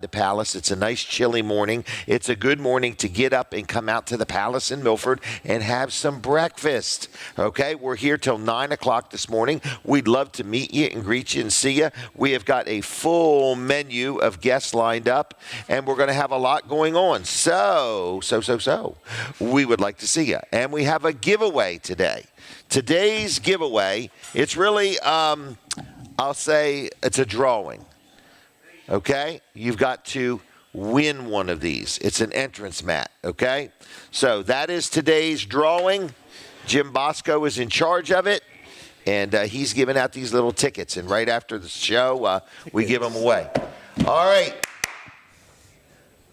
the Palace. It's a nice chilly morning. It's a good morning to get up and come out to the Palace in Milford and have some breakfast. Okay, we're here till 9 o'clock this morning. We'd love to meet you and greet you and see you. We have got a full menu of guests lined up, and we're going to have a lot going on. So, we would like to see you. And we have a giveaway today. Today's giveaway, it's really, I'll say it's a drawing. Okay? You've got to win one of these. It's an entrance mat, okay? So that is today's drawing. Jim Bosco is in charge of it, and he's giving out these little tickets. And right after the show, we give them away. All right.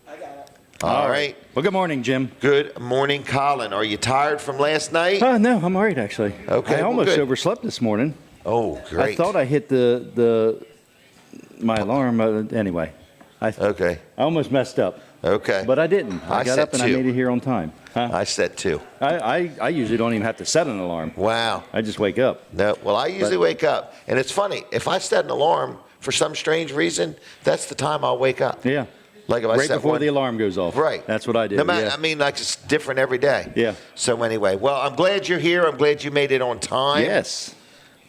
I got it. All right. Well, good morning, Jim. Good morning, Colin. Are you tired from last night? No, I'm all right, actually. Okay, I almost good. overslept this morning. Oh, great. I thought I hit my alarm. Anyway, I almost messed up. Okay. But I didn't. I got up and I two. made it here on time. Huh? I set 2. I usually don't even have to set an alarm. Wow. I just wake up. No, well, I usually wake up. And it's funny. If I set an alarm for some strange reason, that's the time I'll wake up. Yeah. Like if I right set before one, the alarm goes off. Right. That's what I did. No matter, yeah. I mean, like it's different every day. Yeah. So anyway, well, I'm glad you're here. I'm glad you made it on time. Yes.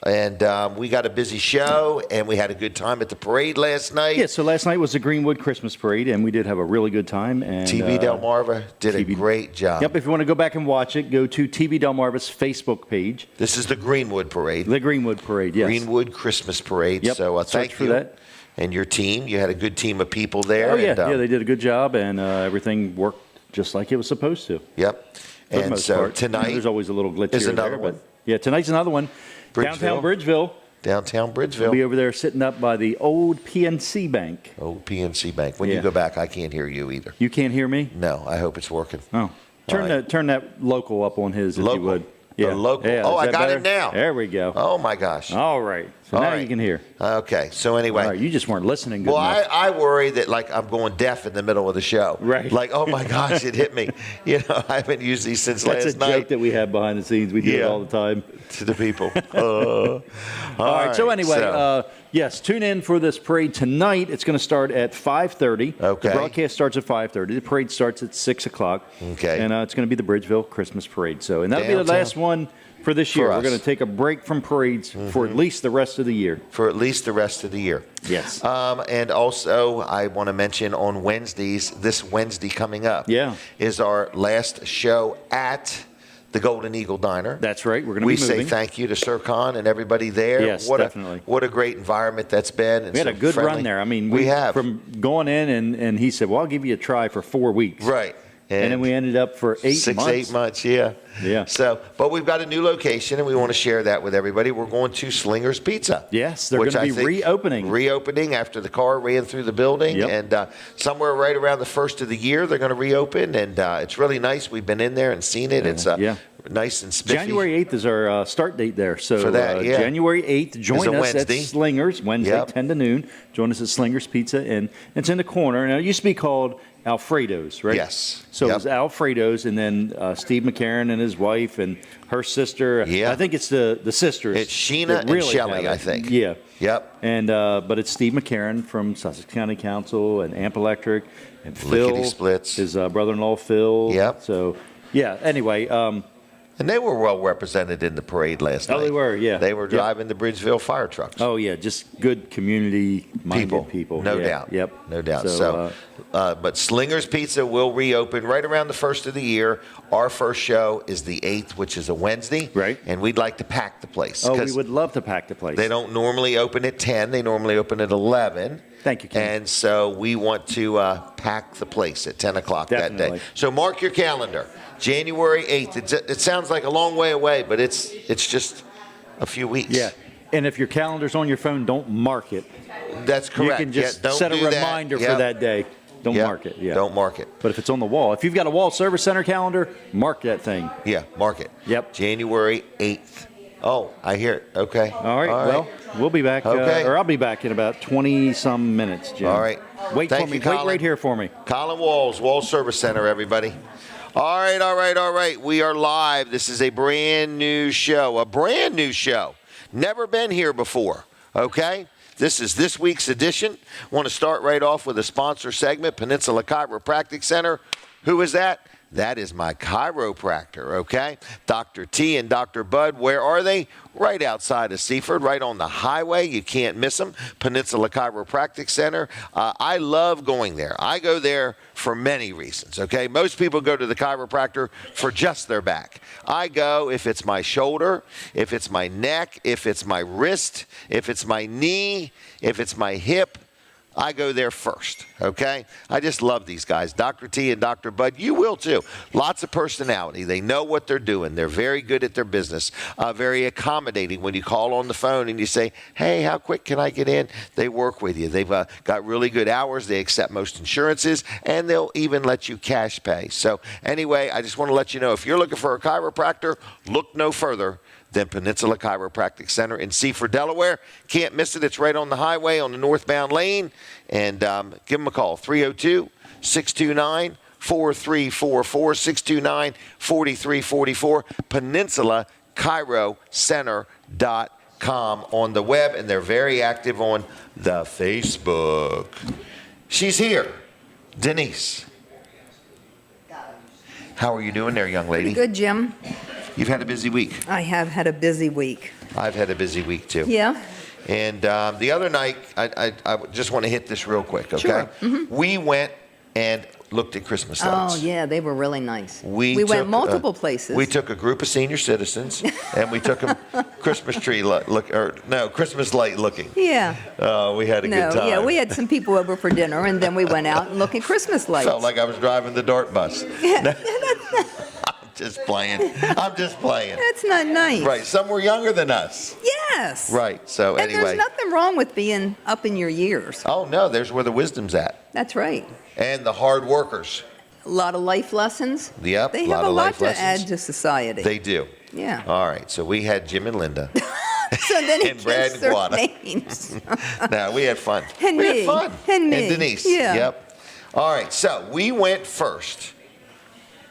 And we got a busy show, and we had a good time at the parade last night. Yeah, so last night was the Greenwood Christmas Parade, and we did have a really good time. And TV Delmarva did a great job. Yep, if you want to go back and watch it, go to TV Delmarva's Facebook page. This is the Greenwood Parade. The Greenwood Parade, yes. Greenwood Christmas Parade. Yep. So Search thank for you. that. And your team. You had a good team of people there. Oh, yeah, and, they did a good job, and everything worked just like it was supposed to. Yep. For the And most so part. tonight There's always a little glitch is here another there, one. But yeah, tonight's another one. Downtown Bridgeville. Downtown Bridgeville. We'll be over there sitting up by the old PNC Bank. Old PNC Bank. When you go back, I can't hear you either. You can't hear me? No, I hope it's working. Oh. Turn that local up on his, if you would. The local. Yeah, I got better? it now. There we go. Oh, my gosh. All right. So All now right. you can hear. Okay. So anyway. All right, you just weren't listening good Well, enough. I worry that, like, I'm going deaf in the middle of the show. Right. Like, oh, my gosh, it hit me. You know, I haven't used these since That's last a night. joke that we have behind the scenes. We do it all the time. To the people. All right. So anyway, yes, tune in for this parade tonight. It's going to start at 5:30. Okay. The broadcast starts at 5:30. The parade starts at 6 o'clock. Okay. And it's going to be the Bridgeville Christmas Parade. So, and that'll be Downtown. the last one for this year. For We're us. going to take a break from parades for at least the rest of the year. For at least the rest of the year. Yes. And also, I want to mention on Wednesdays, this Wednesday coming up, is our last show at the Golden Eagle Diner. That's right. We're going to We be moving. say thank you to Sir Khan and everybody there. Yes, definitely. What a great environment that's been. And We had a good run there. I mean, we have. From going in, and he said, well, I'll give you a try for 4 weeks. Right. And then we ended up for 8 months. 8 months, yeah. Yeah. So, but we've got a new location, and we want to share that with everybody. We're going to Slinger's Pizza. Yes, they're going to be reopening. Reopening after the car ran through the building. Yep. And somewhere right around the first of the year, they're going to reopen. And it's really nice. We've been in there and seen it. It's nice and spiffy. January 8th is our start date there. So for that, January 8th, join us Wednesday. at Slingers, Wednesday, 10 to noon. Join us at Slingers Pizza. And it's in the corner. Now, it used to be called Alfredo's, right? Yes. So it was Alfredo's, and then Steve McCarron and his wife and her sister. Yeah. I think it's the sisters. It's Sheena and Shelley, I think. Yeah. Yep. And but it's Steve McCarron from Sussex County Council and Amp Electric, and Phil, Lickety Splits. his brother-in-law Phil. Yep. So anyway. And they were well represented in the parade last night. Oh, they were, yeah. They were driving the Bridgeville fire trucks. Oh, yeah, just good community-minded people. No doubt. Yep. No doubt. So, but Slinger's Pizza will reopen right around the first of the year. Our first show is the 8th, which is a Wednesday. Right. And we'd like to pack the place. Oh, we would love to pack the place. They don't normally open at 10. They normally open at 11. Thank you, Ken. And so we want to pack the place at 10 o'clock that day. So mark your calendar. January 8th. It sounds like a long way away, but it's just a few weeks. Yeah. And if your calendar's on your phone, don't mark it. That's correct. You can just don't set a do reminder for that day. Don't mark it. Yeah. Don't mark it. But if it's on the wall, if you've got a wall service center calendar, mark that thing. Yeah, mark it. Yep. January 8th. Oh, I hear it. Okay. All right. Well, we'll be back. Okay. Or I'll be back in about 20-some minutes, Jim. All right. Wait Thank for me. you, Colin. Wait right here for me. Colin Wall Service Center, everybody. All right. We are live. This is a brand new show. Never been here before, okay? This is this week's edition. Want to start right off with a sponsor segment, Peninsula Chiropractic Center. Who is that? That is my chiropractor, okay? Dr. T and Dr. Bud, where are they? Right outside of Seaford, right on the highway. You can't miss them. Peninsula Chiropractic Center. I love going there. I go there for many reasons, okay? Most people go to the chiropractor for just their back. I go if it's my shoulder, if it's my neck, if it's my wrist, if it's my knee, if it's my hip. I go there first, okay? I just love these guys, Dr. T and Dr. Bud. You will too. Lots of personality. They know what they're doing. They're very good at their business, very accommodating. When you call on the phone and you say, hey, how quick can I get in? They work with you. They've got really good hours. They accept most insurances, and they'll even let you cash pay. So anyway, I just want to let you know, if you're looking for a chiropractor, look no further than Peninsula Chiropractic Center in Seaford, Delaware. Can't miss it. It's right on the highway on the northbound lane. And give them a call, 302-629-4344, 629-4344, PeninsulaChiroCenter.com on the web. And they're very active on the Facebook. She's here, Denise. How are you doing there, young lady? Good, Jim. You've had a busy week. I have had a busy week. I've had a busy week, too. Yeah. And the other night, I just want to hit this real quick, okay? Sure. Mm-hmm. We went and looked at Christmas lights. Oh, yeah, they were really nice. We went multiple places. We took a group of senior citizens, and we took them Christmas light looking. Yeah. We had a good time. Yeah, we had some people over for dinner, and then we went out and looked at Christmas lights. Felt like I was driving the DART bus. Yeah. Just playing. I'm just playing. That's not nice. Right. Some were younger than us. Yes. Right. So and anyway. there's nothing wrong with being up in your years. Oh, no. There's where the wisdom's at. That's right. And the hard workers. A lot of life lessons. Yep. They have a lot to add to society. They do. Yeah. All right. So we had Jim and Linda. So then and Brad and Guada. Names. No, we had fun. And we me. had fun. And me. And Denise. Yeah. Yep. All right. So we went first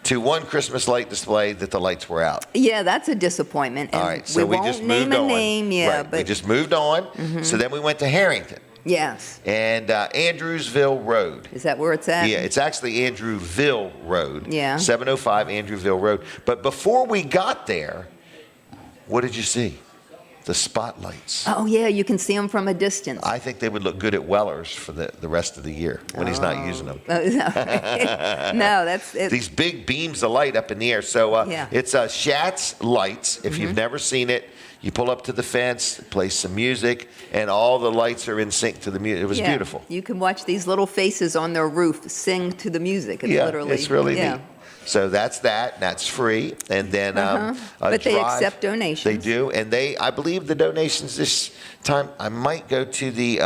to one Christmas light display that the lights were out. Yeah, that's a disappointment. And all right. So we just name moved a on. name, yeah. Right. But we just moved on. Mm-hmm. So then we went to Harrington. Yes. And Andrewsville Road. Is that where it's at? Yeah, it's actually Andrewville Road. Yeah. 705 Andrewville Road. But before we got there, what did you see? The spotlights. Oh, yeah, you can see them from a distance. I think they would look good at Weller's for the rest of the year when he's not using them. No, that's it. These big beams of light up in the air. So Yeah. it's Schatz Lights. If you've never seen it, you pull up to the fence, play some music, and all the lights are in sync to the music. It was beautiful. You can watch these little faces on their roof sing to the music. It's literally, it's really neat. So that's that. That's free. And then but they accept donations. They do. And I believe the donations this time, I might go to the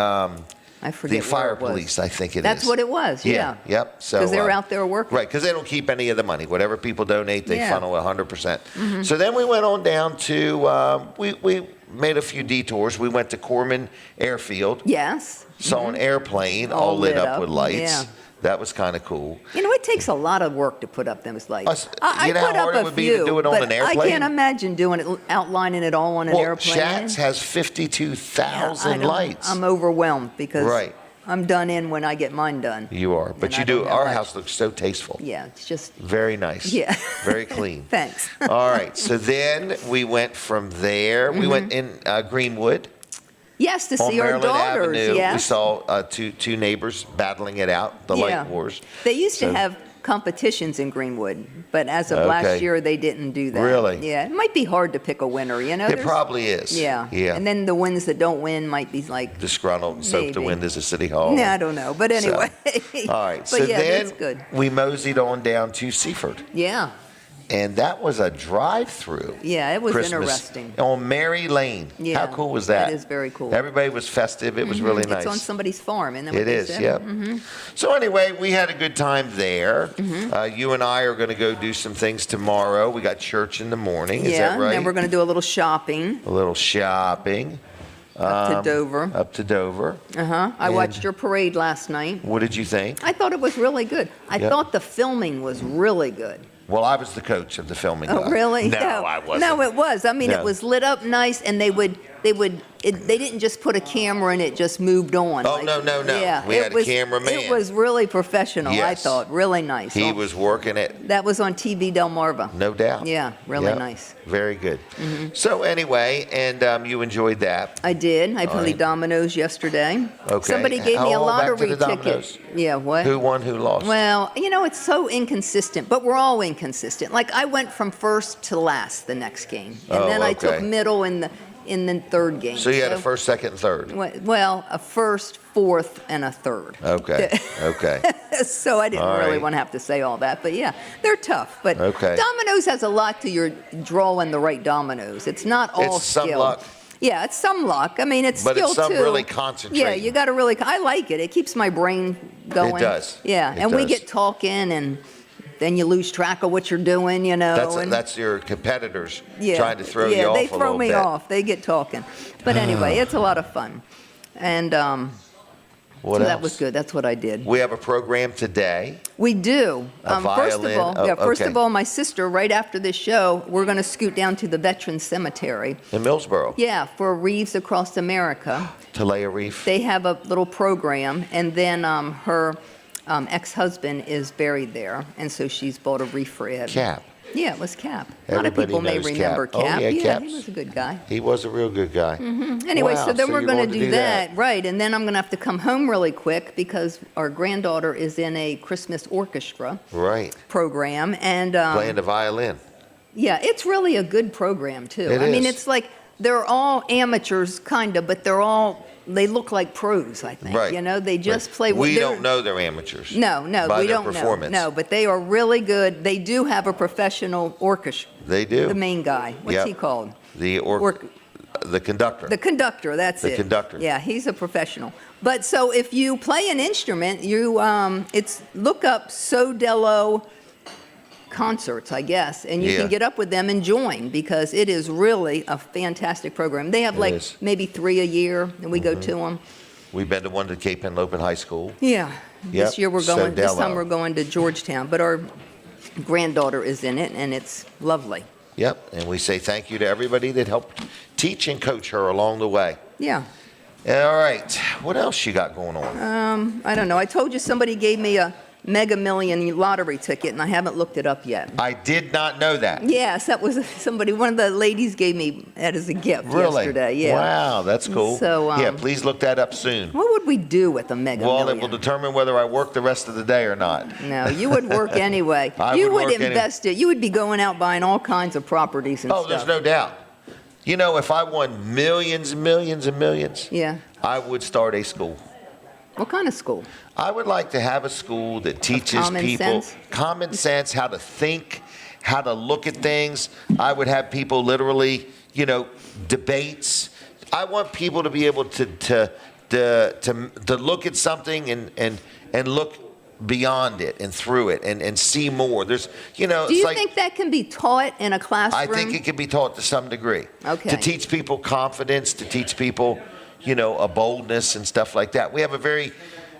I forget the fire where it was. police, I think it That's is. what it was, yeah. Yep. So Because they're out there working. Right, because they don't keep any of the money. Whatever people donate, they Yeah. funnel 100%. So then we went on down to, we made a few detours. We went to Corman Airfield. Yes. Saw an airplane all lit up with lights. Yeah. That was kind of cool. You know, it takes a lot of work to put up those lights. You know how put hard up it would a be to few, do it on but an airplane? I can't imagine doing it, outlining it all on an airplane. Schatz has 52,000 lights. I'm overwhelmed because Right. I'm done in when I get mine done. You are, but And you I do. don't have Our much. house looks so tasteful. Yeah, it's just, Very nice. Yeah. Very clean. Thanks. All right. So then we went from there. We went in Greenwood. yes, to On see our Maryland daughters. Avenue, Yes. we saw two neighbors battling it out, the light wars. They used So- to have competitions in Greenwood, but as of Okay. last year, they didn't do that. Really? Yeah, it might be hard to pick a winner, you know? It there's- probably is. Yeah. Yeah. And then the ones that don't win might be like, Disgruntled and soaked the Maybe. windows of City Hall. no, I don't know. But anyway. All right. But So yeah, then that's good. we moseyed on down to Seaford. Yeah. And that was a drive-through. Yeah, it was Christmas interesting. on Mary Lane. Yeah, How cool was that? that is very cool. Everybody was festive. It was really nice. It's on somebody's farm, isn't that what It they is, said? yeah. So anyway, we had a good time there. Mm-hmm. You and I are going to go do some things tomorrow. We got church in the morning. Is Yeah, that right? and then we're going to do a little shopping A little shopping. up to Dover. Up to Dover. I and- watched your parade last night. What did you think? I thought it was really good. I Yep. thought the filming was really good. Well, I was the coach of the filming. Oh, guy. really? No, I wasn't. No, it was. I mean, No. it was lit up nice, and they would they didn't just put a camera and it just moved on. Oh, no. Yeah, We had a cameraman. It was really professional, I Yes. thought. Really nice. He was working it, That was on TV Delmarva. no doubt. Yeah, really Yep. nice. Very good. So anyway, and you enjoyed that. I did. I All played right. dominoes yesterday. Okay. Somebody gave me a Oh, back to lottery the dominoes. ticket. Yeah, what? Who won, who lost? Well, it's so inconsistent, but we're all inconsistent. Like, I went from first to last the next game, and Oh, then I okay. took middle in the third game. So you had a first, second, and third. Well, a first, fourth, and a third. Okay. Okay. So I didn't All really right. want to have to say all that, but yeah, they're tough. But Okay. dominoes has a lot to your drawing the right dominoes. It's not all It's some skill. luck. Yeah, it's some luck. I mean, it's But skill it's some too. really concentrating. Yeah, you got to really. I like it. It keeps my brain going. It does. Yeah, It and we does. get talking, and then you lose track of what you're doing. And That's your competitors yeah, trying to throw you yeah, off they a throw little me bit. off. They get talking. But anyway, it's a lot of fun, and What so else? that was good. That's what I did. We have a program today. We do. A First of violin. all, Oh, first okay. of all, my sister, right after this show, we're going to scoot down to the Veterans Cemetery. In Millsboro, Yeah, for Reeves Across America. Talaya Reef. They have a little program, and then her ex-husband is buried there, and so she's bought a wreath for Ed. Cap. Yeah, it was Cap. A lot of Everybody people may knows remember Cap. Oh, Cap. yeah, Cap's- he was a good guy. He was a real good guy. Anyway, Wow, so then so we're you're going going to to do do that, that. right? And then I'm going to have to come home really quick because our granddaughter is in a Christmas orchestra Right. program, and Playing the violin. yeah, it's really a good program too. It I mean, is. it's like they're all amateurs, kind of, but they look like pros. I think. Right. They just Right. play. We they're- don't know they're amateurs. No, by we their don't performance. know. No, but they are really good. They do have a professional orchestra. They do. The main guy. What's Yep. he called? The the conductor. The conductor. That's The it. conductor. Yeah, he's a professional. But so if you play an instrument, it's look up Sodello concerts, I guess, and you Yeah. can get up with them and join because it is really a fantastic program. They have It like is. maybe 3 a year, and we go to them. We've been to one to Cape Henlopen High School. Yeah. Yep, This year we're going. This Sodello. time we're going to Georgetown, but our granddaughter is in it, and it's lovely. Yep. And we say thank you to everybody that helped teach and coach her along the way. Yeah. All right. What else you got going on? I don't know. I told you somebody gave me a Mega Million lottery ticket, and I haven't looked it up yet. I did not know that. Yes, that was somebody. One of the ladies gave me that as a gift Really? yesterday. Yeah. Wow, that's cool. So, yeah, please look that up soon. What would we do with a Mega Well, Million? it will determine whether I work the rest of the day or not. No, you would work anyway. I You would would work any- invest it. You would be going out buying all kinds of properties and Oh, stuff. there's no doubt. If I won millions and millions and millions, Yeah. I would start a school. What kind of school? I would like to have a school that teaches common people sense? common sense, how to think, how to look at things. I would have people literally, debates. I want people to be able to look at something and look beyond it and through it and see more. There's, Do it's you like, think that can be taught in a classroom? I think it can be taught to some degree. Okay. To teach people confidence, to teach people, a boldness and stuff like that. We have a very,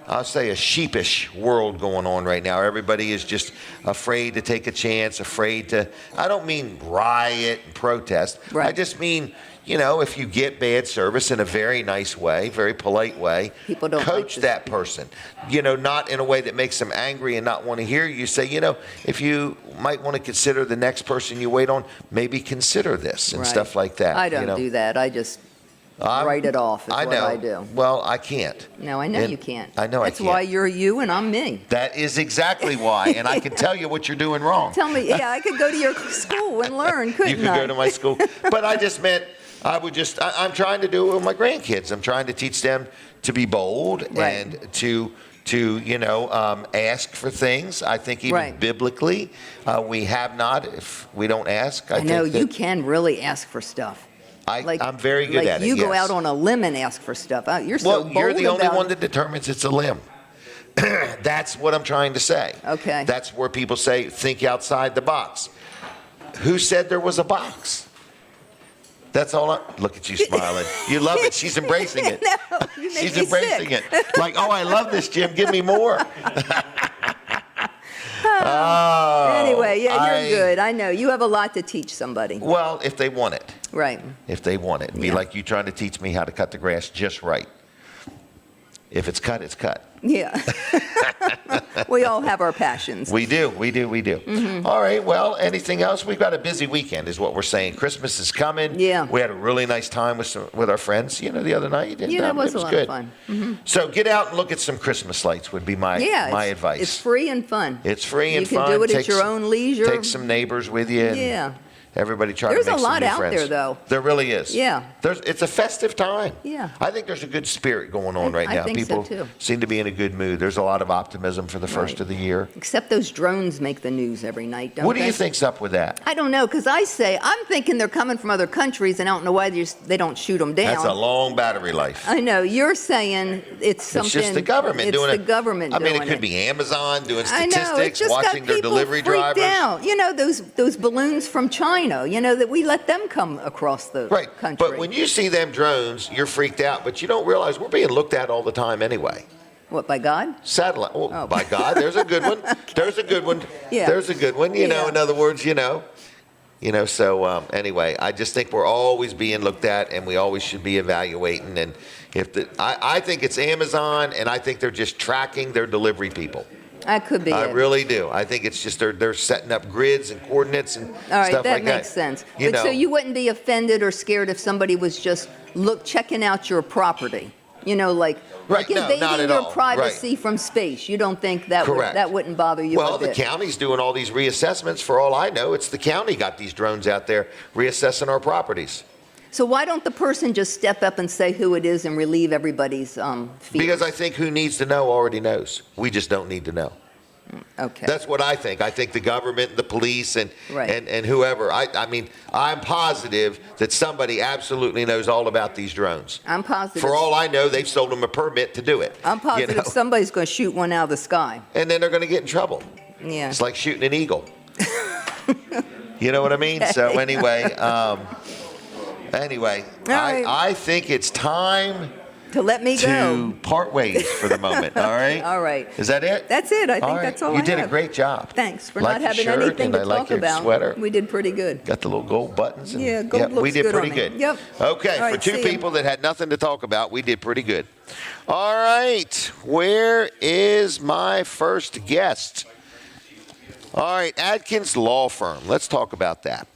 I'll say, a sheepish world going on right now. Everybody is just afraid to take a chance, afraid to, I don't mean riot and protest. Right. I just mean, if you get bad service in a very nice way, very polite way, People don't coach like that person. Not in a way that makes them angry and not want to hear you. Say, if you might want to consider the next person you wait on, maybe consider this and Right. stuff like that. I don't do that. I just I'm- write it off is I what know. I do. Well, I can't. No, I know And you can't. I know That's I can't. why you're you and I'm me. That is exactly why, and I can tell you what you're doing wrong. Tell me, yeah, I could go to your school and learn, couldn't You could I? go to my school, but I just meant I'm trying to do it with my grandkids. I'm trying to teach them to be bold Right. and to ask for things. I think even Right. biblically, we have not. If we don't ask, I know think you that can really ask for stuff. I'm very good like at it. you go yes. out on a limb and ask for stuff. You're so Well, bold you're the only about one it. that determines it's a limb. That's what I'm trying to say. Okay. That's where people say, think outside the box. Who said there was a box? That's all look at you smiling. You love it. She's embracing it. No, you make She's me embracing sick. it. Like, oh, I love this, Jim. Give me more. Oh, Anyway, okay. Yeah, you're good. I know. You have a lot to teach somebody. Well, if they want it. Right. If they want it. It'd be like you trying to teach me how to cut the grass just right. If it's cut, it's cut. Yeah. We all have our passions. We do. Mm-hmm. All right. Well, anything else? We've got a busy weekend is what we're saying. Christmas is coming. Yeah. We had a really nice time with our friends, the other night. And, yeah, that was it a lot good. of fun. Mm-hmm. So get out and look at some Christmas lights would be my advice. It's free and fun. It's free and fun. You can do it at your own leisure. Take some neighbors with you. And everybody try to make some new friends. There's a lot out there, though. There really is. Yeah. It's a festive time. Yeah. I think there's a good spirit going on right now. I think People so, too. seem to be in a good mood. There's a lot of optimism for the first of the year. Except those drones make the news every night, don't they? What do you think's up with that? I don't know, because I'm thinking they're coming from other countries, and I don't know why they don't shoot them down. That's a long battery life. I know. You're saying it's something. It's just the government doing it. It's the government doing it. I mean, it could be Amazon doing I know. statistics, It just watching got their people delivery freaked drivers. out. Those balloons from China, that we let them come across the country. But when you see them drones, you're freaked out, but you don't realize we're being looked at all the time anyway. What, by God? Satellite. Well, by God, there's a good one. Okay. There's a good one. Yeah. There's a good one. In other words, so anyway, I just think we're always being looked at, and we always should be evaluating. And I think it's Amazon, and I think they're just tracking their delivery people. That could be I it. really do. I think it's just they're setting up grids and coordinates and All right, stuff that like that. makes sense. You So know. you wouldn't be offended or scared if somebody was just checking out your property? Like Right, no, invading not at your all. privacy from space. You don't think that wouldn't bother you? Well, a bit? the county's doing all these reassessments. For all I know, it's the county got these drones out there reassessing our properties. So why don't the person just step up and say who it is and relieve everybody's fears? Because I think who needs to know already knows. We just don't need to know. Okay. That's what I think. I think the government, the police, and Right. whoever. I mean, I'm positive that somebody absolutely knows all about these drones. I'm positive. For all I know, they've sold them a permit to do it. I'm positive somebody's going to shoot one out of the sky. And then they're going to get in trouble. Yeah. It's like shooting an eagle. You know what I mean? So anyway, All right. I think it's time To let me to go. part ways for the moment. All right. All right. Is that it? That's it. I think All right. that's all I You have. did a great job. Thanks for Like not your having shirt, anything and to I like talk your about. sweater. We did pretty good. Got the little gold buttons. And, Yeah, gold looks we did good pretty on me. good. Yep. Okay, All for right, two see ya. people that had nothing to talk about, we did pretty good. All right, where is my first guest? All right, Adkins Law Firm. Let's talk about that.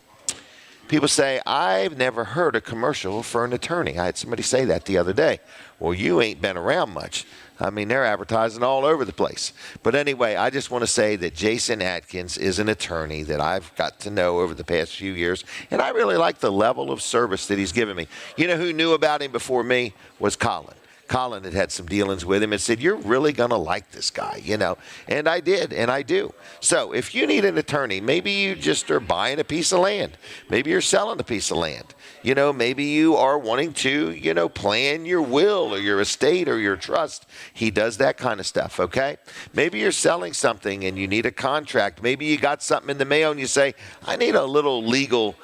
People say, I've never heard a commercial for an attorney. I had somebody say that the other day. Well, you ain't been around much. I mean, they're advertising all over the place. But anyway, I just want to say that Jason Adkins is an attorney that I've got to know over the past few years, and I really like the level of service that he's given me. You know who knew about him before me was Colin. Colin had some dealings with him and said, you're really going to like this guy, And I did, and I do. So if you need an attorney, maybe you just are buying a piece of land. Maybe you're selling a piece of land. Maybe you are wanting to, plan your will or your estate or your trust. He does that kind of stuff, okay? Maybe you're selling something and you need a contract. Maybe you got something in the mail and you say, I need a little legal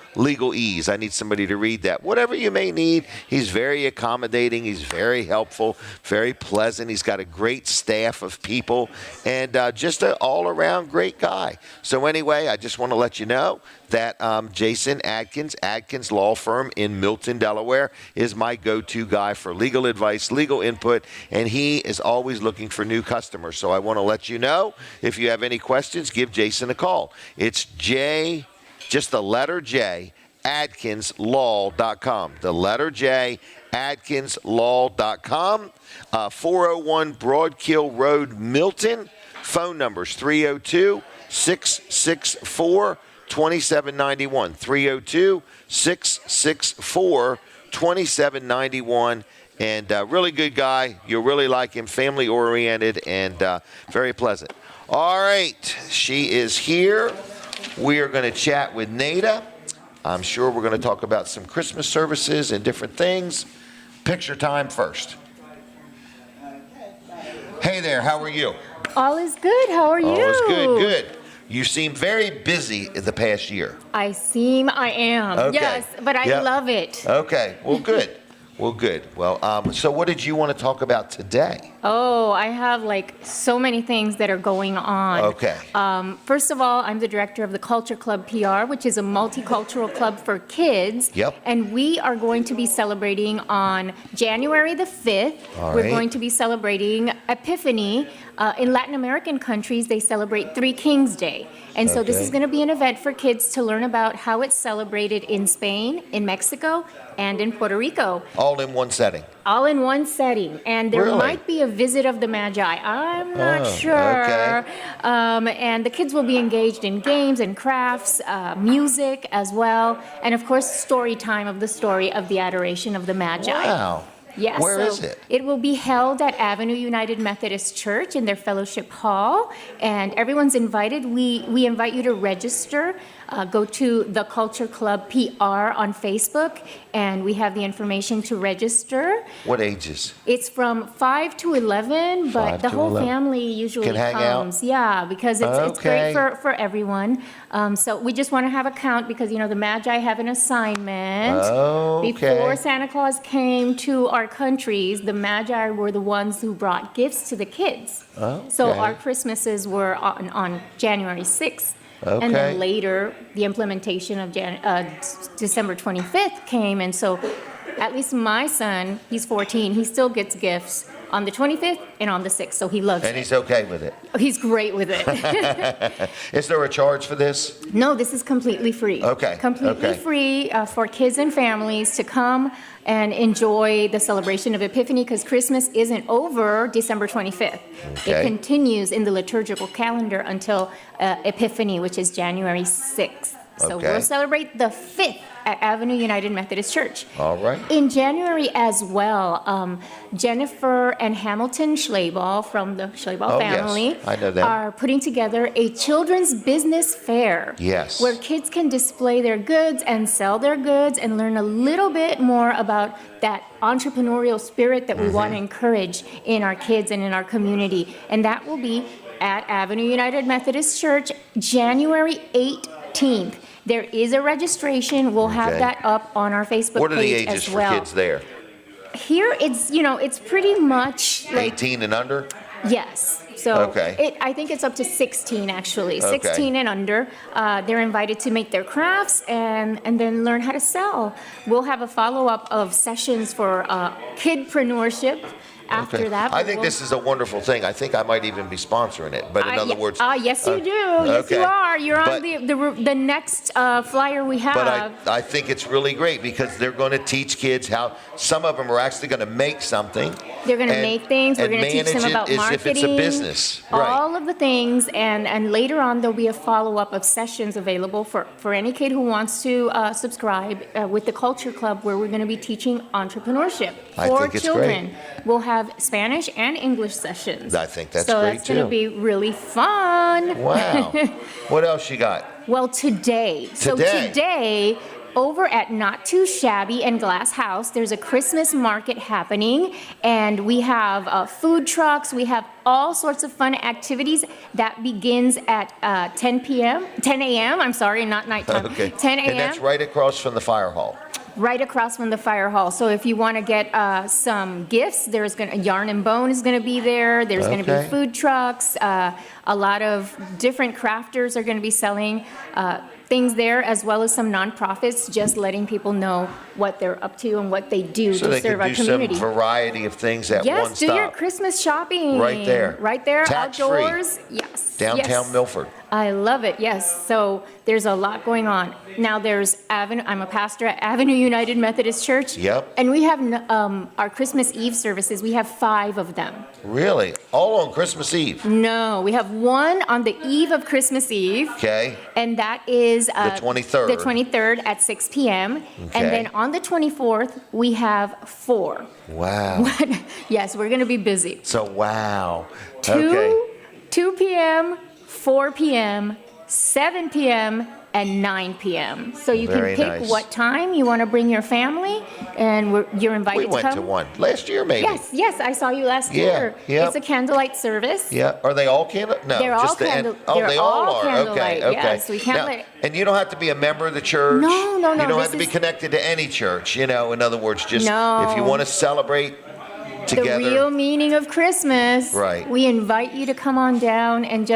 ease. I need somebody to read that. Whatever you may need, he's very accommodating. He's very helpful, very pleasant. He's got a great staff of people and just an all-around great guy. So anyway, I just want to let you know that Jason Adkins Law Firm in Milton, Delaware, is my go-to guy for legal advice, legal input, and he is always looking for new customers. So I want to let you know, if you have any questions, give Jason a call. It's just the letter J, AdkinsLaw.com. The letter J, AdkinsLaw.com. 401 Broadkill Road, Milton. Phone numbers 302-664-2791. 302-664-2791. And really good guy. You'll really like him. Family oriented and very pleasant. All right. She is here. We are going to chat with Neyda. I'm sure we're going to talk about some Christmas services and different things. Picture time first. Hey there. How are you? All is good. How are you? All is good. You seem very busy in the past year. I am. Okay. Yes, but I love it. Okay. Well, good. Well, so what did you want to talk about today? Oh, I have like so many things that are going on. Okay. First of all, I'm the director of the Culture Club PR, which is a multicultural club for kids. Yep. And we are going to be celebrating on January the 5th. All We're right. going to be celebrating Epiphany. In Latin American countries, they celebrate Three Kings Day. And so this Okay. is going to be an event for kids to learn about how it's celebrated in Spain, in Mexico, and in Puerto Rico. All in one setting. All in one setting, and there Really? might be a visit of the Magi. I'm not Oh, sure. okay. And the kids will be engaged in games and crafts, music as well, and of course, story time of the story of the adoration of the Magi. Wow. Yes. Where is it? It will be held at Avenue United Methodist Church in their fellowship hall, and everyone's invited. We invite you to register. Go to the Culture Club PR on Facebook, and we have the information to register. What ages? It's from 5 to 11, but 5 the to whole 11. family usually Can hang out? comes. Yeah, because it's great Okay. for everyone. So we just want to have a count because, you know, the Magi have an assignment. Okay. Before Santa Claus came to our countries, the Magi were the ones who brought gifts to the kids. So Okay. our Christmases were on January 6th. Okay. And then later, the implementation of December 25th came, and so at least my son, he's 14, he still gets gifts on the 25th and on the 6th, so he loves And it. he's okay with it. He's great with it. Is there a charge for this? No, this is completely free. Okay, Completely okay. free for kids and families to come and enjoy the celebration of Epiphany, because Christmas isn't over December 25th. Okay. It continues in the liturgical calendar until Epiphany, which is January 6th. So Okay. we'll celebrate the 5th at Avenue United Methodist Church. All right. In January as well, Jennifer and Hamilton Schlaball from the Schlaball Oh, yes. family I know them. are putting together a children's business fair. Yes. Where kids can display their goods and sell their goods and learn a little bit more about that entrepreneurial spirit that we Mm-hmm. want to encourage in our kids and in our community. And that will be at Avenue United Methodist Church, January 18th. There is a registration. We'll have Okay. that up on our Facebook What are the page ages as for well. kids there? Here, it's pretty much like 18 and under? yes. So Okay. I think it's up to 16 actually, Okay. 16 and under. They're invited to make their crafts and then learn how to sell. We'll have a follow-up of sessions for kidpreneurship after Okay. that. I but think we'll- this is a wonderful thing. I think I might even be sponsoring it. But in other words, yes, you do. Yes, okay. you are. You're on But- the next flyer we have. But I think it's really great because they're going to teach kids how. Some of them are actually going to make something. They're going to and- make things. We're and going to teach them manage it about as marketing. if it's a business. Right. All of the things, and later on there'll be a follow-up of sessions available for any kid who wants to subscribe with the Culture Club, where we're going to be teaching entrepreneurship I for think it's children. We'll have Spanish and English sessions. I think that's so great, that's going to too. be really fun. Wow. What else you got? Well, today. So Today. today, over at Not Too Shabby and Glass House, there's a Christmas market happening, and we have food trucks. We have all sorts of fun activities. That begins at 10 a.m. I'm sorry, not nighttime. Okay. 10 a.m. And that's right across from the fire hall. Right across from the fire hall. So if you want to get some gifts, there's going to Yarn and Bone is going to be there. There's going to Okay. be food trucks. A lot of different crafters are going to be selling things there, as well as some nonprofits, just letting people know what they're up to and what they do So to they serve can our do community. some variety of things at one Yes, do your stop. Christmas shopping. Right there. Right there, Tax-free. outdoors. Yes. Downtown yes. Milford. I love it, yes. So there's a lot going on. Now there's I'm a pastor at Avenue United Methodist Church. Yep. And we have our Christmas Eve services. We have 5 of them. Really? All on Christmas Eve? No, we have one on the eve of Christmas Eve. Okay. And that is The 23rd. The 23rd at 6 p.m. Okay. And then on the 24th, we have 4. Wow. Yes, we're going to be busy. So, wow. 2 p.m., 4 p.m., 7 p.m., and 9 p.m. So you Very can pick nice. what time you want to bring your family, and you're invited We to went come. to one last year, maybe. Yes, I saw you last Yeah, year. yeah. It's a candlelight service. Yeah. Are they all candle? No. They're all just the end. candle- Oh, they're they all all are. candlelight, Okay. yes, we can't Now, let- and you don't have to be a member of the church. No, You don't this have to be is- connected to any church. In other words, just No. if you want to celebrate together. The real meaning of Christmas. Right. We invite you to come on down and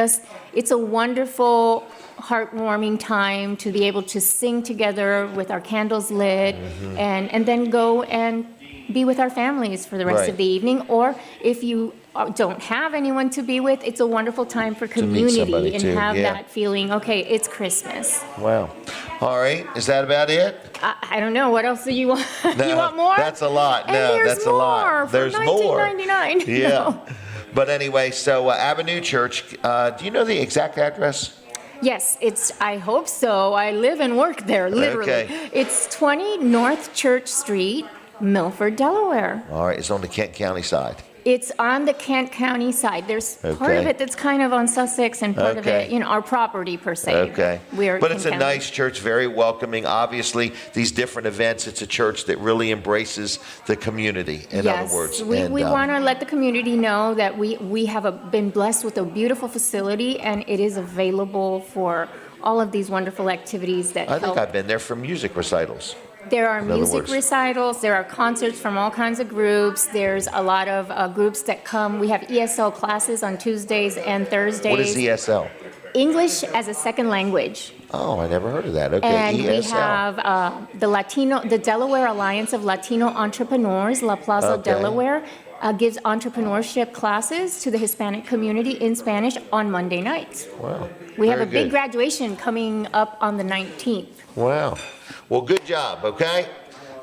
it's a wonderful, heartwarming time to be able to sing together with our candles lit and then go and be with our families for the rest of the evening. Or if you don't have anyone to be with, it's a wonderful time for community and have that feeling, okay, it's Christmas. Wow. All right. Is that about it? I don't know. What else do you want? No, you want more? That's a lot. And No, that's a lot. There's more. $19.99. Yeah. No. But anyway, so Avenue Church, do you know the exact address? Yes, I hope so. I live and work there, literally. Okay. It's 20 North Church Street, Milford, Delaware. All right. It's on the Kent County side. It's on the Kent County side. There's part of Okay. it that's kind of on Sussex and part of it, our property per se. Okay. But it's a Kent County. nice church, very welcoming. Obviously, these different events, it's a church that really embraces the community, in other words. Yes, we want to let the community know that we have been blessed with a beautiful facility, and it is available for all of these wonderful activities that I think help. I've been there for music recitals. There are In other music words. recitals, there are concerts from all kinds of groups, there's a lot of groups that come. We have ESL classes on Tuesdays and Thursdays. What is ESL? English as a second language. Oh, I never heard of that. Okay, And ESL. we have the Delaware Alliance of Latino Entrepreneurs, La Plaza, Okay. Delaware, gives entrepreneurship classes to the Hispanic community in Spanish on Monday nights. Wow. We have a Very big good. graduation coming up on the 19th. Wow. Well, good job, okay?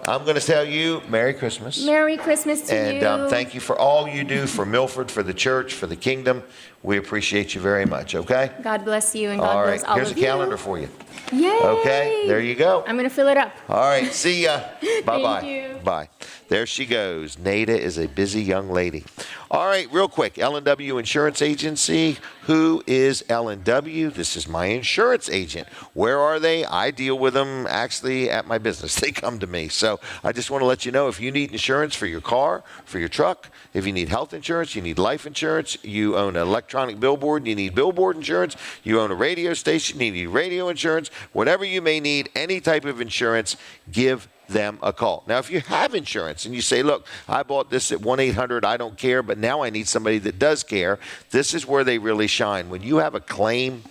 I'm going to tell you Merry Christmas. Merry Christmas to you. And thank you for all you do for Milford, for the church, for the kingdom. We appreciate you very much, okay? God bless you and God All bless right. all Here's of a you. calendar for you. Yay! Okay, there you go. I'm going to fill it up. All right, see ya. Bye-bye. Thank you. Bye. There she goes. Neyda is a busy young lady. All right, real quick, L&W Insurance Agency. Who is L&W? This is my insurance agent. Where are they? I deal with them actually at my business. They come to me. So I just want to let you know, if you need insurance for your car, for your truck, if you need health insurance, you need life insurance, you own an electronic billboard, you need billboard insurance, you own a radio station, you need radio insurance, whatever you may need, any type of insurance, give them a call. Now, if you have insurance and you say, look, I bought this at 1-800, I don't care, but now I need somebody that does care, this is where they really shine. When you have a claim,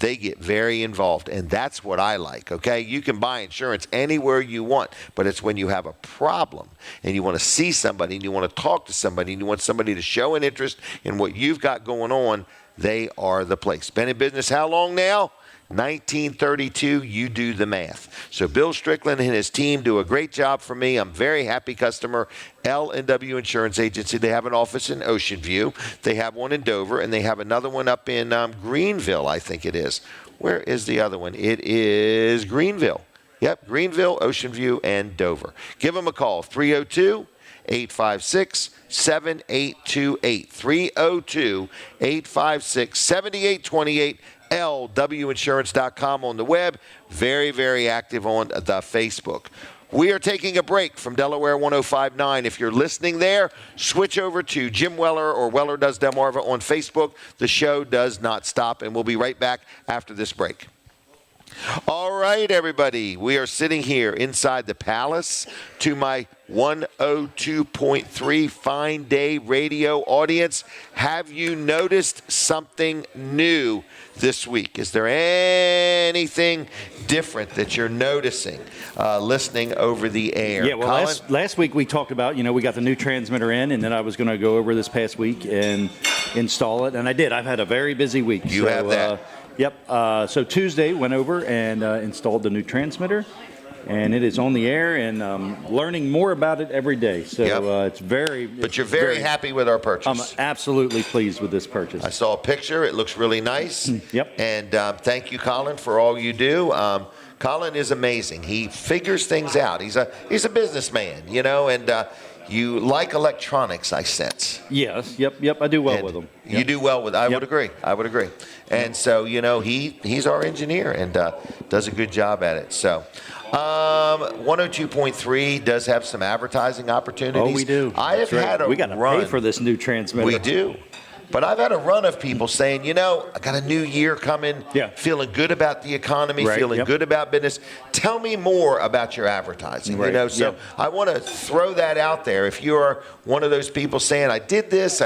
they get very involved, and that's what I like, okay? You can buy insurance anywhere you want, but it's when you have a problem and you want to see somebody and you want to talk to somebody and you want somebody to show an interest in what you've got going on, they are the place. Been in business how long now? 1932, you do the math. So Bill Strickland and his team do a great job for me. I'm a very happy customer. L&W Insurance Agency, they have an office in Ocean View. They have one in Dover, and they have another one up in Greenville, I think it is. Where is the other one? It is Greenville. Yep, Greenville, Ocean View, and Dover. Give them a call, 302-856-7828. 302-856-7828. LWinsurance.com on the web. Very, very active on the Facebook. We are taking a break from Delaware 105.9. If you're listening there, switch over to Jim Weller or Weller Does Delmarva on Facebook. The show does not stop, and we'll be right back after this break. All right, everybody. We are sitting here inside the Palace. To my 102.3 Fine Day radio audience, have you noticed something new this week? Is there anything different that you're noticing listening over the air? Yeah, well, last week we talked about, we got the new transmitter in, and then I was going to go over this past week and install it, and I did. I've had a very busy week. You have that. Yep. So Tuesday went over and installed the new transmitter, and it is on the air, and learning more about it every day. So it's very. But you're very happy with our purchase. I'm absolutely pleased with this purchase. I saw a picture. It looks really nice. Yep. And thank you, Colin, for all you do. Colin is amazing. He figures things out. He's a businessman, and you like electronics, I sense. Yes. Yep. I do well with them. You do well with. I would agree. And so he's our engineer and does a good job at it. So 102.3 does have some advertising opportunities. Oh, we do. I have had a we got to run. pay for this new transmitter. We do. But I've had a run of people saying, you know, I got a new year coming, Yeah. feeling good about the economy, Right, feeling yep. good about business. Tell me more about your advertising, you Right, know? So yep. I want to throw that out there. If you are one of those people saying, I did this,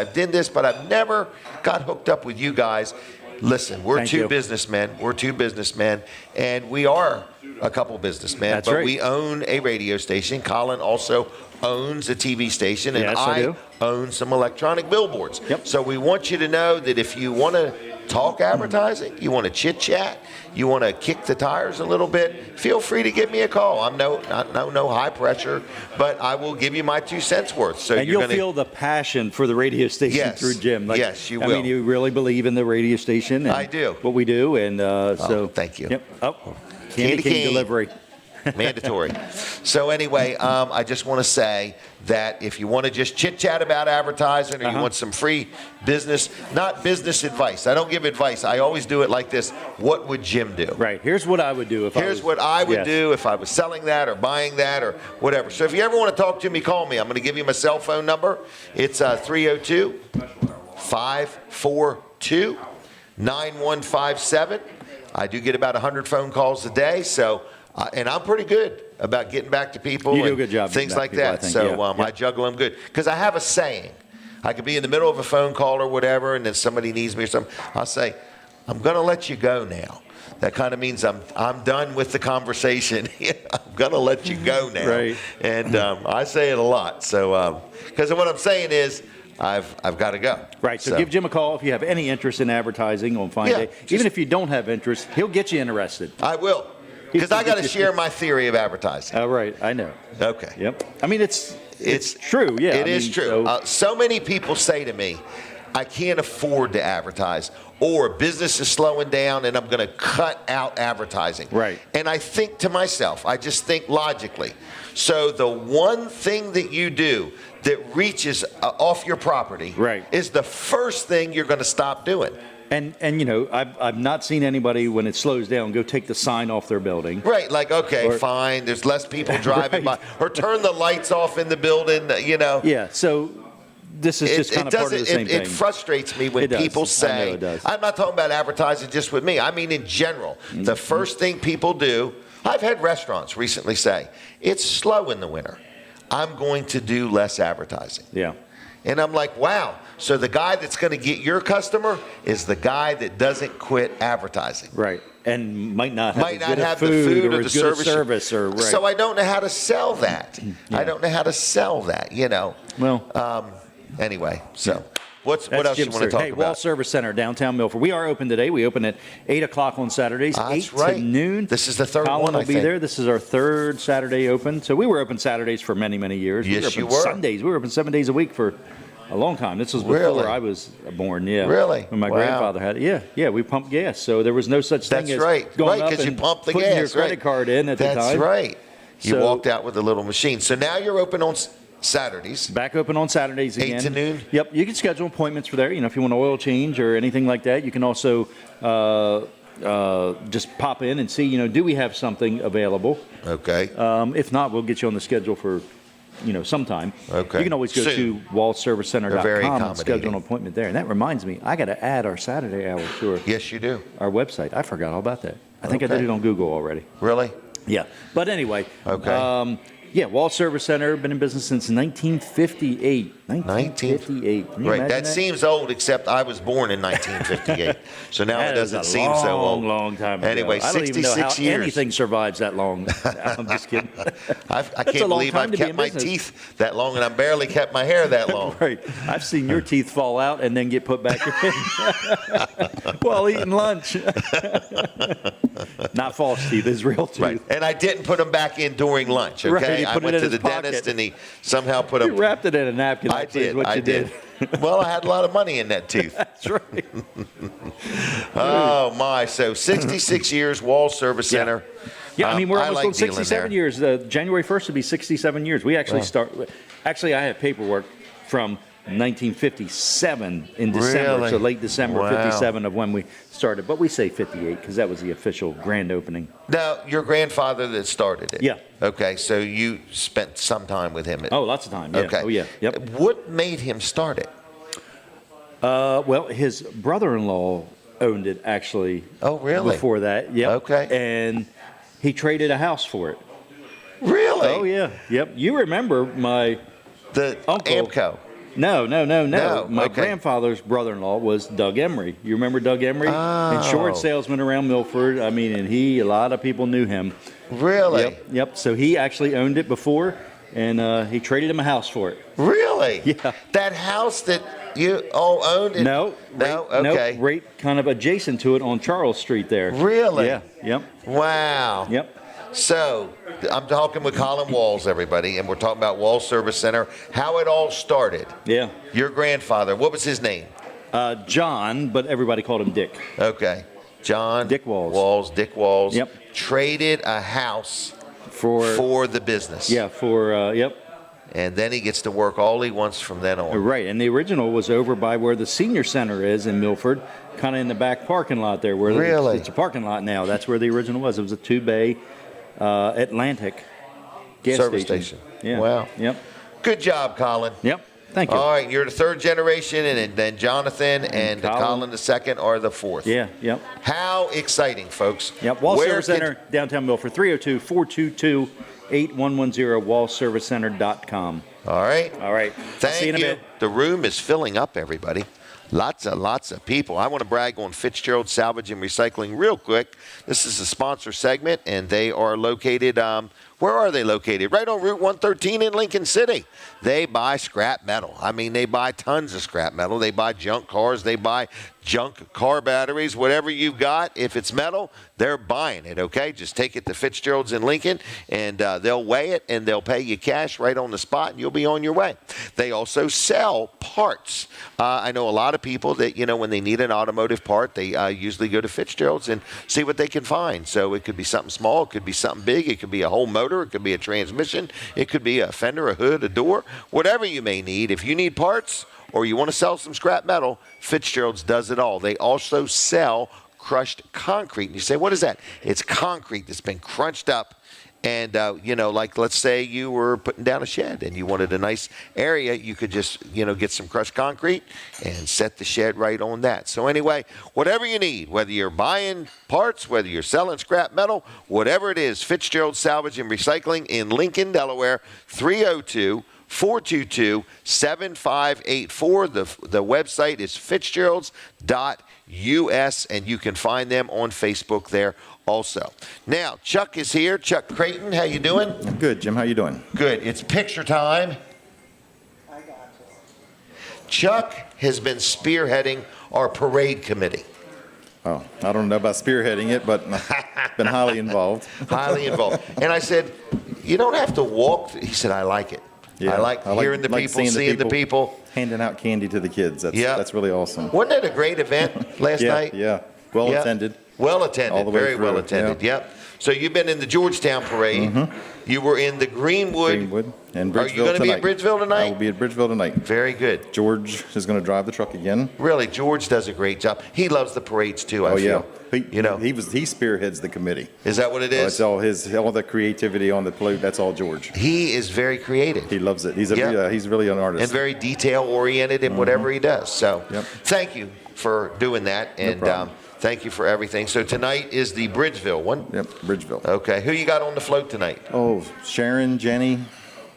but I've never got hooked up with you guys, listen, we're Thank two you. businessmen. We're two businessmen, and we are a couple businessmen, That's but right. we own a radio station. Colin also owns a TV station, and Yes, I do. own some electronic billboards. Yep. So we want you to know that if you want to talk advertising, you want to chit chat, you want to kick the tires a little bit, feel free to give me a call. I'm no high pressure, but I will give you my 2 cents worth. So And you'll feel the passion for the radio station Yes. through Jim. Yes, you I will. mean, you really believe in the radio station. And I do. What we do, and so. thank you. Yep. Oh, Candy Candy King King. delivery. Mandatory. So anyway, I just want to say that if you want to just chit chat about advertising, or you want some free business, not business advice. I don't give advice. I always do it like this. What would Jim do? Right. Here's what I would do if Here's what I would do if I was selling that or buying that or whatever. So if you ever want to talk to me, call me. I'm going to give you my cell phone number. It's 302-542-9157. I do get about 100 phone calls a day, so and I'm pretty good about getting back to people. You do and a good job things getting back like to people, I that. think, So yeah. I juggle them good because I have a saying. I could be in the middle of a phone call or whatever, and then somebody needs me or something. I'll say, I'm going to let you go now. That kind of means I'm done with the conversation. I'm going to let you go now. Right. And I say it a lot. So because what I'm saying is I've got to go. Right. So give Jim a call if you have any interest in advertising on Fine Day. Even if you don't have interest, he'll get you interested. I will. Because I got to share my theory of advertising. Oh, right. I know. Okay. Yep. I mean, it's true. Yeah. It is true. So many people say to me, I can't afford to advertise, or business is slowing down and I'm going to cut out advertising. Right. And I think to myself, I just think logically. So the one thing that you do that reaches off your property is the first thing you're going to stop doing. And you know, I've not seen anybody when it slows down go take the sign off their building. Right, like, okay, fine, there's less people driving by. Or turn the lights off in the building, you know. Yeah, so this is just kind of part of the same thing. It frustrates me when people say, I'm not talking about advertising just with me, I mean in general. Mm-hmm. The first thing people do, I've had restaurants recently say, it's slow in the winter. I'm going to do less advertising. Yeah. And I'm like, wow. So the guy that's going to get your customer is the guy that doesn't quit advertising. Right. And might not have the food or the service or right. So I don't know how to sell that. Yeah. I don't know how to sell that, you know. Well, anyway, so what else Jim's you want to talk Hey, about? Wall Service Center, downtown Milford. We are open today. We open at 8 o'clock on Saturdays, 8 to noon. This is the third Colin one, I will be think. there. This is our third Saturday open. So we were open Saturdays for many, many years. Yes, we were open Sundays. We were open 7 days a week for a long time. This was before I was born, yeah. Really? When my grandfather had it. Yeah, we pumped gas. So there was no such thing as going up and putting your credit card in at the time. That's right. You So- walked out with a little machine. So now you're open on Saturdays. Back open on Saturdays again. 8 to noon? Yep. You can schedule appointments for there. You know, if you want an oil change or anything like that, you can also just pop in and see, you know, do we have something available? Okay. If not, we'll get you on the schedule for, you know, sometime. Okay. You can always go Soon. to wallservicecenter.com and schedule an accommodating. appointment there. And that reminds me, I got to add our Saturday hour to Yes, you do. our website. I forgot all about that. I think I Okay. did it on Google already. Really? Yeah. But anyway. Okay. Yeah, Wall Service Center, been in business since 1958. 1958. Can you Right. imagine That seems old, except I was born in 1958. So now That it is doesn't a seem so old. long time ago. Anyway, I don't even know 66 how years. anything survives that long. I'm just kidding. I That's a can't long believe time I've to be kept in my business. teeth that long, and I barely kept my hair that long. Right. I've seen your teeth fall out and then get put back in while eating lunch. Not false teeth, it's real teeth. Right. And I didn't put them back in during lunch, Right, okay? he I put it went in to the his pocket. dentist, and he somehow put You them. wrapped it in a napkin. I actually, is did. what I you did. Well, I had a lot of money in that tooth. That's right. Oh, my. So 66 years, Wall Service Center. Yeah, I mean, we're almost like on dealing 67 there. years. January 1st will be 67 years. We actually Actually, I have paperwork from 1957 in December, Really? so late December Wow. 57 of when we started. But we say 58 because that was the official grand opening. Now, your grandfather that started it. Yeah. Okay, so you spent some time with him. Oh, lots of time. Yeah. Okay. Oh, yeah. Yep. What made him start it? Well, his brother-in-law owned it actually. Oh, really? Before that, yep. Okay. And he traded a house for it. Really? Oh yeah, yep. You remember my The uncle? Amco. No. No, My okay. grandfather's brother-in-law was Doug Emery. You remember Doug Emery? Oh. Insurance salesman around Milford. I mean, and a lot of people knew him. Really? Yep. So he actually owned it before, and he traded him a house for it. Really? Yeah. That house that you all owned? No. No? Right, Okay. Nope, right kind of adjacent to it on Charles Street there. Really? Yeah. Yep. Wow. Yep. So, I'm talking with Colin Walls, everybody, and we're talking about Walls Service Center, how it all started. Yeah. Your grandfather, what was his name? John, but everybody called him Dick. Okay. John. Dick Walls. Dick Walls. Yep. Traded a house For the business. yeah, yep. And then he gets to work all he wants from then on. Right, and the original was over by where the senior center is in Milford, kind of in the back parking lot there. Where Really? It's a parking lot now. That's where the original was. It was a two-bay Atlantic gas Service station. Yeah. Wow. Yep. Good job, Colin. Yep. Thank you. All right, you're the third generation, and then Jonathan and Colin the second are the fourth. Yeah. Yep. How exciting, folks. Yep. Wall Where Service can- Center, downtown Milford, 302-422-8110, wallservicecenter.com. All right. All right. Thank See you in a you. bit. The room is filling up, everybody. Lots of people. I want to brag on Fitzgerald Salvage and Recycling real quick. This is a sponsor segment, and they are located, where are they located? Right on Route 113 in Lincoln City. They buy scrap metal. I mean, they buy tons of scrap metal. They buy junk cars. They buy junk car batteries. Whatever you've got, if it's metal, they're buying it, okay? Just take it to Fitzgerald's in Lincoln, and they'll weigh it, and they'll pay you cash right on the spot, and you'll be on your way. They also sell parts. I know a lot of people that, when they need an automotive part, they usually go to Fitzgerald's and see what they can find. So it could be something small. It could be something big. It could be a whole motor. It could be a transmission. It could be a fender, a hood, a door, whatever you may need. If you need parts or you want to sell some scrap metal, Fitzgerald's does it all. They also sell crushed concrete. And you say, what is that? It's concrete that's been crunched up. And, like let's say you were putting down a shed and you wanted a nice area, you could just, get some crushed concrete and set the shed right on that. So anyway, whatever you need, whether you're buying parts, whether you're selling scrap metal, whatever it is, Fitzgerald Salvage and Recycling in Lincoln, Delaware, 302-422-7584. The website is fitzgeralds.us, and you can find them on Facebook there also. Now, Chuck is here. Chuck Creighton, how you doing? I'm good, Jim. How you doing? Good. It's picture time. I got you. Chuck has been spearheading our parade committee. Oh, I don't know about spearheading it, but been highly involved. Highly involved. And I said, you don't have to walk. He said, I like it. Yeah, I like hearing the people, seeing the people. Handing out candy to the kids. That's really awesome. Wasn't that a great event last night? Yeah. Well Yeah. attended. Well attended, All the way very well through, attended. yeah. Yep. So you've been in the Georgetown parade. You were in the Greenwood. And Are Bridgeville you going to be tonight. at Bridgeville tonight? I will be at Bridgeville tonight. Very good. George is going to drive the truck again. Really, George does a great job. He loves the parades too. I Oh feel. yeah. He spearheads the committee. Is that what it Oh, is? it's all the creativity on the float. That's all George. He is very creative. He loves it. He's Yeah. he's really an artist. And very detail oriented in whatever he does. So Yep. thank you for doing that. And problem. thank you for everything. So tonight is the Bridgeville one. Yep, Bridgeville. Okay. Who you got on the float tonight? Oh, Sharon, Jenny,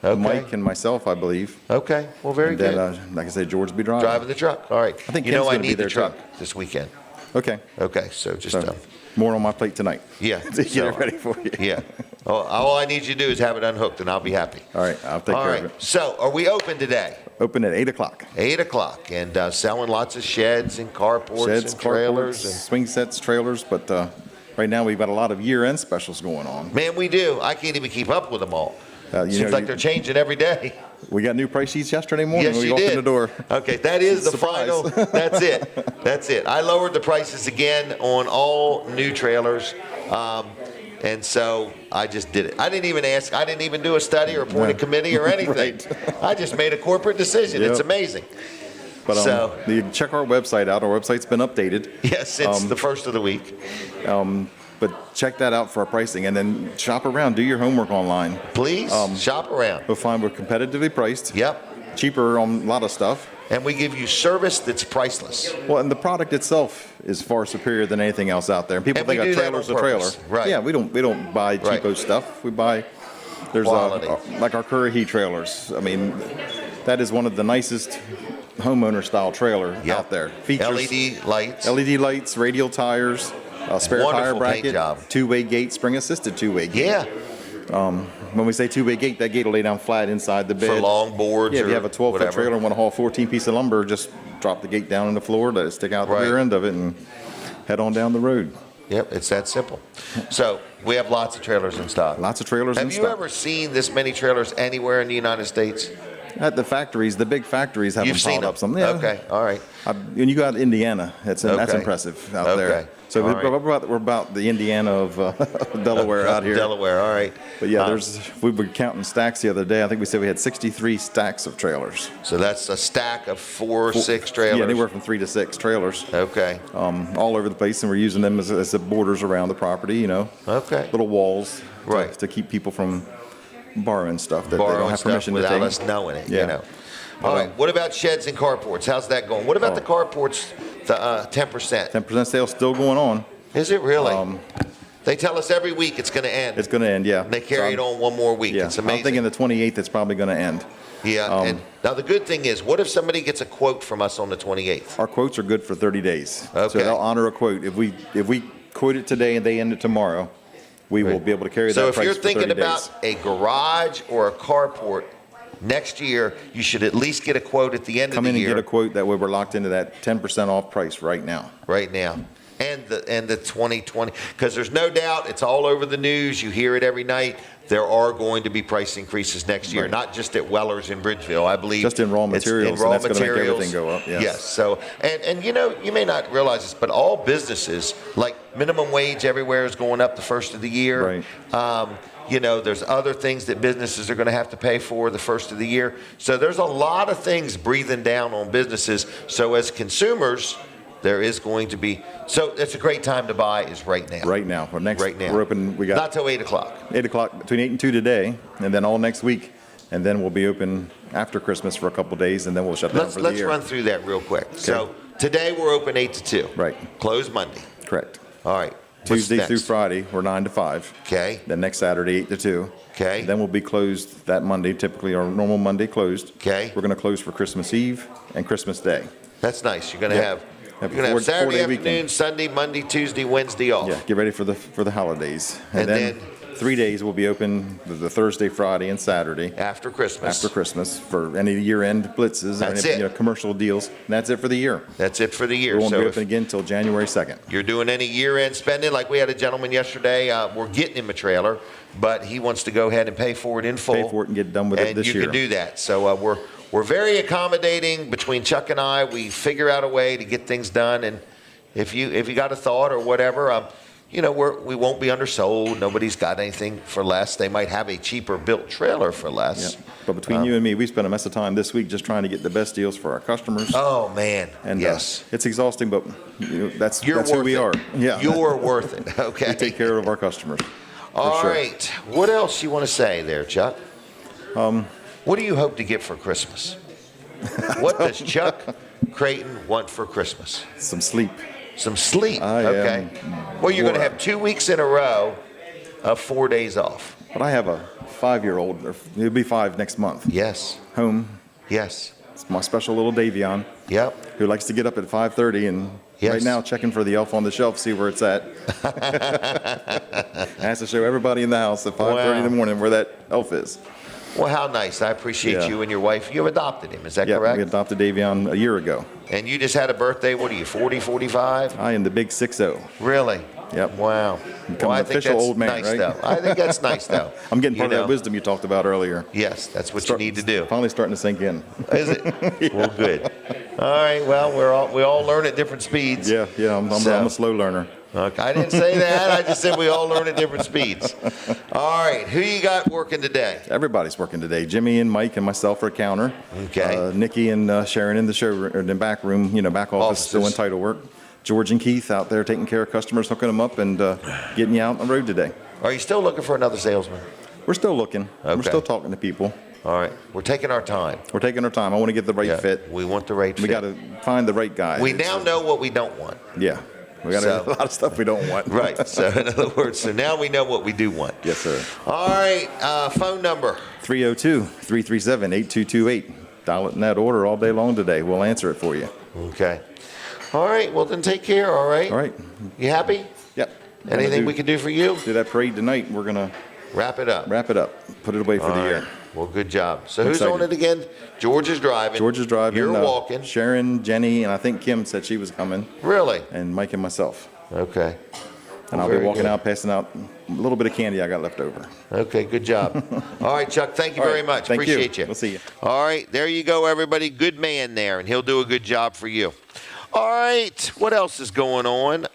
Okay. Mike, and myself, I believe. Okay. Well, very And good. then, like I say, George will be driving. Driving the truck. All right. I think you Ken's know I gonna be need the there, too. truck this weekend. Okay. Okay. So just So, more on my plate tonight. yeah. To get So, it ready for you. Yeah. All I need you to do is have it unhooked, and I'll be happy. All right, I'll take All care right. of it. So are we open today? Open at 8 o'clock. 8 o'clock, and selling lots of sheds and carports Sheds, and trailers. carports, swing sets, trailers, but right now we've got a lot of year-end specials going on. Man, we do. I can't even keep up with them all. You Seems know, like they're changing every day. We got new price sheets yesterday morning Yes, when we you walked did. in the door. Okay, that is the Surprise. final. That's it. That's it. I lowered the prices again on all new trailers. And so I just did it. I didn't even ask. I didn't even do a study or appoint a No. committee or anything. Right. I just made a corporate decision. It's Yep. amazing. But So- you check our website out. Our website's been updated. Yes, it's the first of the week. But check that out for our pricing, and then shop around. Do your homework online. Please shop around. We'll find we're competitively priced. Yep. Cheaper on a lot of stuff. And we give you service that's priceless. Well, and the product itself is far superior than anything else out there. People And we think a do that trailer's on a trailer. purpose. Right. Yeah, we don't buy Right. cheapo stuff. We buy there's Quality. like our Curry Heat trailers. I mean, that is one of the nicest homeowner style trailer Yep. out there. Features LED lights. LED lights, radial tires, spare Wonderful tire paint bracket, job. two-way gate, spring assisted two-way gate. Yeah, When we say two-way gate, that gate will lay down flat inside the bed. for long boards Yeah, if or you have a 12-foot whatever. trailer and want to haul 14 piece of lumber, just drop the gate down on the floor, let it stick out Right. the rear end of it, and head on down the road. Yep, it's that simple. So we have lots of trailers in stock. Lots of trailers in Have you stock. ever seen this many trailers anywhere in the United States? At the factories, the big factories have You've them seen piled them. up some. Yeah. Okay, all right. When you go out to Indiana, that's Okay. impressive out Okay. there. So All we're about the Indiana of Delaware out here. Delaware, all right. But yeah, we were counting stacks the other day. I think we said we had 63 stacks of trailers. So that's a stack of 4 or 6 trailers. Yeah, anywhere from 3 to 6 trailers. Okay. All over the place, and we're using them as the borders around the property, Okay. little walls Right. to keep people from borrowing stuff that they don't Borrowing have stuff permission to without take. us knowing it, Yeah. you know. All right. What about sheds and carports? How's that going? What about the carports? The 10%. 10% sale still going on. Is it really? They tell us every week it's going to end. It's going to end, yeah. They carry it on one more week. Yeah, It's amazing. I'm thinking the 28th it's probably going to end. Yeah. And now the good thing is, what if somebody gets a quote from us on the 28th? Our quotes are good for 30 days. Okay. So they'll honor a quote. If we quote it today and they end it tomorrow, we will be able to carry So that if price you're for 30 thinking days. about a garage or a carport next year, you should at least get a quote at the end Come of in the and year. get a quote, that way we're locked into that 10% off price right now. Right now. And the 2020, because there's no doubt, it's all over the news, you hear it every night, there are going to be price increases next year, Right. not just at Weller's in Bridgeville, I believe. Just in raw it's materials, and that's gonna make everything go up, yes. So, and you may not realize this, but all businesses, like minimum wage everywhere is going up the first of the year. Right. There's other things that businesses are going to have to pay for the first of the year. So there's a lot of things breathing down on businesses. So as consumers, there is going to be, so it's a great time to buy is right now. Right now. Right now. We're open, we got Not till 8 o'clock. 8 o'clock, between 8 and 2 today, and then all next week. And then we'll be open after Christmas for a couple days, and then we'll shut down for the Let's year. run through that real quick. So today we're open 8 to 2. Right. Closed Monday. Correct. All right. What's Tuesday through next? Friday, we're 9 to 5. Okay. Then next Saturday, 8 to 2. Okay. Then we'll be closed that Monday, typically our normal Monday closed. Okay. We're going to close for Christmas Eve and Christmas Day. That's nice. You're going to Yep. have, Have you're going to a have Saturday four-day afternoon, weekend. Sunday, Monday, Tuesday, Wednesday off. Yeah, get ready for the holidays. And then 3 days will be open the Thursday, Friday, and Saturday After Christmas. after Christmas for any year-end blitzes or That's any it. commercial deals. And that's it for the year. That's it for the year. We won't So be if open again until January 2nd. you're doing any year-end spending, like we had a gentleman yesterday, we're getting him a trailer, but he wants to go ahead and pay for it in full. Pay for it and get done with it this And you year. can do that. So we're very accommodating between Chuck and I. We figure out a way to get things done. And if you got a thought or whatever, we won't be undersold. Nobody's got anything for less. They might have a cheaper built trailer for less. Yeah. But between you and me, we spent a mess of time this week just trying to get the best deals for our customers. Oh man, And yes. it's exhausting, but that's You're who worth we it. are. Yeah. You're worth it. Okay. We take care of our customers. All sure. right. What else you want to say there, Chuck? What do you hope to get for Christmas? What does Chuck Creighton want for Christmas? Some sleep. Some sleep. I am Okay. Well, you're going to wore have 2 weeks in a row of 4 days off. But I have a 5-year-old, or he'll be 5 next month, Yes. home. Yes. It's my special little Davion, Yep. who likes to get up at 5:30 and Yes. right now checking for the elf on the shelf, see where it's at. Has to show everybody in the house at 5:30 in the Wow. morning where that elf is. Well, how nice. I appreciate Yeah. you and your wife. You adopted him. Is that Yeah, correct? we adopted Davion a year ago. And you just had a birthday. What are you, 40, 45? I am the big 6-0. Really? Yep. Wow. Become Well, I an think official that's old man, nice, right? though. I think that's nice, though. I'm getting part You of know. that wisdom you talked about earlier. Yes, that's what you need to do. Finally starting to sink in. Is it? Well, good. All right. Well, we all learn at different speeds. Yeah, I'm a slow learner. Okay. I didn't say that. I just said we all learn at different speeds. All right. Who you got working today? Everybody's working today. Jimmy and Mike and myself are at counter. Okay. Nikki and Sharon in the showroom, or in the back room, back office, still in Offices. title work. George and Keith out there taking care of customers, hooking them up, and getting you out on the road today. Are you still looking for another salesman? We're still looking. Okay. We're still talking to people. All right. We're taking our time. We're taking our time. I want to get the right Yeah, fit. we want the right We fit. got to find the right guy. We now know what we don't want. Yeah. We got So- a lot of stuff we don't want. Right. So in other words, so now we know what we do want. Yes, sir. All right. Phone number. 302-337-8228. Dial it in that order all day long today. We'll answer it for you. Okay. All right. Well, then take care. All right. All right. You happy? Yep. Anything we can do for you? do that parade tonight. We're going to Wrap it up. wrap it up. Put it away for All the right. year. Well, good job. So I'm who's on excited. it again? George is driving. George is driving. You're walking. Sharon, Jenny, and I think Kim said she was coming. Really? And Mike and myself. Okay. And I'll be Very walking good. out, passing out a little bit of candy I got left over. Okay, good job. All right, Chuck, thank you All very right, much. thank you. Appreciate you. We'll see you. All right, there you go, everybody. Good man there, and he'll do a good job for you. All right, what else is going on?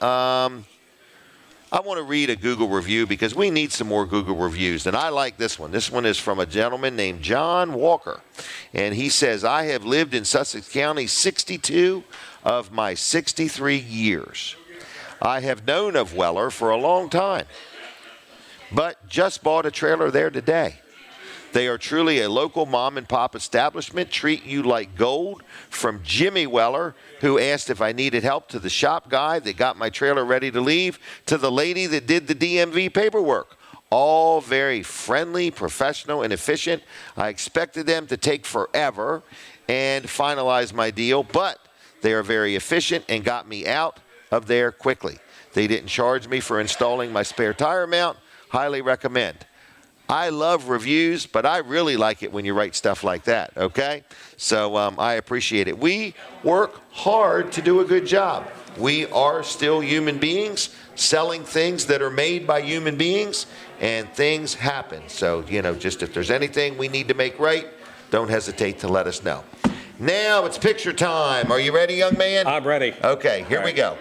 I want to read a Google review because we need some more Google reviews, and I like this one. This one is from a gentleman named John Walker, and he says, I have lived in Sussex County 62 of my 63 years. I have known of Weller for a long time, but just bought a trailer there today. They are truly a local mom and pop establishment, treat you like gold. From Jimmy Weller, who asked if I needed help, to the shop guy that got my trailer ready to leave, to the lady that did the DMV paperwork. All very friendly, professional, and efficient. I expected them to take forever and finalize my deal, but they are very efficient and got me out of there quickly. They didn't charge me for installing my spare tire mount. Highly recommend. I love reviews, but I really like it when you write stuff like that, okay? So I appreciate it. We work hard to do a good job. We are still human beings selling things that are made by human beings, and things happen. So, just if there's anything we need to make right, don't hesitate to let us know. Now it's picture time. Are you ready, young man? I'm ready. Okay, here we go.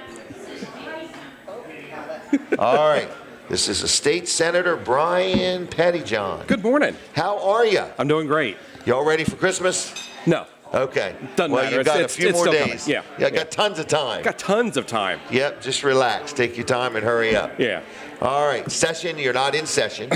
All right. This is a State Senator Brian Pettyjohn. Good morning. How are you? I'm doing great. Y'all ready for Christmas? No, Okay. Doesn't well, matter. you've got It's- a few it's more still days. coming. Yeah. Got tons of time. got tons of time. Yep, just relax. Take your time and hurry up. Yeah. All right, session, you're not in session.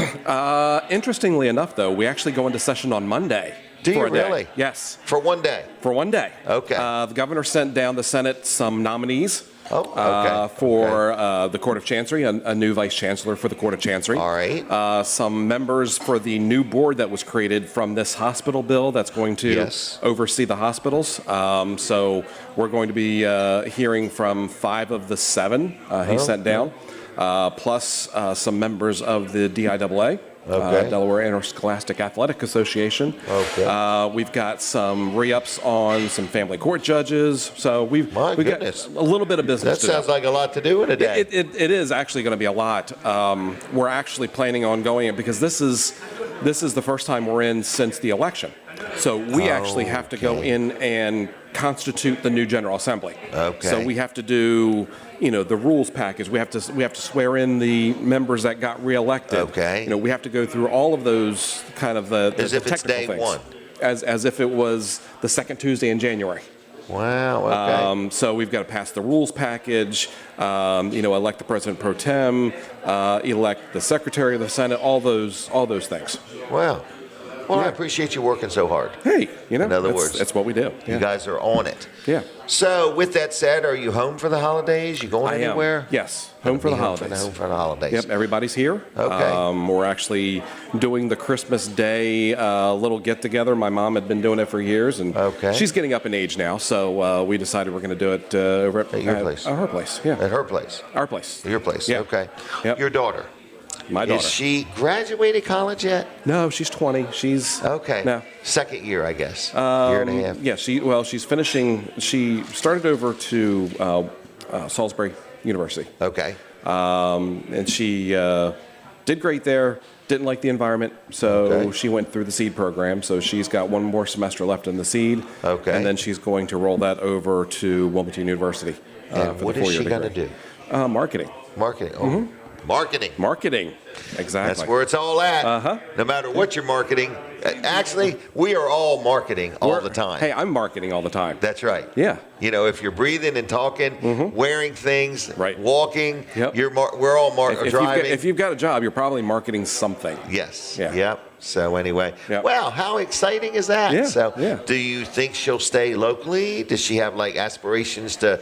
Interestingly enough, though, we actually go into session on Monday. Do for you a day. really? Yes, For one day. for one day. Okay. The governor sent down the Senate some nominees. Oh, okay. For the Court of Chancery, a new vice chancellor for the Court of Chancery. All right. Some members for the new board that was created from this hospital bill that's going to Yes. oversee the hospitals. So we're going to be hearing from 5 of the 7 he sent down, plus some members of the DIAA. Okay. Delaware Interscholastic Athletic Association. Okay. We've got some re-ups on some family court judges. So we've got goodness. a little bit of business That to do. sounds like a lot to do in a day. It is actually going to be a lot. We're actually planning on going in because this is the first time we're in since the election. So we actually have to go in and constitute the new General Assembly. Okay. So we have to do, the rules package. We have to swear in the members that got reelected. Okay. We have to go through all of those kind of the As if it's technical day things. one. As if it was the second Tuesday in January. Wow, okay. So we've got to pass the rules package, elect the president pro tem, elect the secretary of the Senate, all those things. Wow. Well, I appreciate you working so hard. Hey, In other words, that's what we do. You guys are on it. Yeah. So, with that said, are you home for the holidays? You going I am. anywhere? Yes, home for the holidays. Home for the holidays. Yep, everybody's here. Okay. We're actually doing the Christmas Day little get-together. My mom had been doing it for years, and Okay. she's getting up in age now, so we decided we're going to do it over At your place? At her place, yeah. At her place. Our place. Your place. Yeah. Okay. Yep. Your daughter. My daughter. Is she graduated college yet? No, she's 20. She's Okay. No. Second year, I guess. Year and a half. Yeah, she's finishing. She started over to Salisbury University, Okay. and she did great there. Didn't like the environment, so Okay. she went through the SEED program. So she's got one more semester left in the SEED. Okay. And then she's going to roll that over to Wilmington University. And for what the is four-year she going to degree. do? Marketing. Marketing. Oh, marketing. Marketing. Exactly. That's where it's all at. No matter what you're marketing, Actually, we are all marketing all the time. Hey, I'm marketing all the time. That's right. Yeah. You know, if you're breathing and talking, wearing things, Right. walking, Yep. we're all driving. If you've got a job, you're probably marketing something. Yes. Yeah. Yep. So anyway, Yep. wow, how exciting is that? Yeah, So, yeah. do you think she'll stay locally? Does she have like aspirations to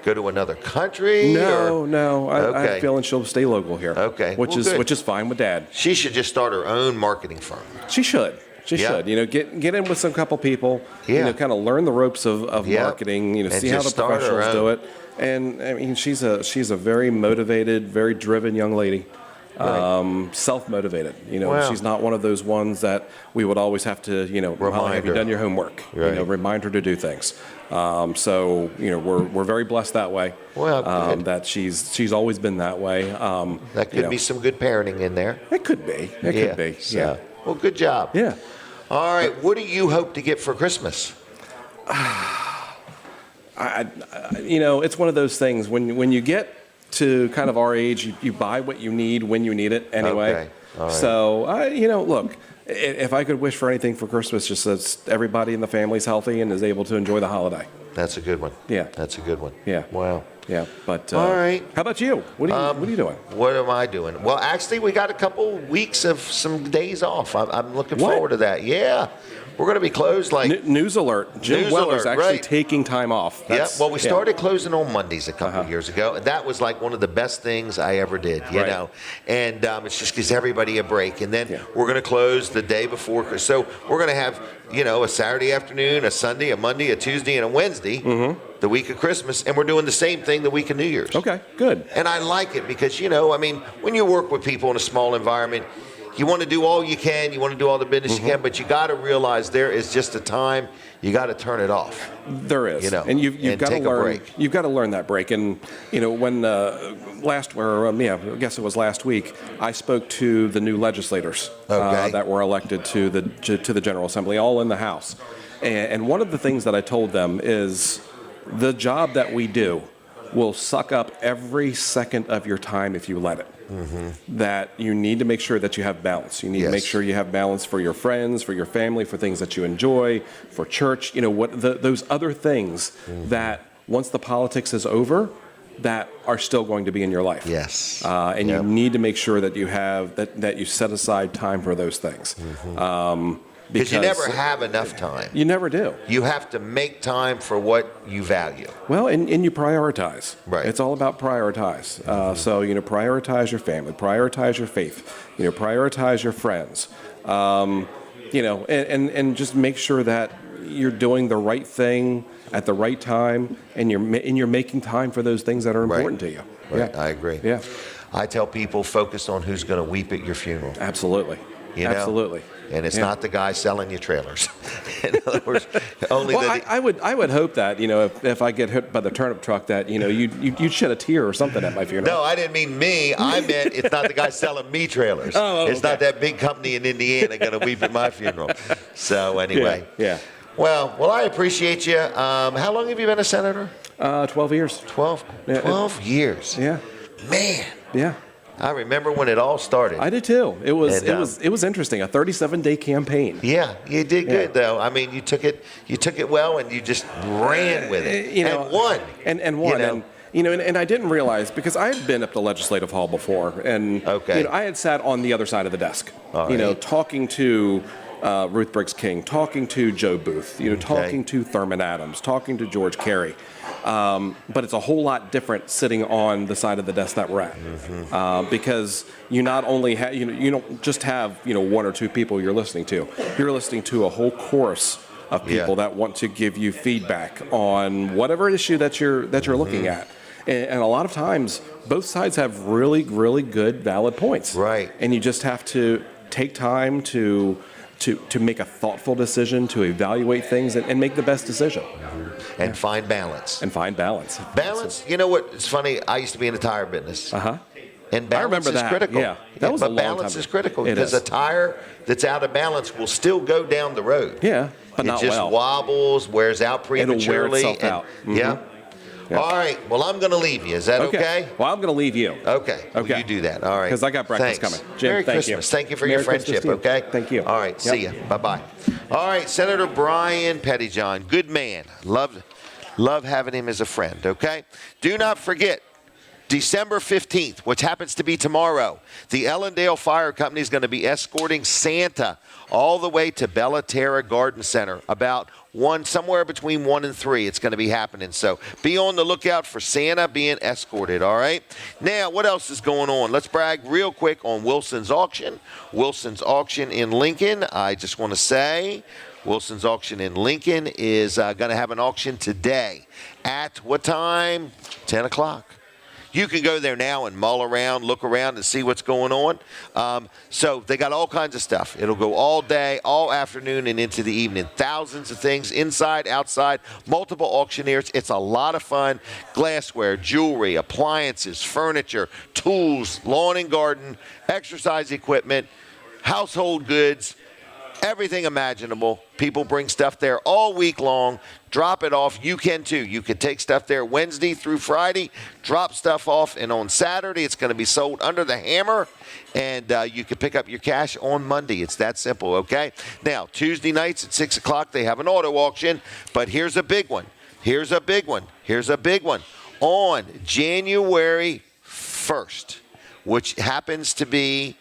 go to another country? No. I have Okay. a feeling she'll stay local here. Okay, Which well, is good. which is fine with Dad. She should just start her own marketing firm. She should. She Yeah. should. You know, get in with some couple people. Yeah. You know, kind of learn the ropes of Yeah. marketing. You know, And see how just the start her professionals do own. it. And I mean, she's a very motivated, very driven young lady. Self-motivated. You know, Wow. she's not one of those ones that we would always have to, you know, Remind Molly, have you her. done your homework? You know, Right. remind her to do things. So, you know, we're very blessed that way. Well, good. That she's always been that way. That could be some good parenting in there. It could be. It Yeah, could be. so- Yeah. Well, good job. Yeah. All right. What do you hope to get for Christmas? You know, it's one of those things when you get to kind of our age, you buy what you need when you need it anyway. Okay. All right. So, you know, look, if I could wish for anything for Christmas, just that everybody in the family's healthy and is able to enjoy the holiday. That's a good one. Yeah. That's a good one. Yeah. Wow. Yeah, but All right. How about you? What are you doing? What am I doing? Well, actually, we got a couple weeks of some days off. I'm looking What? forward to that. Yeah. We're going to be closed like. News alert! Jim News Weller's alert, actually right. taking time off. Yeah, That's- well, we started closing on Mondays a couple Uh-huh. years ago. And that was like one of the best things I ever did, you Right. know. And it's just gives everybody a break. And then Yeah. we're going to close the day before. So we're going to have, you know, a Saturday afternoon, a Sunday, a Monday, a Tuesday, and a Wednesday, the week of Christmas. And we're doing the same thing the week of New Year's. Okay, good. And I like it because, you know, I mean, when you work with people in a small environment, you want to do all you can, you want to do all the business you can, but you got to realize there is just a time you got to turn it off. There is, You know, and you've and got to take a learn. break. You've got to learn that break. And you know, when I guess it was last week, I spoke to the new legislators Okay. that were elected to the General Assembly, all in the House. And one of the things that I told them is the job that we do will suck up every second of your time if you let it. That you need to make sure that you have balance. You need to make Yes. sure you have balance for your friends, for your family, for things that you enjoy, for church. You know, those other things that once the politics is over, that are still going to be in your life. Yes. And Yep. you need to make sure that you have that you set aside time for those things. Because you never have enough time. You never do. You have to make time for what you value. Well, and you prioritize. Right. It's all about prioritize. So, you know, prioritize your family, prioritize your faith, you know, prioritize your friends, you know, and just make sure that you're doing the right thing at the right time, and you're making time for those things that are important to you. Right. Yeah. I agree. Yeah. I tell people focus on who's going to weep at your funeral. Absolutely. You know? Absolutely. And it's Yeah. not the guy selling you trailers. In other words, only Well, the. I would hope that, you know, if I get hit by the turnip truck, that, you know, you'd shed a tear or something at my funeral. No, I didn't mean me. I meant it's not the guy selling me trailers. Oh, it's okay. not that big company in Indiana going to weep at my funeral. So anyway. Yeah. Well, I appreciate you. How long have you been a senator? 12 years. 12? Yeah. 12 years. Yeah. Man, Yeah. I remember when it all started. I did too. It was And, it was interesting. A 37-day campaign. Yeah, you did good Yeah. though. I mean, you took it well, and you just ran with it, You know, and won. And won. You know? And you know, and I didn't realize, because I had been up to Legislative Hall before, and Okay. you know, I had sat on the other side of the desk. All You know, right. talking to Ruth Briggs King, talking to Joe Booth, you know, talking to Thurman Adams, talking to George Carey. But it's a whole lot different sitting on the side of the desk that we're at, because you not only have, you don't just have, you know, one or two people you're listening to. You're listening to a whole chorus of people Yeah. that want to give you feedback on whatever issue that you're looking at. And a lot of times, both sides have really, really good, valid points. Right. And you just have to take time to make a thoughtful decision, to evaluate things, and make the best decision. And find balance. And find balance. Balance. You know what? It's funny. I used to be in the tire business. Uh-huh. And balance remember is that. critical. Yeah. That was a but long balance time is ago. critical It because is. a tire that's out of balance will still go down the road. Yeah, but it not just well. wobbles, wears out It'll wear prematurely. itself out. Yeah. Yeah. All right. Well, I'm going to leave you. Is that okay? Well, I'm going to leave you. Okay. Well, Okay. you do that. All right. Because I got breakfast Thanks. coming. Jim, Merry thank Christmas. you. Thank you for Merry your friendship, Christmas to you. okay? Thank you. All right. See ya. Bye-bye. All right. Senator Brian Pettyjohn. Good man. Love having him as a friend, okay? Do not forget, December 15th, which happens to be tomorrow, the Ellendale Fire Company is going to be escorting Santa all the way to Bella Terra Garden Center, about somewhere between 1 and 3. It's going to be happening. So be on the lookout for Santa being escorted, all right? Now, what else is going on? Let's brag real quick on Wilson's Auction. Wilson's Auction in Lincoln. I just want to say, Wilson's Auction in Lincoln is going to have an auction today. At what time? 10 o'clock. You can go there now and mull around, look around, and see what's going on. So they got all kinds of stuff. It'll go all day, all afternoon, and into the evening. Thousands of things, inside, outside, multiple auctioneers. It's a lot of fun. Glassware, jewelry, appliances, furniture, tools, lawn and garden, exercise equipment, household goods, everything imaginable. People bring stuff there all week long. Drop it off. You can too. You can take stuff there Wednesday through Friday, drop stuff off, and on Saturday it's going to be sold under the hammer, and you can pick up your cash on Monday. It's that simple, okay? Now, Tuesday nights at 6 o'clock, they have an auto auction, but here's a big one. Here's a big one. Here's a big one. On January 1st, which happens to be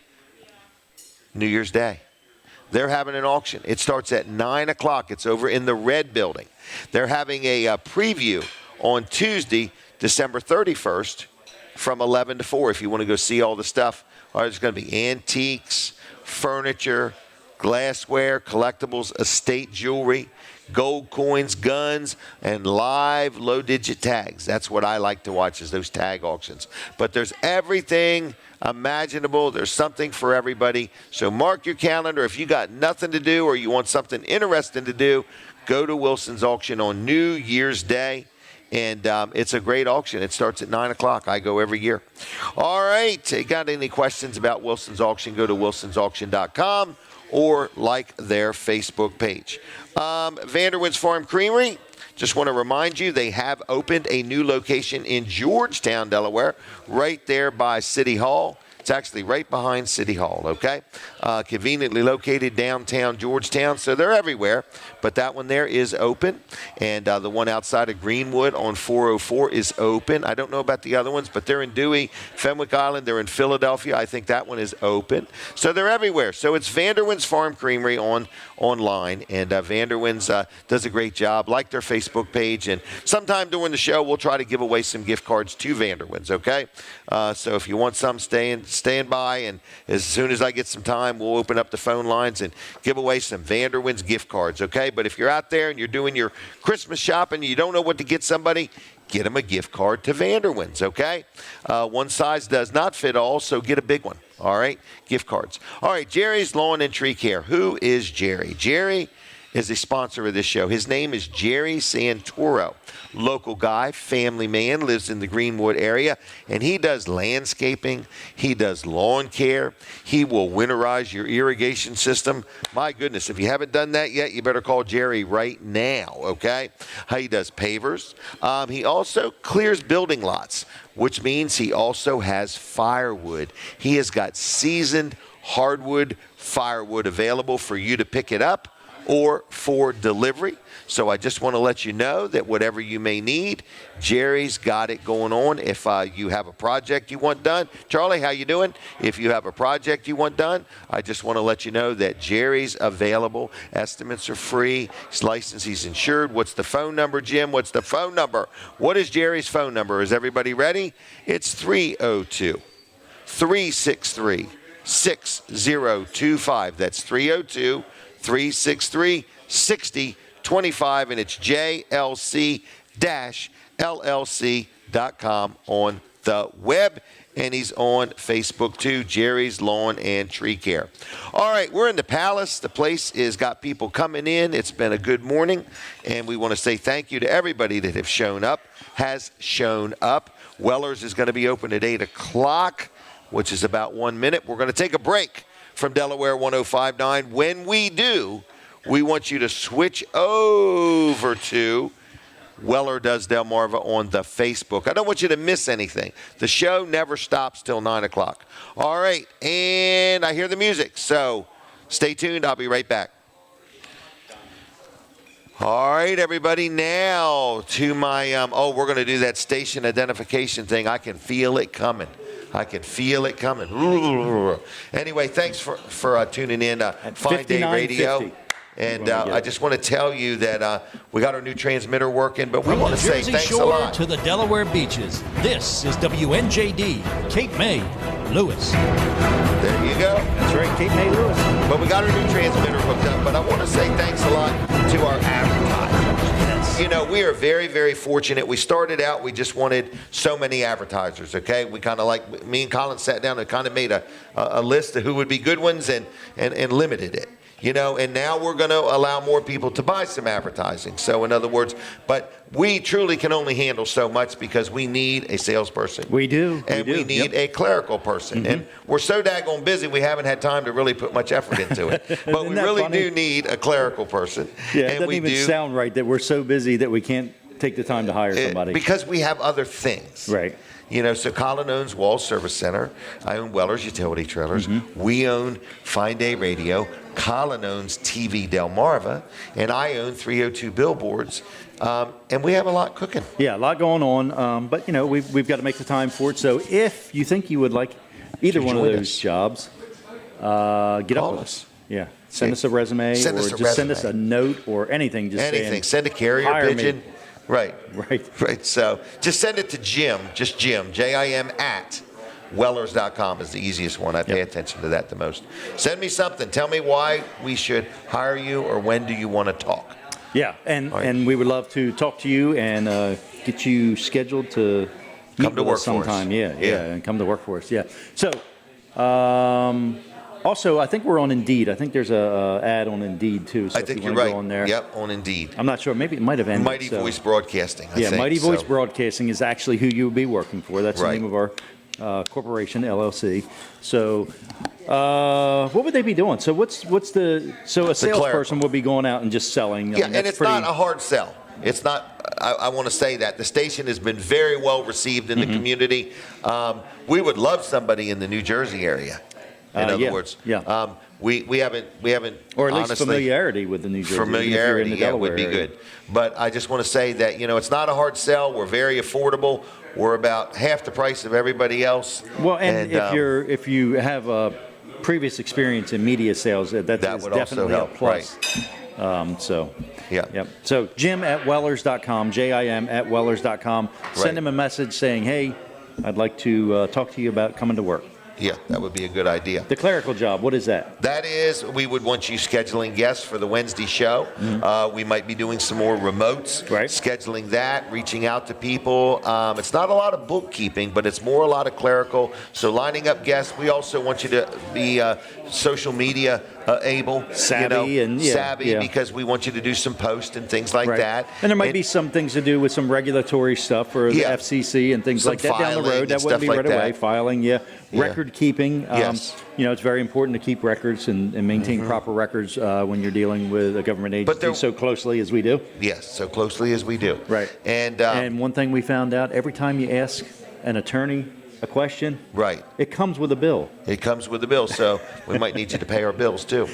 New Year's Day, they're having an auction. It starts at 9 o'clock. It's over in the Red Building. They're having a preview on Tuesday, December 31st, from 11 to 4 if you want to go see all the stuff. All right, there's going to be antiques, furniture, glassware, collectibles, estate jewelry, gold coins, guns, and live low-digit tags. That's what I like to watch, is those tag auctions. But there's everything imaginable. There's something for everybody. So mark your calendar. If you got nothing to do or you want something interesting to do, go to Wilson's Auction on New Year's Day. And it's a great auction. It starts at 9 o'clock. I go every year. All right. Got any questions about Wilson's Auction, go to wilsonsauction.com or like their Facebook page. Vanderwin's Farm Creamery. Just want to remind you, they have opened a new location in Georgetown, Delaware, right there by City Hall. It's actually right behind City Hall, okay? Conveniently located downtown Georgetown, so they're everywhere. But that one there is open, and the one outside of Greenwood on 404 is open. I don't know about the other ones, but they're in Dewey, Fenwick Island. They're in Philadelphia. I think that one is open. So they're everywhere. So it's Vanderwin's Farm Creamery online, and Vanderwin's does a great job. Like their Facebook page, and sometime during the show, we'll try to give away some gift cards to Vanderwin's, okay? So if you want some, stand by, and as soon as I get some time, we'll open up the phone lines and give away some Vanderwin's gift cards, okay? But if you're out there and you're doing your Christmas shopping and you don't know what to get somebody, get them a gift card to Vanderwin's, okay? One size does not fit all, so get a big one, all right? Gift cards. All right, Jerry's Lawn and Tree Care. Who is Jerry? Jerry is a sponsor of this show. His name is Jerry Santoro. Local guy, family man, lives in the Greenwood area, and he does landscaping. He does lawn care. He will winterize your irrigation system. My goodness, if you haven't done that yet, you better call Jerry right now, okay? He does pavers. He also clears building lots, which means he also has firewood. He has got seasoned hardwood firewood available for you to pick it up or for delivery. So I just want to let you know that whatever you may need, Jerry's got it going on. If you have a project you want done, Charlie, how you doing? If you have a project you want done, I just want to let you know that Jerry's available. Estimates are free. He's licensed. He's insured. What's the phone number, Jim? What's the phone number? What is Jerry's phone number? Is everybody ready? It's 302-363-6025. That's 302-363-6025, and it's JLC-LLC.com on the web, and he's on Facebook too, Jerry's Lawn and Tree Care. All right, we're in the Palace. The place has got people coming in. It's been a good morning, and we want to say thank you to everybody that has shown up. Weller's is going to be open at 8 o'clock, which is about 1 minute. We're going to take a break from Delaware 105.9. When we do, we want you to switch over to Weller Does Delmarva on the Facebook. I don't want you to miss anything. The show never stops till 9 o'clock. All right, and I hear the music, so stay tuned. I'll be right back. All right, everybody, now to my, we're going to do that station identification thing. I can feel it coming. I can feel it coming. Anyway, thanks for tuning in. Fine Day Radio. And I just want to tell you that we got our new transmitter working, but we want to say thanks a lot. To the Delaware beaches, this is WNJD, Cape May, Lewis. There you go. That's right, Cape May, Lewis. But we got our new transmitter hooked up, but I want to say thanks a lot to our advertisers. Yes. You know, we are very, very fortunate. We started out, we just wanted so many advertisers, okay? We kind of like, me and Colin sat down and kind of made a list of who would be good ones and limited it. You know, and now we're going to allow more people to buy some advertising. So in other words, but we truly can only handle so much because we need a salesperson. We do. And we need a clerical person. Mm-hmm. And we're so daggone busy, we haven't had time to really put much effort into it. But we really do need a clerical person. Yeah, and it doesn't even sound right that we're so busy that we can't take the time to hire somebody. Because we have other things. Right. You know, so Colin owns Wall's Service Center. I own Weller's Utility Trailers. Mm-hmm. We own Fine Day Radio. Colin owns TV Delmarva. And I own 302 Billboards. And we have a lot cooking. Yeah, a lot going on. But, you know, we've got to make the time for it. So if you think you would like either one of those jobs, get up with us. Yeah. Send us a resume Send us a send us a note or anything. Just anything. Send a carrier pigeon. Me. Right. Right. So just send it to Jim, just Jim, Jim at Wellers.com is the easiest one. I pay attention to that the most. Send me something. Tell me why we should hire you or when do you want to talk. Yeah, and right. and we would love to talk to you and get you scheduled to come to work sometime. For us. Yeah, and come to work for us. Yeah. So, also, I think we're on Indeed. I think there's a ad on Indeed too. So I think if you're you want right. to go on there. Yep, on Indeed. I'm not sure. Maybe it might have ended. Mighty Voice Broadcasting. I think. Mighty Voice Broadcasting is actually who you would be working for. That's the name of our corporation, LLC. So, what would they be doing? So, what's the a salesperson would be going out and just selling? Yeah, and it's not a hard sell. It's not. I want to say that the station has been very well received in the community. We would love somebody in the New Jersey area. In other words, we haven't, or at least honestly, familiarity with the New Jersey. familiarity, would be area. good. But I just want to say that it's not a hard sell. We're very affordable. We're about half the price of everybody else. Well, and if you have a previous experience in media sales, that is would definitely also help. a plus. Right. So Jim at Wellers.com, JIM at Wellers.com. Send him a message saying, hey, I'd like to talk to you about coming to work. Yeah, that would be a good idea. The clerical job, what is that? That is, we would want you scheduling guests for the Wednesday show. We might be doing some more remotes, scheduling that, reaching out to people. It's not a lot of bookkeeping, but it's more a lot of clerical. So lining up guests. We also want you to be social media able, savvy, because we want you to do some posts and things like that. And there might be some things to do with some regulatory stuff for the FCC and things like that down the road. That wouldn't be right away. Filing, record keeping. It's very important to keep records and maintain proper records when you're dealing with a government agency so closely as we do. Yes, so closely as we do. Right. And one thing we found out, every time you ask an attorney a question, it comes with a bill. It comes with a bill, so we might need you to pay our bills too.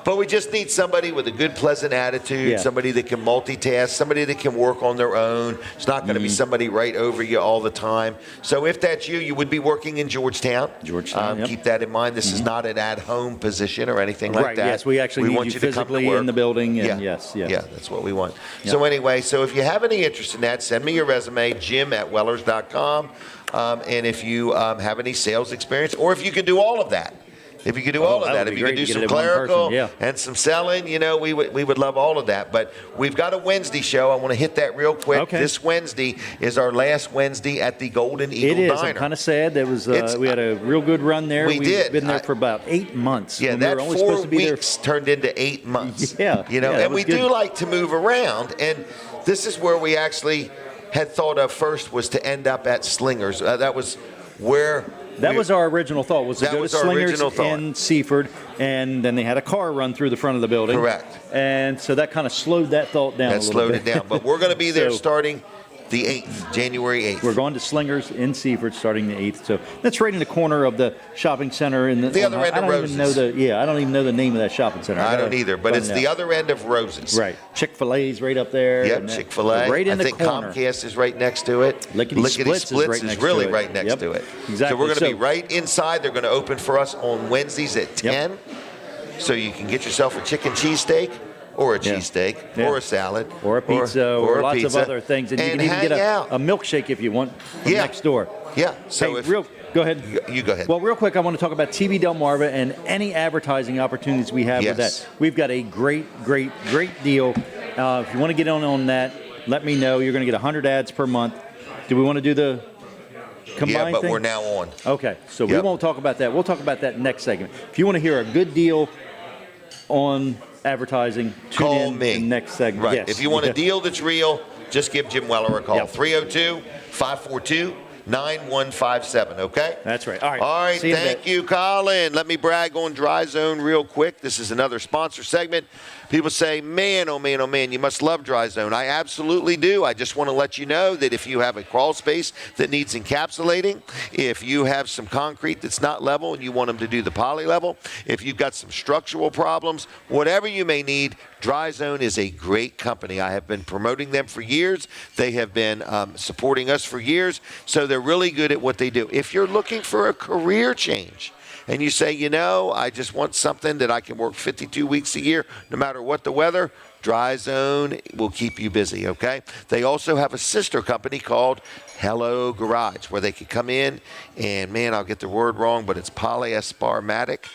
But we just need somebody with a good, pleasant attitude, somebody that can multitask, somebody that can work on their own. It's not going to be somebody right over you all the time. So if that's you, you would be working in Georgetown. Keep that in mind. This is not an at-home position or anything like that. Yes, we actually need you physically in the building. And that's what we want. So anyway, so if you have any interest in that, send me your resume, Jim at Wellers.com. And if you have any sales experience, or if you can do all of that. If you could do all of that, if you could do some clerical and some selling, we would love all of that. But we've got a Wednesday show. I want to hit that real quick. This Wednesday is our last Wednesday at the Golden Eagle Diner. It is. I'm kind of sad. That was we had a real good run there. We've been there for about 8 months. Yeah, that 4 weeks turned into 8 months. And we do like to move around. And this is where we actually had thought of first was to end up at Slingers. That was where That was our original thought, was to That go to was our Slingers original thought. in Seaford, and then they had a car run through the front of the building. Correct. And so that kind of slowed that thought down a That little slowed bit. it down. But we're going to be there So- starting the 8th, January 8th. We're going to Slingers in Seaford starting the 8th. So that's right in the corner of the shopping center. In The other end of I don't even know Roses. I don't even know the name of that shopping center. I don't gotta either, but find it's out. the other end of Roses. Right. Chick-fil-A's right up there. Yep, and that- Chick-fil-A. Right in I the think corner. Comcast is right next to it. Lickety Splits is right next to really it. right next Yep, to it. exactly. So we're going to be So- right inside. They're going to open for us on Wednesdays at 10. So you can get yourself a chicken cheesesteak or a cheesesteak Yeah. or a salad. Or a pizza or a lots pizza, of other things. And you can even hang get out. a milkshake if you want from Yeah. next door. Yeah. So Hey, if go ahead. you go ahead. Well, real quick, I want to talk about TV Delmarva and any advertising opportunities we have with Yes. that. We've got a great deal. If you want to get on that, let me know. You're going to get 100 ads per month. Do we want to do the combined yeah, but thing? we're now on. Okay, so we Yep. won't talk about that. We'll talk about that next segment. If you want to hear a good deal on advertising, tune Call in me. to the next segment. Right. Yes. If you want a deal that's real, just give Jim Weller a call. Yep. 302-542-9157, okay? That's right. All right. All right, See you in a thank bit. you, Colin. Let me brag on Dry Zone real quick. This is another sponsor segment. People say, man, oh man, oh man, you must love Dry Zone. I absolutely do. I just want to let you know that if you have a crawl space that needs encapsulating, if you have some concrete that's not level and you want them to do the poly level, if you've got some structural problems, whatever you may need, Dry Zone is a great company. I have been promoting them for years. They have been supporting us for years, so they're really good at what they do. If you're looking for a career change, and you say, you know, I just want something that I can work 52 weeks a year, no matter what the weather, Dry Zone will keep you busy, okay? They also have a sister company called Hello Garage, where they can come in and, man, I'll get the word wrong, but it's polyaspartic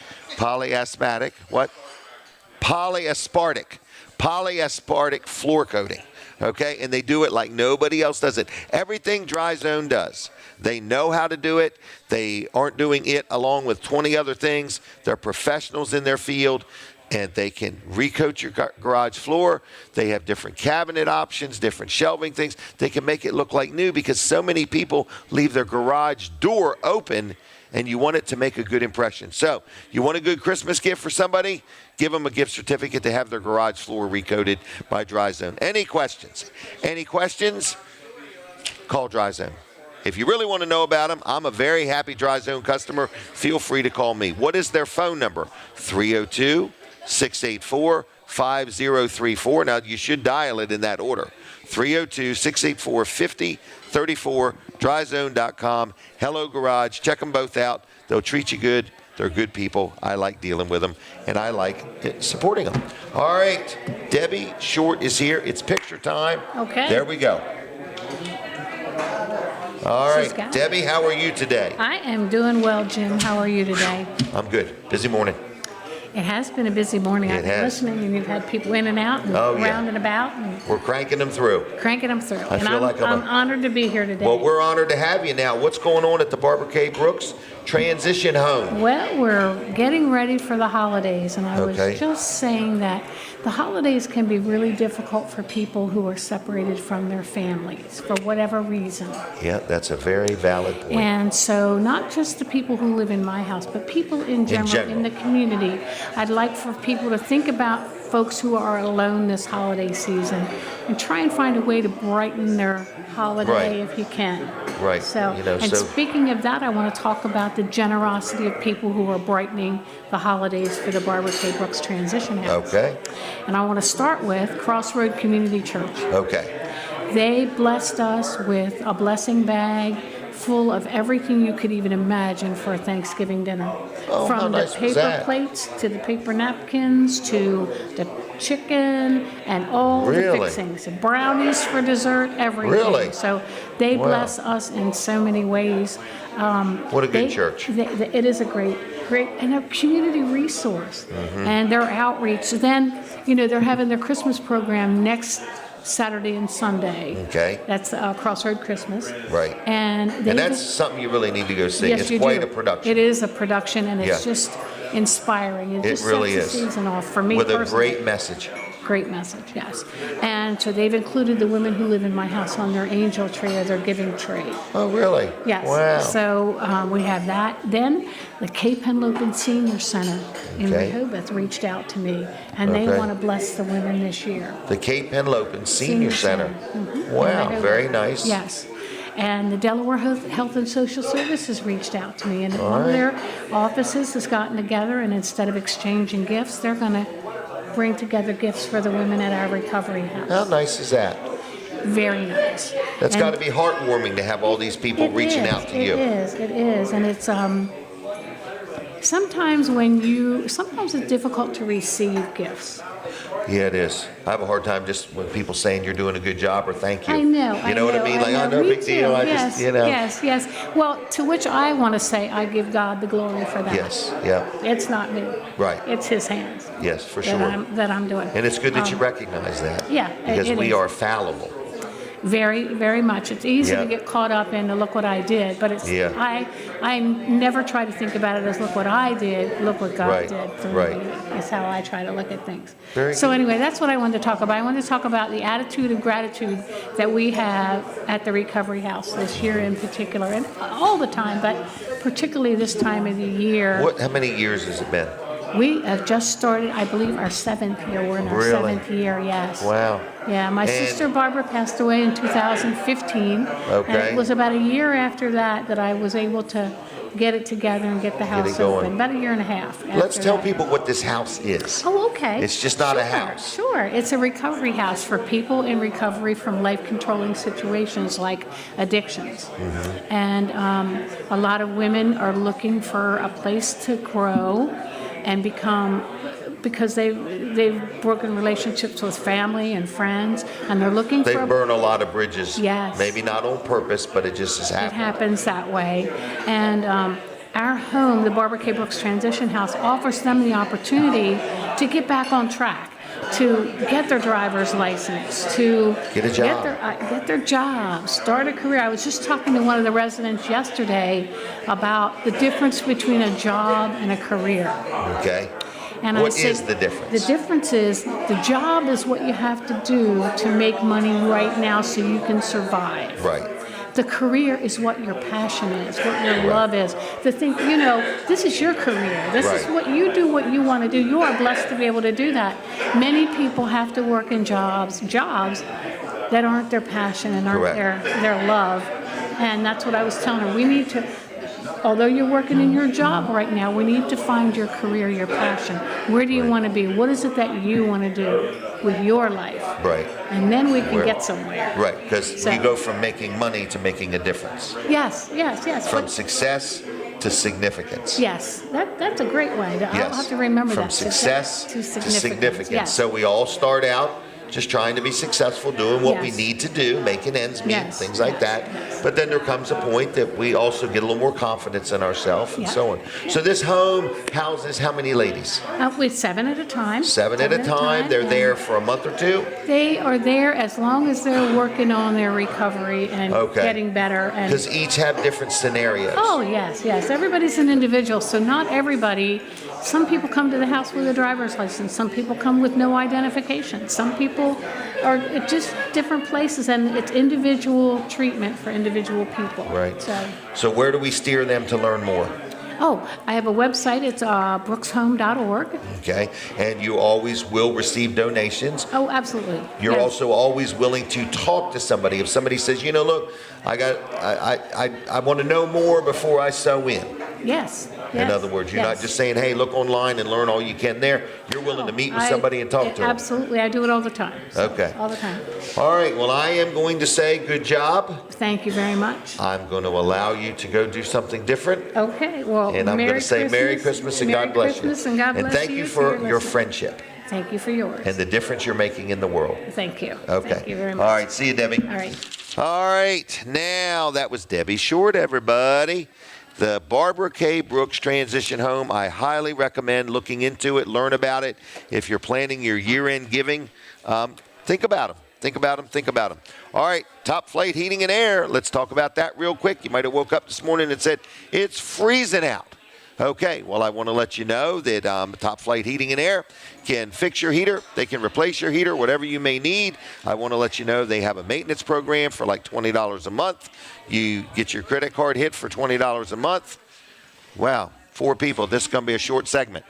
floor coating. Okay, and they do it like nobody else does it. Everything Dry Zone does, they know how to do it. They aren't doing it along with 20 other things. They're professionals in their field, and they can recoat your garage floor. They have different cabinet options, different shelving things. They can make it look like new because so many people leave their garage door open, and you want it to make a good impression. So you want a good Christmas gift for somebody? Give them a gift certificate to have their garage floor recoated by Dry Zone. Any questions? Any questions? Call Dry Zone. If you really want to know about them, I'm a very happy Dry Zone customer. Feel free to call me. What is their phone number? 302-684-5034. Now, you should dial it in that order. 302-684-5034, dryzone.com. Hello Garage. Check them both out. They'll treat you good. They're good people. I like dealing with them, and I like supporting them. All right, Debbie Short is here. It's picture time. Okay. There we go. All She's right, got it. Debbie, how are you today? I am doing well, Jim. How are you today? I'm good. Busy morning. It has been a busy morning. I've been has. listening, and you've had people in and out and Oh, yeah. round and about and We're cranking them through. cranking them through. I and feel like I'm I'm honored to be here today. Well, we're honored to have you now. What's going on at the Barbara K. Brooks Transition Home? Well, we're getting ready for the holidays, and I Okay. was just saying that the holidays can be really difficult for people who are separated from their families for whatever reason. Yeah, that's a very valid point. And so not just the people who live in my house, but people in general in the community. I'd like for people to think about folks who are alone this holiday season and try and find a way to brighten their holiday Right. if you can. Right. So, You know, and so- speaking of that, I want to talk about the generosity of people who are brightening the holidays for the Barbara K. Brooks Transition House. Okay. And I want to start with Crossroad Community Church. Okay. They blessed us with a blessing bag full of everything you could even imagine for a Thanksgiving dinner. Oh, how From nice the was paper that? plates to the paper napkins to the chicken and all Really? the fixings. The brownies for dessert, everything. Really? So they Wow. bless us in so many ways. What a good church. It is a great, and a community resource. Mm-hmm. And their outreach. Then, they're having their Christmas program next Saturday and Sunday. Okay. That's Crossroad Christmas. Right. And that's something you really need to go see. Yes, It's you quite do. a production. It is a production, and it's Yeah. just inspiring. It just really sets the is. season off for me With a personally. great message. Great message, yes. And so they've included the women who live in my house on their angel tree or their giving tree. Oh, really? Yes. Wow. So we have that. Then the Cape Henlopen Senior Center in Okay. Rehoboth reached out to me, and they Okay. want to bless the women this year. The Cape Henlopen Senior Center. Mhm. Wow, In Rehoboth. very nice. Yes. And the Delaware Health and Social Services reached out to me, and one of their offices has gotten together, and instead of exchanging gifts, they're going to bring together gifts for the women at our recovery house. How nice is that? Very nice. That's And got to be heartwarming to have all these people it reaching is, out to you. It is, and it's sometimes it's difficult to receive gifts. Yeah, it is. I have a hard time just when people saying you're doing a good job or thank you. I know. You know what I mean? Like, oh, no Me big deal. too. I Yes, just, you know. Yes. Well, to which I want to say I give God the glory for that. Yes, yeah. It's not me. Right. It's His hands. Yes, for that sure. that I'm doing. And it's good that you recognize that. Yeah, Because it we is. are fallible. Very, very much. It's easy Yeah. to get caught up in look what I did, but it's Yeah. I never try to think about it as look what I did, look what God Right, did through right. me. Is how I try to look at things. Very So good. anyway, that's what I wanted to talk about. I wanted to talk about the attitude of gratitude that we have at the Recovery House this year in particular, and all the time, but particularly this time of the year. How many years has it been? We have just started, I believe, our 7th year. We're in our Really? 7th year, yes. Wow. Yeah, my And- sister Barbara passed away in 2015. Okay. And it was about a year after that I was able to get it together and get the house going. open. About a year and a half. Let's after tell that. people what this house is. Oh, okay. It's just not a Sure, house. Sure. It's a recovery house for people in recovery from life-controlling situations like addictions. Mm-hmm. And a lot of women are looking for a place to grow and become, because they've broken relationships with family and friends, and they're looking They for burn a lot of bridges. Yes. Maybe not on purpose, but it just has It happened. happens that way. And our home, the Barbara K. Brooks Transition House, offers them the opportunity to get back on track, to get their driver's license, to Get a job. get their job, start a career. I was just talking to one of the residents yesterday about the difference between a job and a career. Okay. And What I said, is the difference? The difference is the job is what you have to do to make money right now so you can survive. Right. The career is what your passion is, what your love is. To think, this is your career. This is Right. what you do, what you want to do. You are blessed to be able to do that. Many people have to work in jobs that aren't their passion and aren't their love. And that's what I was telling her. We need to, although you're working in your job right now, we need to find your career, your passion. Where do you want to be? What is it that you want to do with your life? Right. And then we can get somewhere. Right, because So- you go from making money to making a difference. Yes. From But- success to significance. Yes, that's a great way. I'll Yes. have to remember From that. success to significance. Yes. So we all start out just trying to be successful, doing what we Yes. need to do, making ends meet, Yes. things like Yes. that. Yes. But then there comes a point that we also get a little more confidence in ourselves and Yeah. so on. So this home houses how many ladies? With 7 at a time. 7 at a time. They're and there for a month or two? They are there as long as they're working on their recovery and Okay. getting better. And Because each have different scenarios. oh yes. Everybody's an individual, so not everybody. Some people come to the house with a driver's license. Some people come with no identification. Some people are at just different places, and it's individual treatment for individual people. Right. So. So where do we steer them to learn more? Oh, I have a website. It's brookshome.org. Okay. And you always will receive donations. Oh, absolutely. You're Yes. also always willing to talk to somebody. If somebody says, look, I want to know more before I sew in. Yes. In other words, you're not just saying, hey, look online and learn all you can there. You're willing to meet with somebody and talk to them. Absolutely. I do it all the time. Okay. All the time. All right. Well, I am going to say good job. Thank you very much. I'm going to allow you to go do something different. Okay. Well, And I'm going to say Merry Christmas and God bless you. Merry Christmas and God bless And thank you for your friendship Thank you for yours. and the difference you're making in the world. Thank you. Okay. Thank you very much. All right. See you, Debbie. All right. All right. Now, that was Debbie Short, everybody. The Barbara K. Brooks Transition Home. I highly recommend looking into it, learn about it. If you're planning your year-end giving, think about them. Think about them. All right, Top Flight Heating and Air. Let's talk about that real quick. You might have woke up this morning and said, it's freezing out. Okay, well, I want to let you know that Top Flight Heating and Air can fix your heater. They can replace your heater, whatever you may need. I want to let you know they have a maintenance program for like $20 a month. You get your credit card hit for $20 a month. Wow, 4 people. This is going to be a short segment.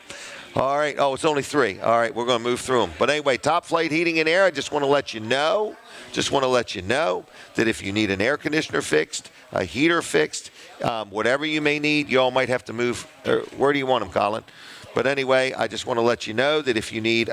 All right. Oh, it's only 3. All right, we're going to move through them. But anyway, Top Flight Heating and Air, I just want to let you know that if you need an air conditioner fixed, a heater fixed, whatever you may need, you all might have to move. Where do you want them, Colin? But anyway, I just want to let you know that if you need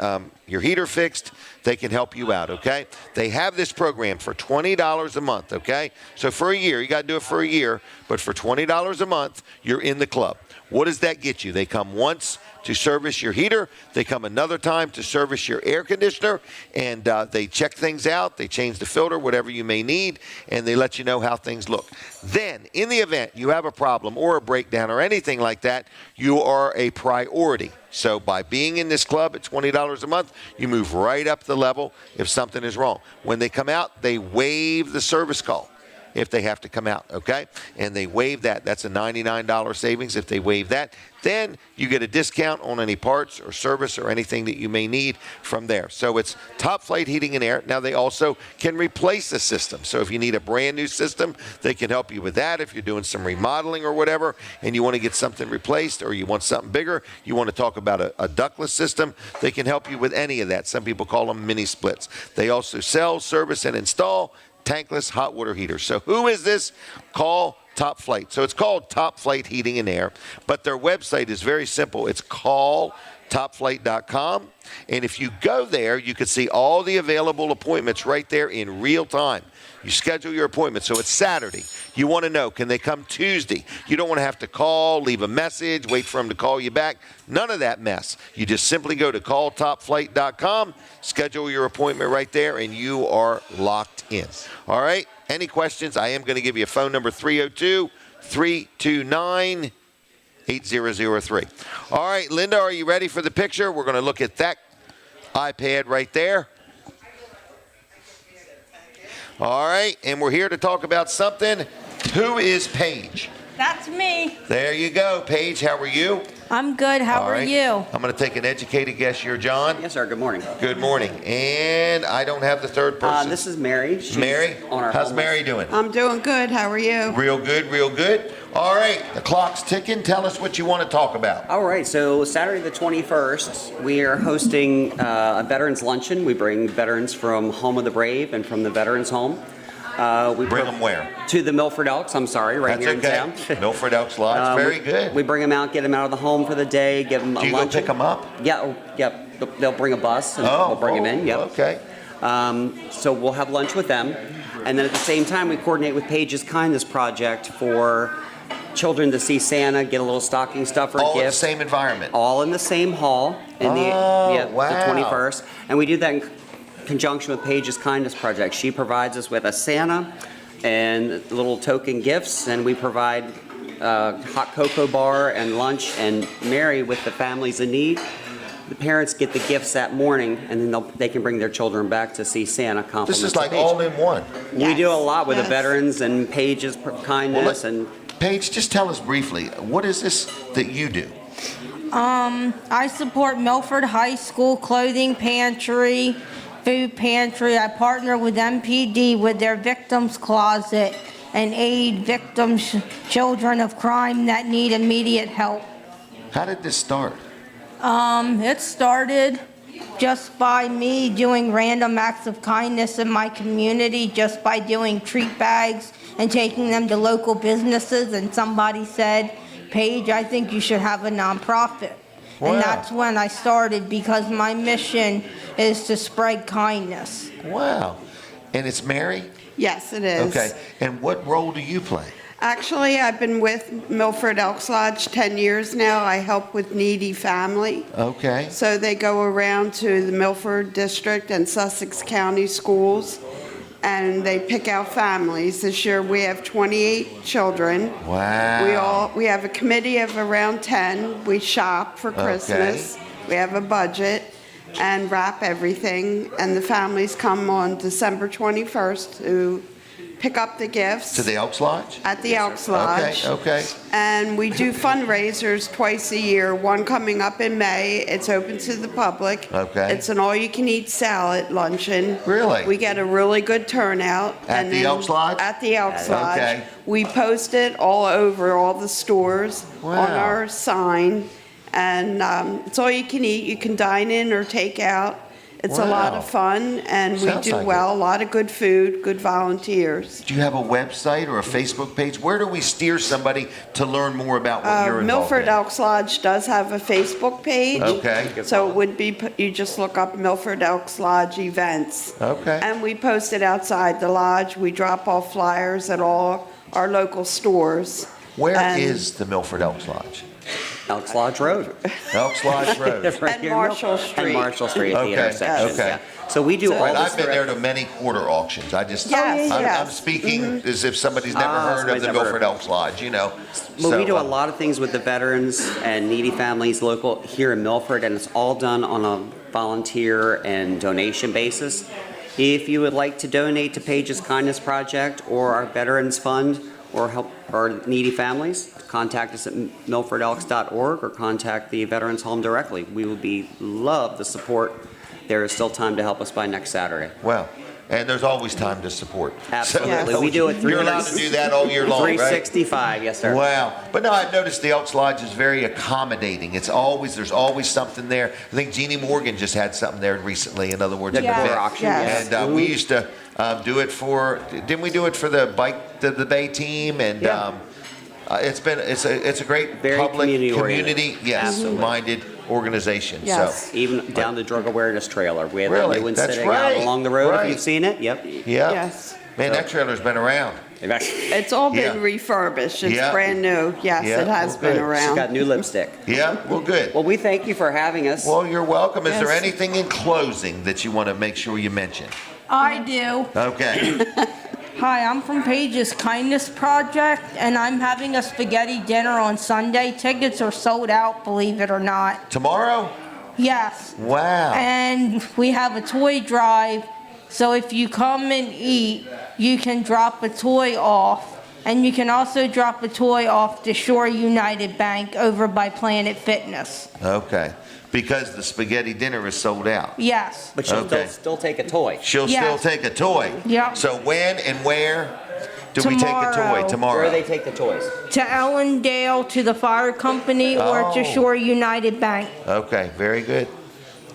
your heater fixed, they can help you out, okay? They have this program for $20 a month, okay? So for a year, you got to do it for a year, but for $20 a month, you're in the club. What does that get you? They come once to service your heater. They come another time to service your air conditioner, and they check things out. They change the filter, whatever you may need, and they let you know how things look. Then, in the event you have a problem or a breakdown or anything like that, you are a priority. So by being in this club at $20 a month, you move right up the level if something is wrong. When they come out, they waive the service call if they have to come out, okay? And they waive that. That's a $99 savings if they waive that. Then you get a discount on any parts or service or anything that you may need from there. So it's Top Flight Heating and Air. Now they also can replace the system. So if you need a brand new system, they can help you with that. If you're doing some remodeling or whatever and you want to get something replaced or you want something bigger, you want to talk about a ductless system, they can help you with any of that. Some people call them mini splits. They also sell, service, and install tankless hot water heaters. So who is this? Call Top Flight. So it's called Top Flight Heating and Air, but their website is very simple. It's calltopflight.com. And if you go there, you can see all the available appointments right there in real time. You schedule your appointment. So it's Saturday. You want to know, can they come Tuesday? You don't want to have to call, leave a message, wait for them to call you back. None of that mess. You just simply go to calltopflight.com, schedule your appointment right there, and you are locked in. All right? Any questions? I am going to give you a phone number, 302-329-8003. All right, Linda, are you ready for the picture? We're going to look at that iPad right there. All right, and we're here to talk about something. Who is Paige? That's me. There you go. Paige, how are you? I'm good. How are you? I'm going to take an educated guess. You're John? Yes, sir. Good morning. Good morning. And I don't have the third person. This is Mary. She's Mary? On our How's Mary doing? I'm doing good. How are you? Real good, real good. All right, the clock's ticking. Tell us what you want to talk about. All right, so Saturday the 21st, we are hosting a Veterans Luncheon. We bring veterans from Home of the Brave and from the Veterans Home. We bring them where? To the Milford Elks, I'm sorry, right That's here okay. in town. Milford Elks Lodge, very good. We bring them out, get them out of the home for the day, give them a luncheon. Do you go pick them up? Yeah, they'll bring a bus and we'll bring them in, yep. Okay. So we'll have lunch with them. And then at the same time, we coordinate with Paige's Kindness Project for children to see Santa, get a little stocking stuffer gift. All in the same environment? All in the same hall. Wow. The 21st. And we do that in conjunction with Paige's Kindness Project. She provides us with a Santa and little token gifts, and we provide hot cocoa bar and lunch, and Mary with the families in need. The parents get the gifts that morning, and then they can bring their children back to see Santa. Compliments. This is like all in one. We do a lot with the veterans and Paige's Kindness. Paige, just tell us briefly, what is this that you do? I support Milford High School Clothing Pantry, Food Pantry. I partner with MPD with their Victims Closet and aid victims, children of crime that need immediate help. How did this start? It started just by me doing random acts of kindness in my community, just by doing treat bags and taking them to local businesses, and somebody said, Paige, I think you should have a nonprofit. Wow. And that's when I started, because my mission is to spread kindness. Wow. And it's Mary? Yes, it is. Okay. And what role do you play? Actually, I've been with Milford Elks Lodge 10 years now. I help with needy family. Okay. So they go around to the Milford District and Sussex County schools, and they pick out families. This year we have 28 children. Wow. We have a committee of around 10. We shop for Christmas. Okay. We have a budget and wrap everything, and the families come on December 21st to pick up the gifts. To the Elks Lodge? At the Elks Lodge. Okay. And we do fundraisers twice a year, one coming up in May. It's open to the public. Okay. It's an all-you-can-eat salad luncheon. Really? We get a really good turnout. At the Elks Lodge? At the Elks Lodge. Okay. We post it all over all the stores on Wow. our sign. And it's all you can eat. You can dine in or take out. It's a lot Wow. of fun, and we Sounds do like well. A lot of good food, good volunteers. Do you have a website or a Facebook page? Where do we steer somebody to learn more about what you're involved Milford in? Elks Lodge does have a Facebook page. Okay. So it would be, you just look up Milford Elks Lodge events. Okay. And we post it outside the lodge. We drop off flyers at all our local stores. Where And- is the Milford Elks Lodge? Elks Lodge Road. Elks Lodge Road. Right And here in Marshall Milford. Street. And Marshall Street at the Okay, intersection. okay. Yeah. So we do So- all Right, this I've been there direct- to many quarter auctions. I just, Yes, I'm yes. speaking as if somebody's never heard of somebody's the never Milford heard. Elks Lodge, you know. Well, we So, do a lot of things with the veterans and needy families local here in Milford, and it's all done on a volunteer and donation basis. If you would like to donate to Paige's Kindness Project or our Veterans Fund or help our needy families, contact us at milfordelks.org or contact the Veterans Home directly. We would love the support. There is still time to help us by next Saturday. Well, and there's always time to support. Absolutely. So- We do it You're allowed to do that all year long, right? 365, yes, sir. Wow. But no, I've noticed the Elks Lodge is very accommodating. There's always something there. I think Jeannie Morgan just had something there recently, in other words. The an event. car auction, Yes. And we used to do it for, didn't we do it for the the Bay team? And Yeah. it's a great Very public, community-oriented. yes, Absolutely. minded organization. Yes. So, Even down the drug awareness trailer. We have that Really? new one That's sitting right. out along the road. Right. If you've seen it, yep. yeah. Yes. Man, that trailer's been around. It's all been Yeah. refurbished. It's Yeah. brand new. Yes, Yeah, it has well, been good. She's around. got new lipstick. Yeah, well, good. Well, we thank you for having us. Well, you're welcome. Is there Yes. anything in closing that you want to make sure you mention? I do. Okay. Hi, I'm from Paige's Kindness Project, and I'm having a spaghetti dinner on Sunday. Tickets are sold out, believe it or not. Tomorrow? Yes. Wow. And we have a toy drive, so if you come and eat, you can drop a toy off. And you can also drop a toy off the Shore United Bank over by Planet Fitness. Okay. Because the spaghetti dinner is sold out. Yes. But she'll Okay. still take a toy. She'll Yes. still take a toy. Yep. So when and where do we take a toy? Tomorrow. Tomorrow. Where do they take the toys? To Ellendale, to the fire company, or to Oh. Shore United Bank. Okay, very good.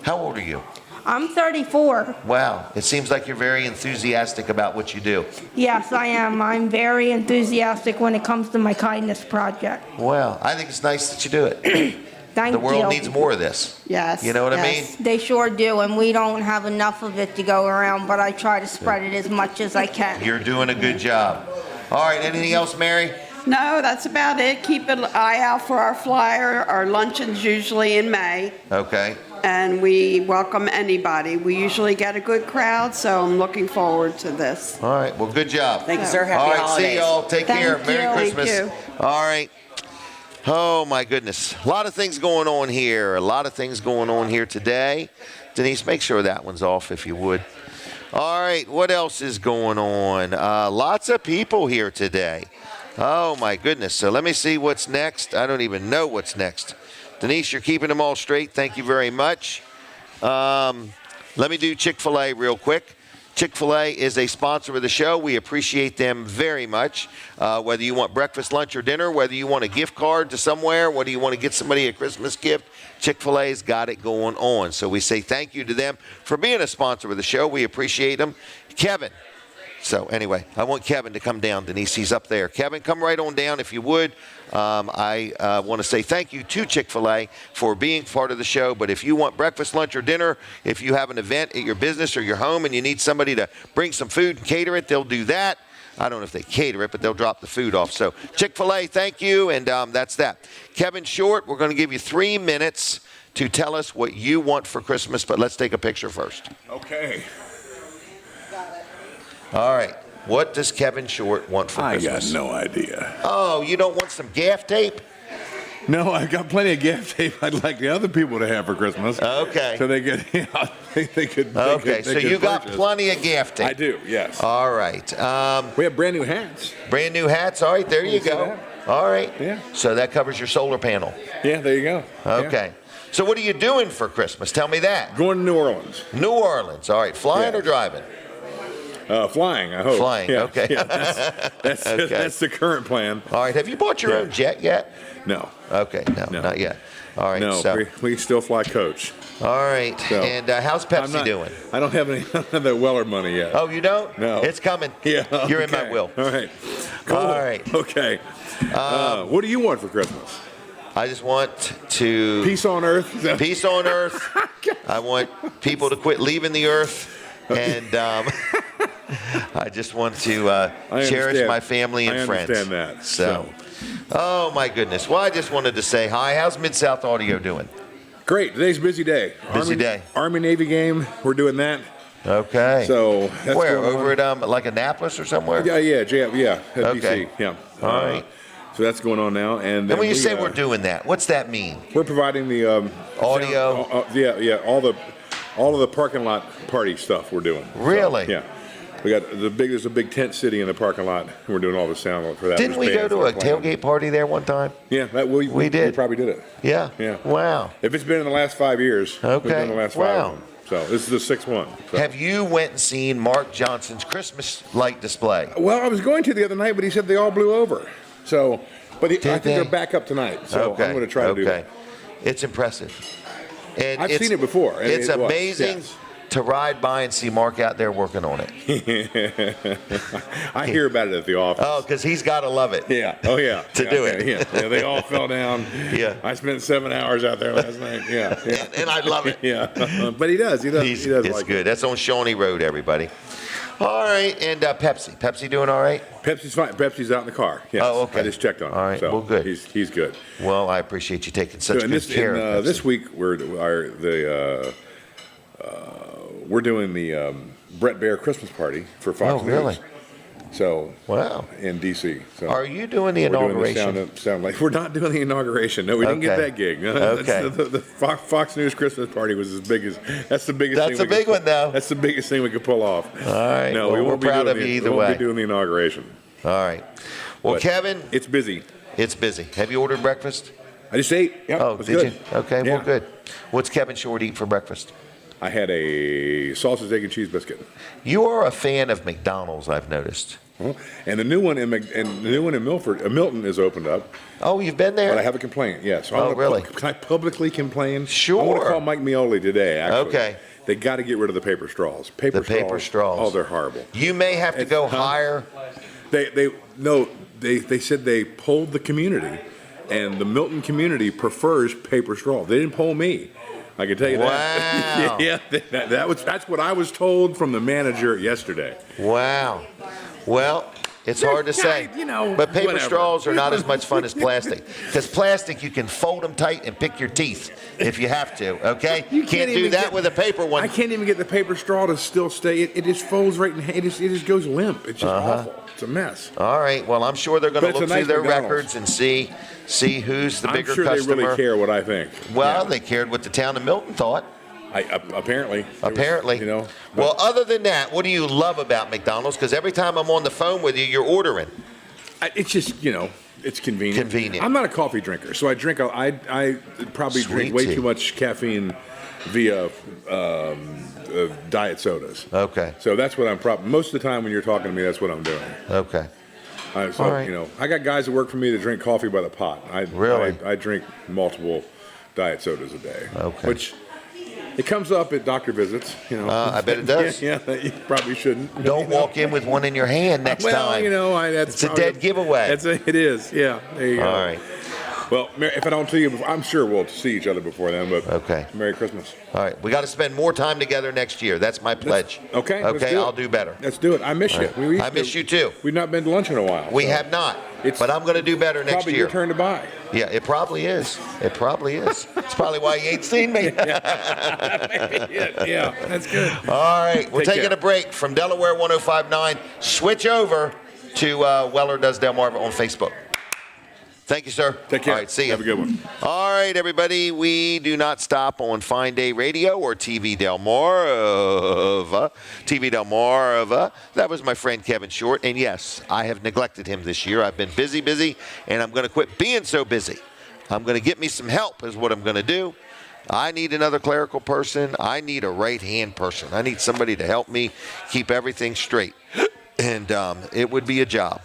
How old are you? I'm 34. Wow. It seems like you're very enthusiastic about what you do. Yes, I am. I'm very enthusiastic when it comes to my kindness project. Well, I think it's nice that you do it. Thank The world you. needs more of this. Yes. You know what I mean? yes. They sure do, and we don't have enough of it to go around, but I try to spread it as much as I can. You're doing a good job. All right, anything else, Mary? No, that's about it. Keep an eye out for our flyer. Our luncheon's usually in May, Okay. and we welcome anybody. We usually get a good crowd, so I'm looking forward to this. All right, well, good job. Thank you, sir. All Happy right, holidays. see y'all. Take Thank care. you. Merry Thank Christmas. you. All right. Oh, my goodness. A lot of things going on here. A lot of things going on here today. Denise, make sure that one's off if you would. All right, what else is going on? Lots of people here today. Oh, my goodness. So let me see what's next. I don't even know what's next. Denise, you're keeping them all straight. Thank you very much. Let me do Chick-fil-A real quick. Chick-fil-A is a sponsor of the show. We appreciate them very much. Whether you want breakfast, lunch, or dinner, whether you want a gift card to somewhere, whether you want to get somebody a Christmas gift, Chick-fil-A's got it going on. So we say thank you to them for being a sponsor of the show. We appreciate them. Kevin. So anyway, I want Kevin to come down, Denise. He's up there. Kevin, come right on down if you would. I want to say thank you to Chick-fil-A for being part of the show. But if you want breakfast, lunch, or dinner, if you have an event at your business or your home and you need somebody to bring some food and cater it, they'll do that. I don't know if they cater it, but they'll drop the food off. So Chick-fil-A, thank you, and that's that. Kevin Short, we're going to give you 3 minutes to tell us what you want for Christmas, but let's take a picture first. Okay. All right. What does Kevin Short want for I Christmas? got no idea. Oh, you don't want some gaff tape? No, I've got plenty of gift tape I'd like the other people to have for Christmas. Okay. So they could, they could. Okay, so you got plenty of gift tape. I do, yes. All right. We have brand new hats. Brand new hats. All right, there you go. All right. Yeah. So that covers your solar panel. Yeah, there you go. Okay. Yeah. So what are you doing for Christmas? Tell me that. Going to New Orleans. New Orleans. All right. Flying or driving? Flying, I hope. Flying, yeah, okay. Yeah, that's, Okay. that's the current plan. All right. Have you bought your own jet yet? No. Okay. No, not yet. All right. No, so. we still fly coach. All right. So, and how's Pepsi doing? I don't have that Weller money yet. Oh, you don't? No. It's coming. Yeah. You're in my will. All right. Cool. All right. Okay. What do you want for Christmas? I just want to... Peace on earth? Peace on earth. I want people to quit leaving the earth. And I just want to cherish my family and friends. I understand that. So, oh my goodness. Well, I just wanted to say hi. How's Mid-South Audio doing? Great. Today's a busy day. Busy day. Army-Navy game. We're doing that. Okay. So that's where? going Over on. at like Annapolis or somewhere? Yeah, at Okay. DC. Yeah. All right. So that's going on now. And when you say we're doing that, what's that mean? We're providing the audio. All of the parking lot party stuff we're doing. Really? So, yeah. We got there's a big tent city in the parking lot. And we're doing all the sound for that. Didn't we go to a tailgate party there one time? Yeah, we did. We probably did it. Yeah. Yeah. Wow. If it's been in the last 5 years, we've done the last 5 of them. So this is the sixth one. So. Have you went and seen Mark Johnson's Christmas light display? Well, I was going to the other night, but he said they all blew over. So, but I think they're back up tonight. So I'm going to try to do that. It's impressive. And I've seen it before. It's amazing to ride by and see Mark out there working on it. I hear about it at the office. Oh, because he's got to love it. Yeah. Oh, yeah. to do it. Yeah. They all fell down. Yeah. I spent 7 hours out there last night. Yeah. And I love it. Yeah. But he does. He does. It's like good. it. That's on Shawnee Road, everybody. All right. And Pepsi. Pepsi doing all right? Pepsi's fine. Pepsi's out in the car. Yes. Oh, okay. I just checked on him. All right. So well, good. He's good. Well, I appreciate you taking such good care of Pepsi. This week, we're doing the Brett Baer Christmas party for Fox News. Really? So wow, in DC. So are you doing the inauguration? We're not doing the inauguration. No, we didn't get that gig. Okay. The Fox News Christmas party was as big as that's the biggest. That's a big one, though. That's the biggest thing we could pull off. All right. No, well, we're proud of you either way. We won't be doing the inauguration. All right. Well, but Kevin, it's busy. It's busy. Have you ordered breakfast? I just ate. Yep, oh, did you? Okay. Yeah. Well, good. What's Kevin Short eat for breakfast? I had a sausage, egg, and cheese biscuit. You are a fan of McDonald's, I've noticed. And the new one in Milford, Milton is opened up. Oh, you've been there? But I have a complaint. Yeah. So really? Can I publicly complain? Sure. I want to call Mike Mioli today. Actually. Okay. They got to get rid of the paper straws. Paper straws. Oh, they're horrible. You may have to go higher. They said they polled the community, and the Milton community prefers paper straw. They didn't poll me. I can tell you that. Wow. Yeah, that's what I was told from the manager yesterday. Wow. Well, it's hard to say. But paper straws are not as much fun as plastic. Because plastic, you can fold them tight and pick your teeth if you have to, okay? You can't do that with a paper one. I can't even get the paper straw to still stay. It just folds right in. It just goes limp. It's just awful. It's a mess. All right. Well, I'm sure they're going to look through their records and see who's the bigger customer. I'm sure they really care what I think. Well, they cared what the town of Milton thought. Apparently. Well, other than that, what do you love about McDonald's? Because every time I'm on the phone with you, you're ordering. It's just, it's convenient. I'm not a coffee drinker, so I probably drink way too much caffeine via diet sodas. Okay. So that's what most of the time when you're talking to me, that's what I'm doing. Okay. All right. I got guys that work for me that drink coffee by the pot. Really? I drink multiple diet sodas a day. Okay. Which it comes up at doctor visits. I bet it does. Yeah, you probably shouldn't. Don't walk in with one in your hand next time. That's it's a dead giveaway. It is. Yeah. There you go. All right. Well, if I don't see you, I'm sure we'll see each other before then. But okay. Merry Christmas. All right. We got to spend more time together next year. That's my pledge. Okay. Okay. I'll do better. Let's do it. I miss you. Right. I miss you too. We've not been to lunch in a while. We have not. But I'm going to do better next year. It's probably your turn to buy. Yeah, it probably is. It probably is. It's probably why you ain't seen me. Yeah, that's good. All right, we're taking a break from Delaware 105.9. Switch over to Weller Does Delmarva on Facebook. Thank you, sir. Take care. All right, see you. Have a good one. All right, everybody. We do not stop on Fine Day Radio or TV Delmarva. TV Delmarva. That was my friend Kevin Short. And yes, I have neglected him this year. I've been busy, and I'm going to quit being so busy. I'm going to get me some help is what I'm going to do. I need another clerical person. I need a right-hand person. I need somebody to help me keep everything straight. And it would be a job.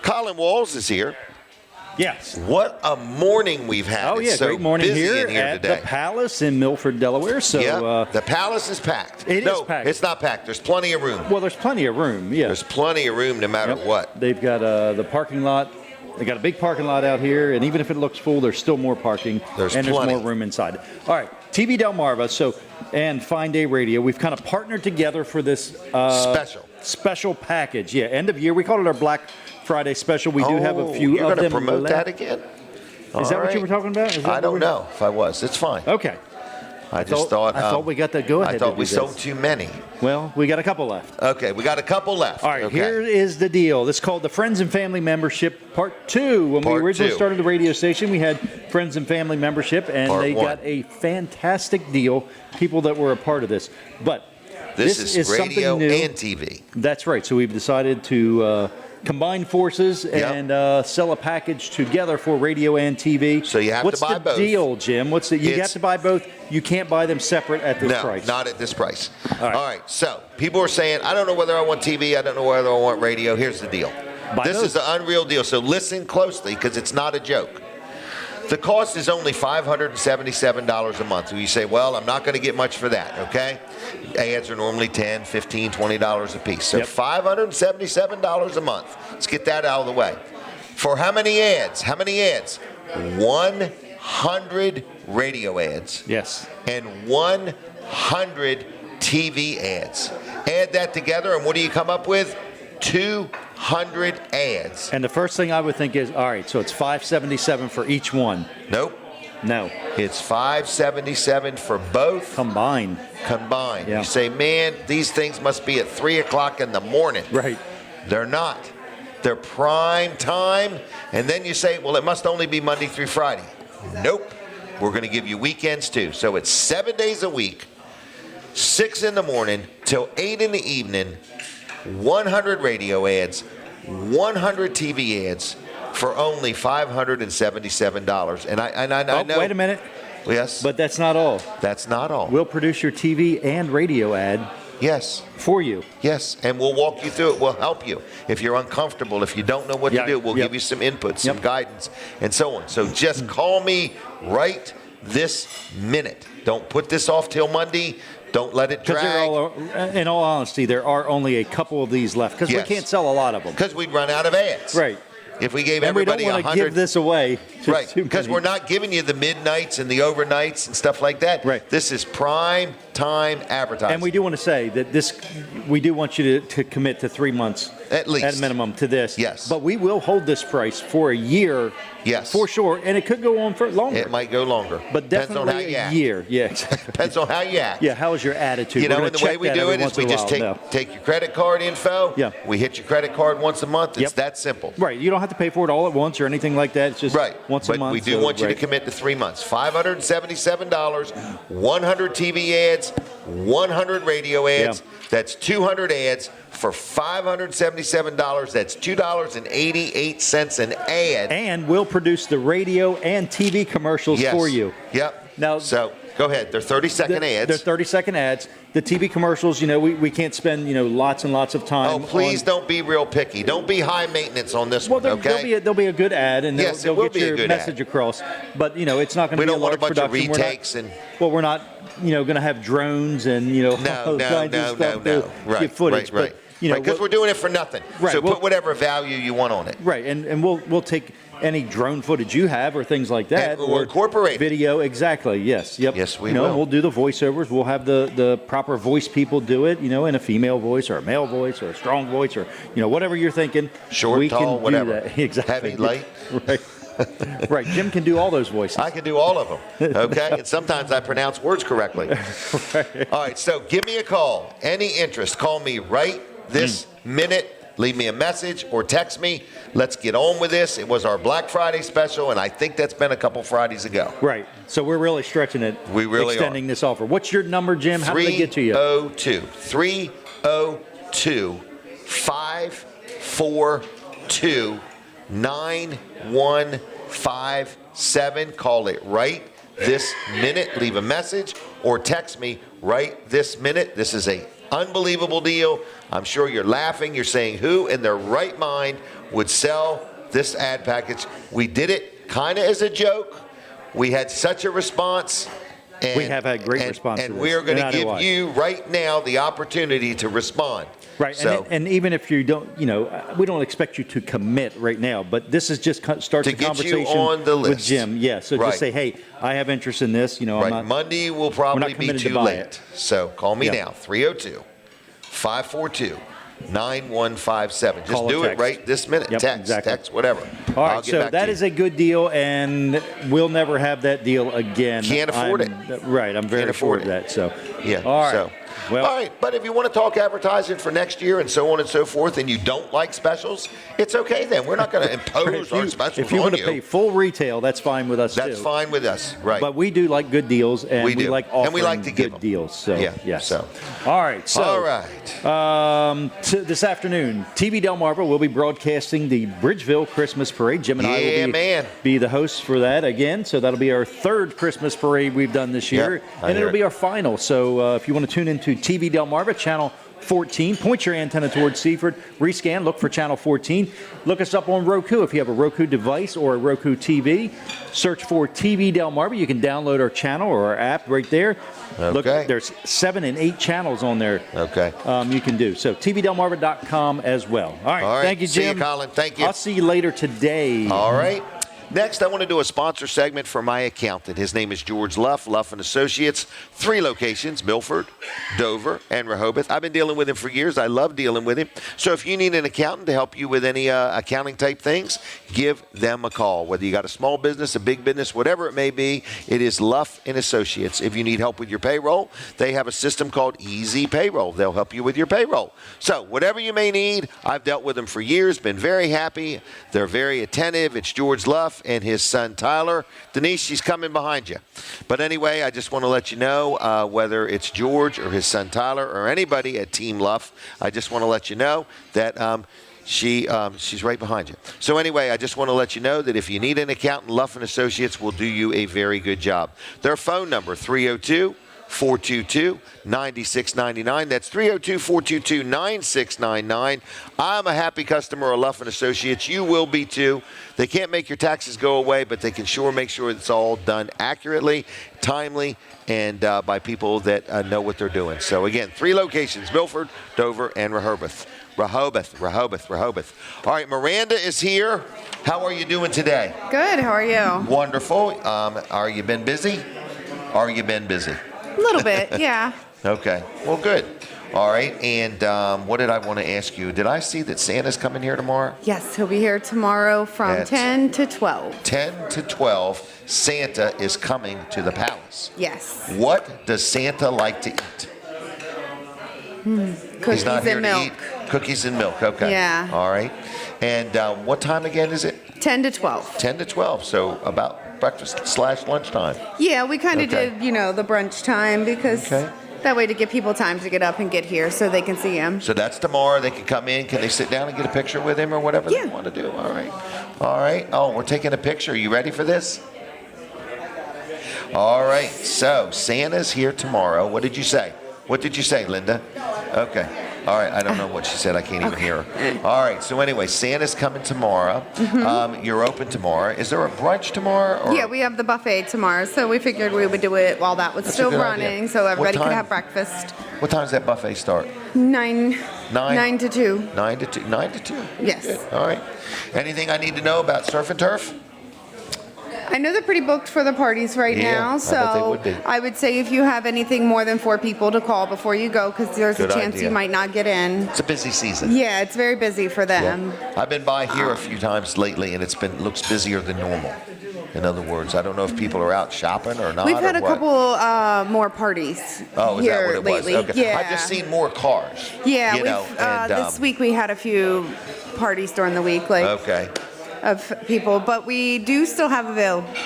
Colin Walls is here. Yes. What a morning we've had. Oh, yeah, it's so great morning busy here in here at today. the Palace in Milford, Delaware. So the Palace is packed. It is packed. No, it's not packed. There's plenty of room. Well, there's plenty of room, yeah. There's plenty of room no matter what. They've got the parking lot. They got a big parking lot out here, and even if it looks full, there's still more parking. There's more room inside. All right, TV Delmarva, and Fine Day Radio. We've kind of partnered together for this special package. Yeah, end of year. We call it our Black Friday special. We do have a few you're of them. You're going to promote that again? Is that what you were talking about? I don't know if I was. It's fine. Okay. I thought we got the go-ahead. I thought we sold too many. Well, we got a couple left. Okay, we got a couple left. All right, Here is the deal. This is called the Friends and Family Membership Part 2. When we originally started the radio station, we had Friends and Family Membership, and they got a fantastic deal, people that were a part of this. But this is radio something new. And TV. That's right. So we've decided to combine forces and sell a package together for radio and TV. So you have to buy both. What's the deal, Jim? You have to buy both. You can't buy them separate at this price. No, not at this price. All right. So people are saying, I don't know whether I want TV. I don't know whether I want radio. Here's the deal. This is the unreal deal. So listen closely because it's not a joke. The cost is only $577 a month. You say, well, I'm not going to get much for that, okay? Ads are normally $10, $15, $20 a piece. So $577 a month. Let's get that out of the way. For how many ads? 100 radio ads. Yes. And 100 TV ads. Add that together, and what do you come up with? 200 ads. And the first thing I would think is, all right, so it's $577 for each one. Nope. No. It's $577 for both. Combined. You say, man, these things must be at 3 o'clock in the morning. Right. They're not. They're prime time. And then you say, well, it must only be Monday through Friday. Nope. We're going to give you weekends too. So it's 7 days a week, 6 in the morning till 8 in the evening, 100 radio ads, 100 TV ads for only $577. And I know. Wait a minute. Yes. But that's not all. That's not all. We'll produce your TV and radio ad. Yes. For you. Yes, and we'll walk you through it. We'll help you. If you're uncomfortable, if you don't know what to do, we'll give you some input, some guidance, and so on. So just call me right this minute. Don't put this off till Monday. Don't let it drag. In all honesty, there are only a couple of these left because we can't sell a lot of them. Because we'd run out of ads. Right. If we gave everybody 100. We don't want to give this away. Right, because we're not giving you the midnights and the overnights and stuff like that. Right. This is prime time advertising. And we do want to say that we do want you to commit to 3 months. At least. At minimum to this. Yes. But we will hold this price for a year. Yes. For sure. And it could go on for longer. It might go longer. But definitely a year. Yeah, exactly. Depends on how you act. Yeah, how is your attitude? You know, and the way we do it is we just take your credit card info. Yeah. We hit your credit card once a month. It's that simple. Right. You don't have to pay for it all at once or anything like that. It's just once a month. But we do want you to commit to 3 months. $577, 100 TV ads, 100 radio ads. Yeah. That's 200 ads for $577. That's $2.88 an ad. And we'll produce the radio and TV commercials for you. Yep. Now, so go ahead. They're 30-second ads. They're 30-second ads. The TV commercials, we can't spend, lots and lots of time. Oh, please don't be real picky. Don't be high maintenance on this one, okay? There'll be a good ad, and they'll get your message across. But, it's not going to be a large production. We don't want a bunch of retakes. We're not, going to have drones and, all kinds of stuff to get footage. Right. Because we're doing it for nothing. Right. So put whatever value you want on it. Right, and we'll take any drone footage you have or things like that. Or incorporate video, exactly, yes. Yep. Yes, we will. We'll do the voiceovers. We'll have the proper voice people do it, in a female voice or a male voice or a strong voice or, whatever you're thinking. Short, tall, whatever. Exactly. Heavy, light. Right. Right, Jim can do all those voices. I can do all of them, okay? And sometimes I pronounce words correctly. Right. All right, so give me a call. Any interest, call me right this minute. leave me a message or text me. Let's get on with this. It was our Black Friday special, and I think that's been a couple Fridays ago. Right. So we're really stretching it. We really extending this offer. What's your number, Jim? How do they get to you? 302-542-9157. Call it right this minute. Leave a message or text me right this minute. This is a unbelievable deal. I'm sure you're laughing. You're saying, who in their right mind would sell this ad package? We did it kind of as a joke. We had such a response. And, we have had great response. And we're going to give you right now the opportunity to respond. Right, so, and even if you don't, we don't expect you to commit right now, but this is just start the conversation on the list with Jim. Yeah, so just say, hey, I have interest in this. Right. Monday will probably be too late. So call me now, 302-542-9157. Just do it right this minute. Text, whatever. All right, so that is a good deal, and we'll never have that deal again. Can't afford it. Right, I'm very sure of that. So, yeah. All right. So. Well, all right, but if you want to talk advertising for next year and so on and so forth, and you don't like specials, it's okay then. We're not going to impose our specials on you. If you want to pay full retail, that's fine with us too. That's fine with us, right. But we do like good deals, and we like offering and we like to give good deals. So, yeah. So, all right. So, all right. This afternoon, TV Delmarva will be broadcasting the Bridgeville Christmas Parade. Jim and I will be the hosts for that again. So that'll be our third Christmas parade we've done this year, and it'll be our final. So if you want to tune into TV Delmarva, channel 14. Point your antenna towards Seaford. Rescan, look for channel 14. Look us up on Roku. If you have a Roku device or a Roku TV, search for TV Delmarva. You can download our channel or our app right there. Okay. Look, there's 7 and 8 channels on there. Okay. You can do. So tvdelmarva.com as well. All right. Thank you, Jim. See you, Colin. Thank you. I'll see you later today. All right. Next, I want to do a sponsor segment for my accountant. His name is George Luff, Luff & Associates. 3 locations, Milford, Dover, and Rehoboth. I've been dealing with him for years. I love dealing with him. So if you need an accountant to help you with any accounting type things, give them a call. Whether you got a small business, a big business, whatever it may be, it is Luff & Associates. If you need help with your payroll, they have a system called Easy Payroll. They'll help you with your payroll. So whatever you may need, I've dealt with them for years, been very happy. They're very attentive. It's George Luff and his son Tyler. Denise, she's coming behind you. But anyway, I just want to let you know, whether it's George or his son Tyler or anybody at Team Luff, I just want to let you know that she's right behind you. So anyway, I just want to let you know that if you need an accountant, Luff & Associates will do you a very good job. Their phone number, 302-422-9699. That's 302-422-9699. I'm a happy customer of Luff & Associates. You will be too. They can't make your taxes go away, but they can sure make sure it's all done accurately, timely, and by people that know what they're doing. So again, 3 locations, Milford, Dover, and Rehoboth. Rehoboth. All right, Miranda is here. How are you doing today? Good, how are you? Wonderful. Are you been busy? A little bit, yeah. Okay, well, good. All right, and what did I want to ask you? Did I see that Santa's coming here tomorrow? Yes, he'll be here tomorrow from 10 to 12. 10 to 12, Santa is coming to the palace. Yes. What does Santa like to eat? Cookies and milk. Cookies and milk, okay. Yeah. All right. And what time again is it? 10 to 12. 10 to 12, so about breakfast/lunchtime. Yeah, we kind of did, the brunch time because that way to give people time to get up and get here so they can see him. So that's tomorrow. They can come in. Can they sit down and get a picture with him or whatever they want to do? All right. All right. Oh, we're taking a picture. You ready for this? All right. So Santa's here tomorrow. What did you say? What did you say, Linda? Okay. All right. I don't know what she said. I can't even hear her. All right. So anyway, Santa's coming tomorrow. You're open tomorrow. Is there a brunch tomorrow? Or? Yeah, we have the buffet tomorrow, so we figured we would do it while that was still running, so everybody could have breakfast. What time does that buffet start? 9 to 2. 9 to 2. 9 to 2. Yes. Good. All right. Anything I need to know about Surf and Turf? I know they're pretty booked for the parties right now, so I would say if you have anything more than 4 people to call before you go, because there's a chance you might not get in. It's a busy season. Yeah, it's very busy for them. Yeah. I've been by here a few times lately, and looks busier than normal. In other words, I don't know if people are out shopping or not. We've had or a what. couple more parties Oh, is here that what it lately. was? Okay. Yeah. I've just seen more cars. Yeah, you know, and, this week we had a few parties during the week, like Okay. of people, but we do still have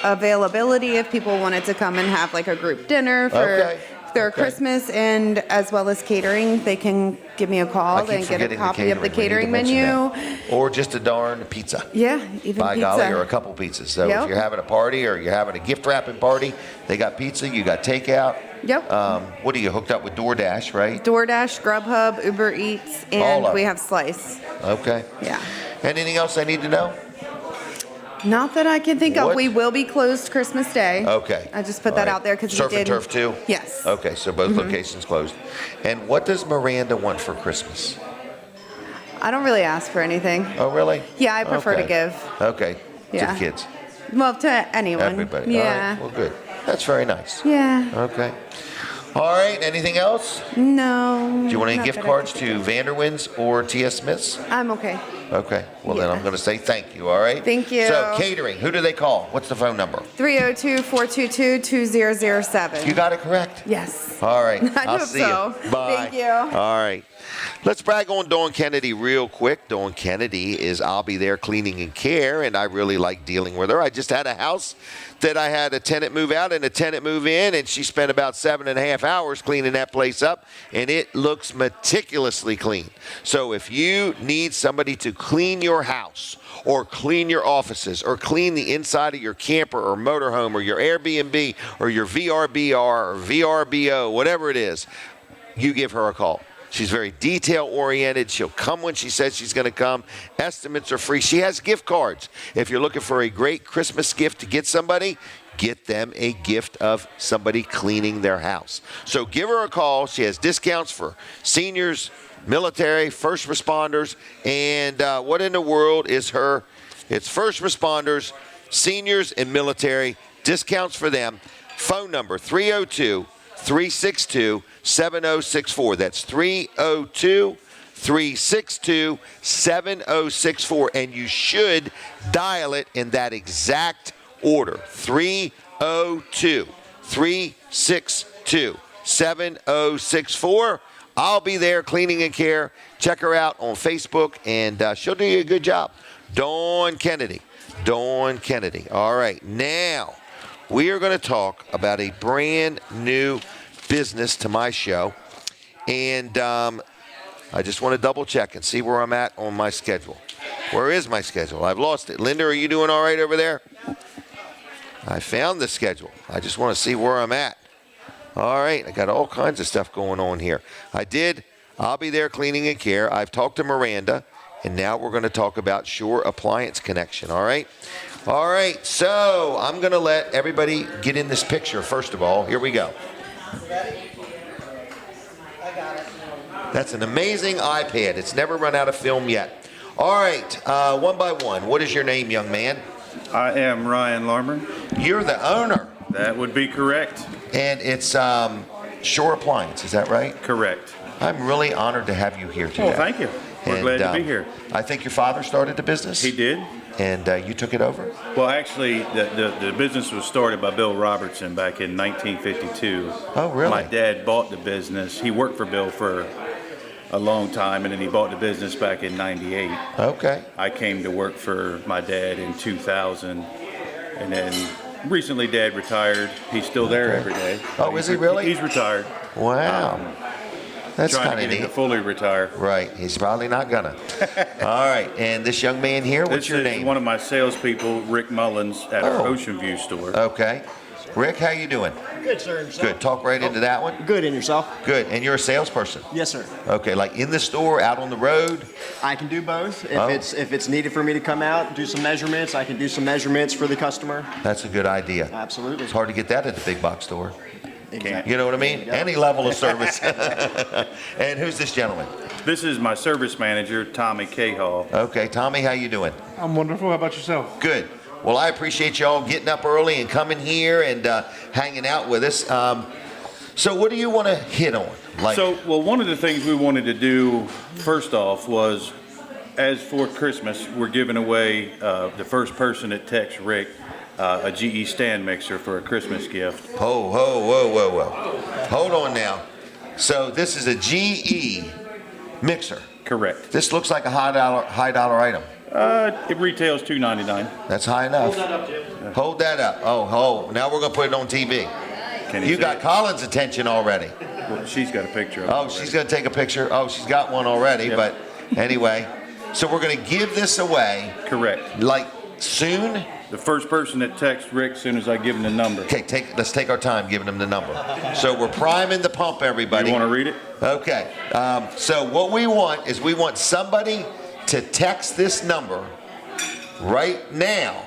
availability if people wanted to come and have like a group dinner for their Christmas, and as well as catering. They can give me a call and get a copy of the catering menu. Or just a darn pizza. Yeah, even By pizza. golly, or a couple pizzas. So Yep. if you're having a party or you're having a gift wrapping party, they got pizza, you got takeout. Yep. What are you hooked up with? DoorDash, right? DoorDash, Grubhub, Uber Eats, All and of we them. have Slice. Okay. Yeah. Anything else I need to know? Not that I can think What? of. We will be closed Christmas Day. Okay. I just put All that right. out there because we Surf did. and turf too? Yes. Okay, so both locations closed. And what does Miranda want for Christmas? I don't really ask for anything. Oh, really? Yeah, I prefer to Okay. give. Okay. To Yeah. the kids. Well, to anyone. Everybody. Yeah. All right. Well, good. That's very nice. Yeah. Okay. All right. Anything else? No. Do you want any not gift that I cards can to Vanderwin's or T.S. Smith's? I'm okay. Okay. Well, then Yeah. I'm going to say thank you. All right. Thank you. So catering. Who do they call? What's the phone number? 302-422-2007. You got it correct. Yes. All right. I I'll hope see so. you. Bye. Thank you. All right. Let's brag on Dawn Kennedy real quick. Dawn Kennedy is I'll Be There Cleaning and Care, and I really like dealing with her. I just had a house that I had a tenant move out and a tenant move in, and she spent about 7.5 hours cleaning that place up, and it looks meticulously clean. So if you need somebody to clean your house or clean your offices or clean the inside of your camper or motorhome or your Airbnb or your VRBR or VRBO, whatever it is, you give her a call. She's very detail-oriented. She'll come when she says she's going to come. Estimates are free. She has gift cards. If you're looking for a great Christmas gift to get somebody, get them a gift of somebody cleaning their house. So give her a call. She has discounts for seniors, military, first responders, and what in the world is her? It's first responders, seniors, and military. Discounts for them. Phone number 302-362-7064. That's 302-362-7064. And you should dial it in that exact order. 302-362-7064. I'll Be There Cleaning and Care. Check her out on Facebook, and she'll do you a good job. Dawn Kennedy. Dawn Kennedy. All right. Now, we are going to talk about a brand new business to my show. And I just want to double check and see where I'm at on my schedule. Where is my schedule? I've lost it. Linda, are you doing all right over there? I found the schedule. I just want to see where I'm at. All right. I got all kinds of stuff going on here. I'll Be There Cleaning and Care. I've talked to Miranda. And now we're going to talk about Shore Appliance Connection. All right. All right. So I'm going to let everybody get in this picture, first of all. Here we go. That's an amazing iPad. It's never run out of film yet. All right, one by one. What is your name, young man? I am Ryan Larmore. You're the owner. That would be correct. And it's Shore Appliance, is that right? Correct. I'm really honored to have you here today. Well, thank you. We're glad to be here. I think your father started the business? He did. And you took it over? Well, actually, the business was started by Bill Robertson back in 1952. Oh, really? My dad bought the business. He worked for Bill for a long time, and then he bought the business back in 98. Okay. I came to work for my dad in 2000, and then recently Dad retired. He's still there every day. Oh, is he really? He's retired. Wow. That's trying kind to of get him neat. to fully retire. Right. He's probably not gonna. All right. And this young man here, what's your This is name? one of my salespeople, Rick Mullins, at our Ocean View store. Okay. Rick, how you doing? Good, sir. Good. Talk right into that one. Good, and yourself? Good. And you're a salesperson? Yes, sir. Okay. Like in the store, out on the road? I can do both. If it's needed for me to come out, do some measurements, I can do some measurements for the customer. That's a good idea. Absolutely. It's hard to get that at the big box store. Exactly. You know what I mean? Any level of service. And who's this gentleman? This is my service manager, Tommy Cahall. Okay. Tommy, how you doing? I'm wonderful. How about yourself? Good. Well, I appreciate y'all getting up early and coming here and hanging out with us. So what do you want to hit on? One of the things we wanted to do, first off, was as for Christmas, we're giving away the first person that texts Rick a GE stand mixer for a Christmas gift. Whoa. Hold on now. So this is a GE mixer. Correct. This looks like a high dollar item. It retails $2.99. That's high enough. Hold that up. Oh, now we're going to put it on TV. You got Colin's attention already. Well, she's got a picture of it. Oh, she's going to take a picture. Oh, she's got one already. Yep. But anyway, so we're going to give this away. Correct. Like soon? The first person that texts Rick, as soon as I give him the number. Okay, let's take our time giving him the number. So we're priming the pump, everybody. You want to read it? Okay. So what we want is we want somebody to text this number right now.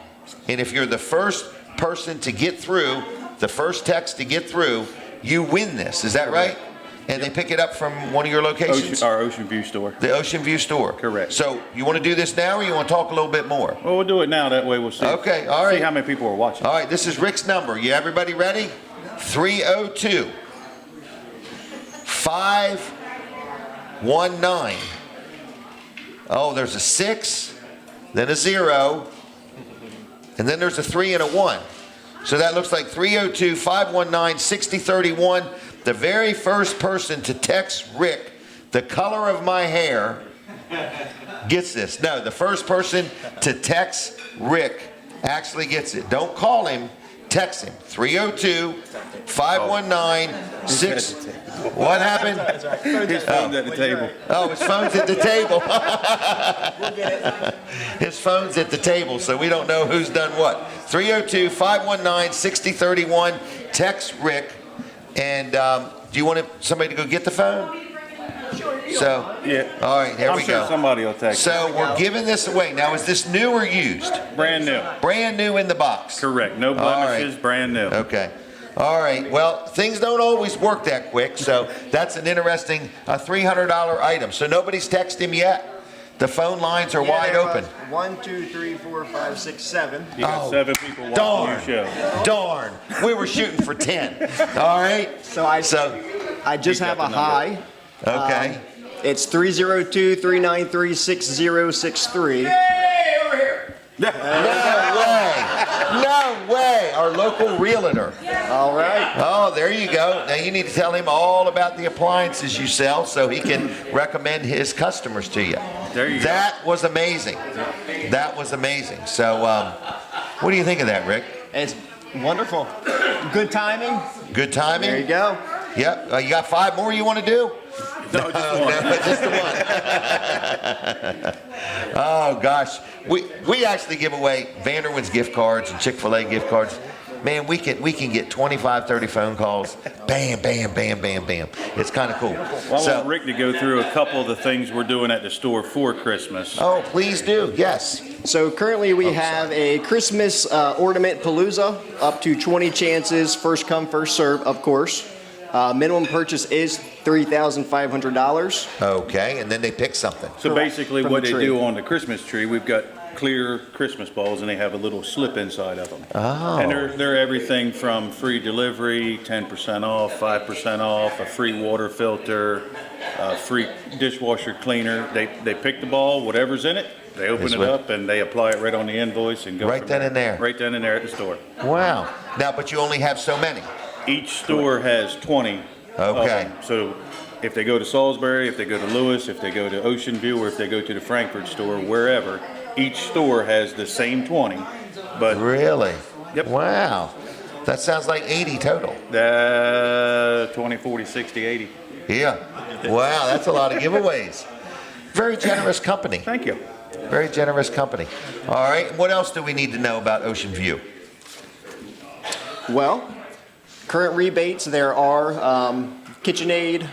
And if you're the first person to get through, the first text to get through, you win this. Is that right? And they pick it up from one of your locations? Our Ocean View store. The Ocean View store. Correct. So you want to do this now or you want to talk a little bit more? Well, we'll do it now. That way we'll see. Okay, all right. See how many people are watching. All right, this is Rick's number. You everybody ready? 302-519. Oh, there's a 6, then a 0, and then there's a 3 and a 1. So that looks like 302-519-6031. The very first person to text Rick the color of my hair gets this. No, the first person to text Rick actually gets it. Don't call him, text him. 302-519-6. What happened? His phone's at the table. Oh, his phone's at the table. His phone's at the table, so we don't know who's done what. 302-519-6031. Text Rick. And do you want somebody to go get the phone? So, yeah. All right, here we go. I'm sure somebody will text. So we're giving this away. Now, is this new or used? Brand new. Brand new in the box. Correct. No blemishes. Right. Brand new. Okay. All right. Well, things don't always work that quick, so that's an interesting $300 item. So nobody's texted him yet? The phone lines are wide open. 1, 2, 3, 4, 5, 6, 7. You got 7 people watching your show. Darn. We were shooting for 10. All right. So I just have a high. Okay. It's 302-393-6063. Hey, over here. No way. Our local realtor. All right. Oh, there you go. Now you need to tell him all about the appliances you sell so he can recommend his customers to you. There you go. That was amazing. That was amazing. So what do you think of that, Rick? It's wonderful. Good timing. Good timing? There you go. Yep. You got 5 more you want to do? No, just the one. Oh, gosh. We actually give away Vanderwin's gift cards and Chick-fil-A gift cards. Man, we can get 25, 30 phone calls. Bam, bam, bam, bam, bam. It's kind of cool. Well, I want Rick to go through a couple of the things we're doing at the store for Christmas. Oh, please do. Yes. So currently we have a Christmas ornament palooza, up to 20 chances, first come, first serve, of course. Minimum purchase is $3,500. Okay, and then they pick something. So basically what they do on the Christmas tree, we've got clear Christmas balls and they have a little slip inside of them. Oh. And they're everything from free delivery, 10% off, 5% off, a free water filter, a free dishwasher cleaner. They pick the ball, whatever's in it, they open it up and they apply it right on the invoice and go right then and there. Right then and there at the store. Wow. Now, but you only have so many. Each store has 20. Okay. So if they go to Salisbury, if they go to Lewis, if they go to Ocean View, or if they go to the Frankfurt store, wherever, each store has the same 20. But really? Yep. Wow. That sounds like 80 total. 20, 40, 60, 80. Yeah. Wow, that's a lot of giveaways. Very generous company. Thank you. Very generous company. All right. What else do we need to know about Ocean View? Well, current rebates, there are KitchenAid,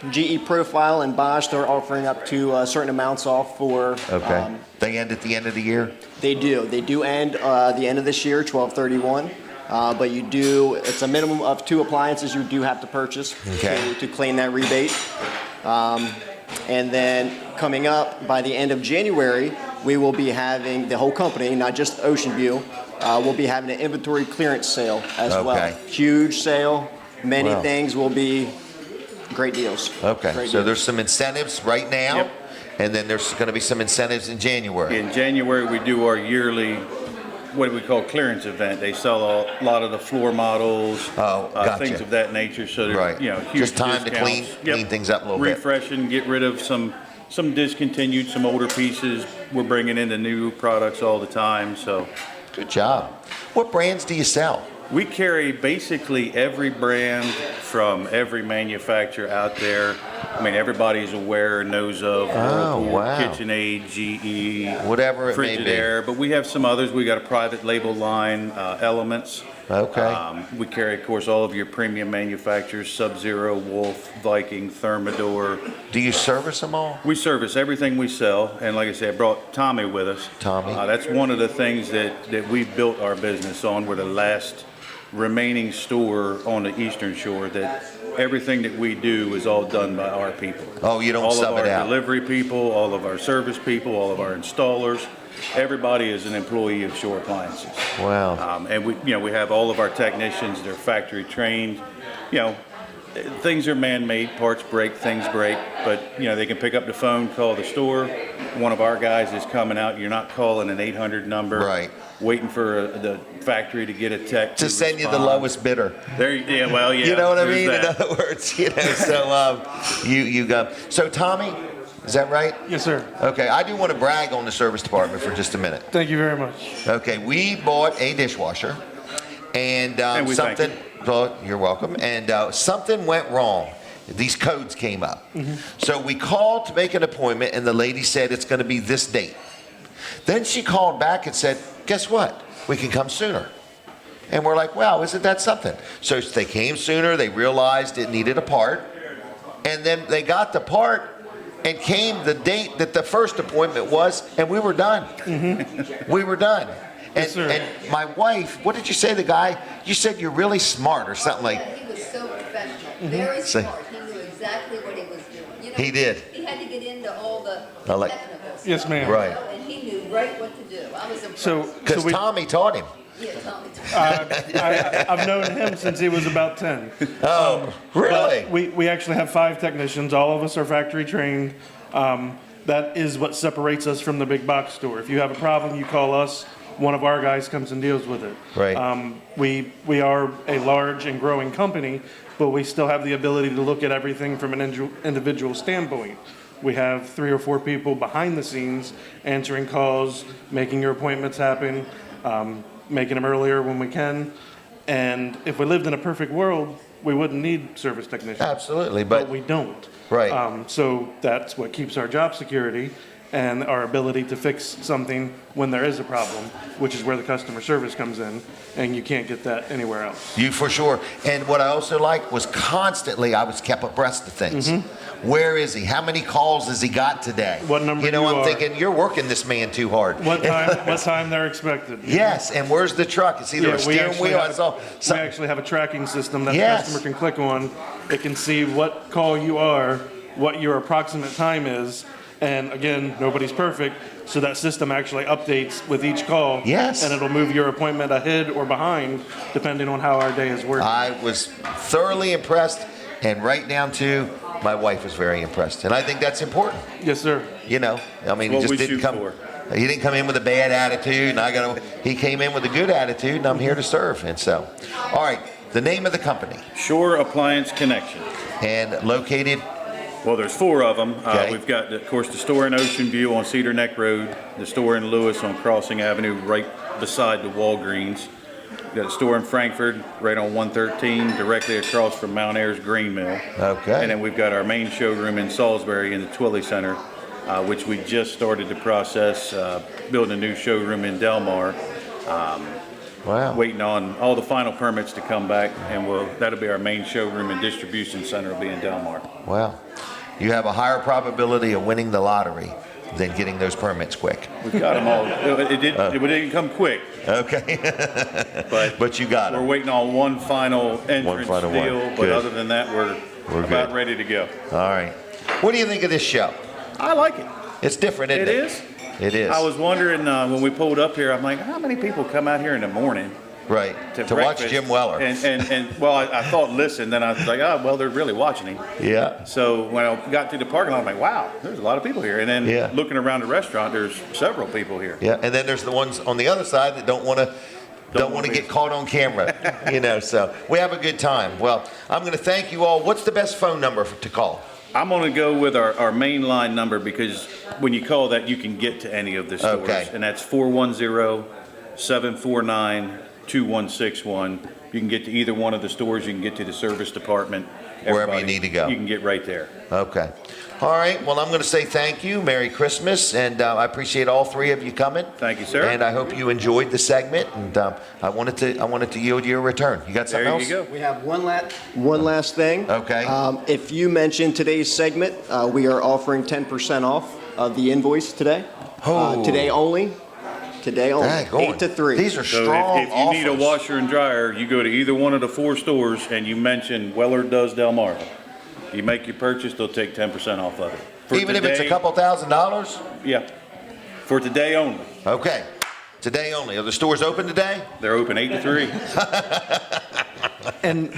GE Profile, and Bosch. They're offering up to certain amounts off for... Okay. They end at the end of the year? They do. They do end the end of this year, 12/31. But you do, it's a minimum of 2 appliances you do have to purchase to claim that rebate. And then coming up by the end of January, we will be having the whole company, not just Ocean View, we'll be having an inventory clearance sale as well. Huge sale. Many things will be great deals. Okay. Great so deals. there's some incentives right now. Yep. And then there's going to be some incentives in January. In January, we do our yearly what we call clearance event. They sell a lot of the floor models, gotcha. things of that nature. So they're, Right. huge Just time to discounts. clean things up a little bit. Refresh and get rid of some discontinued, some older pieces. We're bringing in the new products all the time. So, good job. What brands do you sell? We carry basically every brand from every manufacturer out there. I mean, everybody's aware, knows of Whirlpool, wow. KitchenAid, GE, whatever it may be. Frigidaire. But we have some others. We got a private label line, Elements. Okay. We carry, of course, all of your premium manufacturers: Sub-Zero, Wolf, Viking, Thermador. Do you service them all? We service everything we sell, and like I said, I brought Tommy with us. Tommy. That's one of the things that we built our business on. We're the last remaining store on the Eastern Shore that everything that we do is all done by our people. Oh, you don't all sub of our it out. delivery people, all of our service people, all of our installers. Everybody is an employee of Shore Appliances. Wow. And we have all of our technicians. They're factory trained. Things are man-made. Parts break, things break. But they can pick up the phone, call the store. One of our guys is coming out. You're not calling an 800 number. Right. Waiting for the factory to get a tech To send you the lowest bidder. Yeah, well, yeah. You know what I there's mean? that. In other words, so you go. So Tommy, is that right? Yes, sir. Okay, I do want to brag on the service department for just a minute. Thank you very much. Okay, we bought a dishwasher, and we thank something. Well, you're welcome. And something went wrong. These codes came up. So we called to make an appointment, and the lady said it's going to be this date. Then she called back and said, guess what? We can come sooner. And we're like, wow, isn't that something? So they came sooner. They realized it needed a part. And then they got the part and came the date that the first appointment was, and we were done. We were done. And, and my wife, what did you say, the guy? You said you're really smart or something like. He was so professional, very smart. He knew exactly what he was doing. He did. He had to get into all the Like, technical stuff. Yes, ma'am. Right. And he knew right what to do. I was impressed. Because Tommy taught him. Yeah, Tommy. I've known him since he was about 10. Oh, really? We actually have 5 technicians. All of us are factory trained. That is what separates us from the big box store. If you have a problem, you call us. One of our guys comes and deals with it. Right. We are a large and growing company, but we still have the ability to look at everything from an individual standpoint. We have 3 or 4 people behind the scenes answering calls, making your appointments happen, making them earlier when we can. And if we lived in a perfect world, we wouldn't need service technicians. Absolutely, but we don't. Right. So that's what keeps our job security and our ability to fix something when there is a problem, which is where the customer service comes in, and you can't get that anywhere else. You for sure. And what I also liked was constantly I was kept abreast of things. Where is he? How many calls has he got today? What number I'm are. thinking, you're working this man too hard. What time they're expected. Yes, and where's the truck? It's either a steering wheel. We actually have a tracking system that Yes. the customer can click on. It can see what call you are, what your approximate time is, and again, nobody's perfect, so that system actually updates with each call. Yes. And it'll move your appointment ahead or behind, depending on how our day is working. I was thoroughly impressed, and right down to my wife was very impressed, and I think that's important. Yes, sir. He just didn't come. He didn't come in with a bad attitude, and he came in with a good attitude, and I'm here to serve. And so, all right, the name of the company. Shore Appliance Connection. And located. Well, there's 4 of them. Okay. We've got, of course, the store in Ocean View on Cedar Neck Road, the store in Lewis on Crossing Avenue, right beside the Walgreens. We've got a store in Frankfurt, right on 113, directly across from Mount Ayres Green Mill. Okay. And then we've got our main showroom in Salisbury in the Twilley Center, which we just started the process, building a new showroom in Delmar. Wow. Waiting on all the final permits to come back, and that'll be our main showroom and distribution center will be in Delmar. Wow. You have a higher probability of winning the lottery than getting those permits quick. We've got them all. It didn't come quick. Okay. but you got them. We're waiting on one final entrance deal, but Good. other than that, we're about ready to go. All right. What do you think of this show? I like it. It's different, isn't it? It is. It is. I was wondering when we pulled up here, I'm like, how many people come out here in the morning Right. To watch breakfast. Jim Weller. And well, I thought listen, then I was like, oh, well, they're really watching him. Yeah. So when I got to the parking lot, I'm like, wow, there's a lot of people here. And then looking around the restaurant, there's several people here. Yeah, and then there's the ones on the other side that don't want to get caught on camera, so we have a good time. Well, I'm going to thank you all. What's the best phone number to call? I'm going to go with our main line number because when you call that, you can get to any of the stores. Okay. And that's 410-749-2161. You can get to either one of the stores. You can get to the service department. Wherever you need to go. You can get right there. Okay. All right. Well, I'm going to say thank you. Merry Christmas. And I appreciate all three of you coming. Thank you, sir. And I hope you enjoyed the segment. And I wanted to yield you a return. You got something else? There you go. We have one last thing. Okay. If you mention today's segment, we are offering 10% off of the invoice today. Today only. Today only. 8 to 3. These are So strong if you need a washer and dryer, you go to either one of the 4 stores and you mention Weller Does Delmarva. You make your purchase, they'll take 10% off of it. Even if it's a couple $1,000s? Yeah. For today only. Okay. Today only. Are the stores open today? They're open 8 to 3. And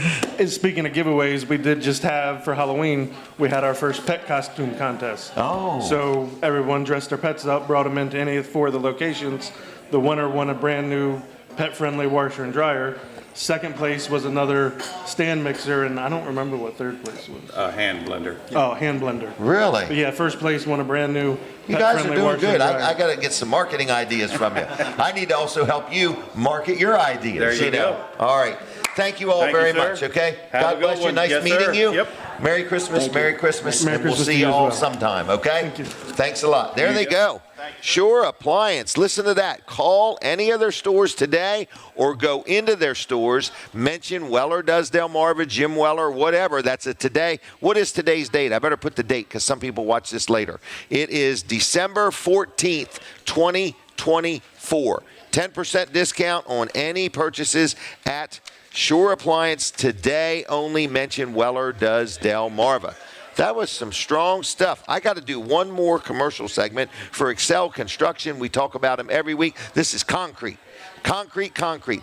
speaking of giveaways, we did just have, for Halloween, we had our first pet costume contest. Oh. So everyone dressed their pets up, brought them into any 4 of the locations. The winner won a brand new pet-friendly washer and dryer. Second place was another stand mixer, and I don't remember what third place was. A hand blender. Oh, hand blender. Really? But yeah, first place won a brand new You guys are pet-friendly doing washer good. and dryer. I got to get some marketing ideas from you. I need to also help you market your ideas. There you go. All right. Thank you all Thank very you, sir. much, okay? Have God a good bless you. one. Nice Yes, meeting sir. you. Yep. Merry Christmas, Merry Christmas, Merry and we'll Christmas see to you you as all well. sometime, okay? Thank you. Thanks a lot. There they go. Sure Appliance. Listen to that. Call any of their stores today or go into their stores. Mention Weller Does Delmarva, Jim Weller, whatever. That's it today. What is today's date? I better put the date because some people watch this later. It is December 14th, 2024. 10% discount on any purchases at Sure Appliance today. Only mention Weller Does Delmarva. That was some strong stuff. I got to do one more commercial segment for Excel Construction. We talk about them every week. This is concrete. Concrete.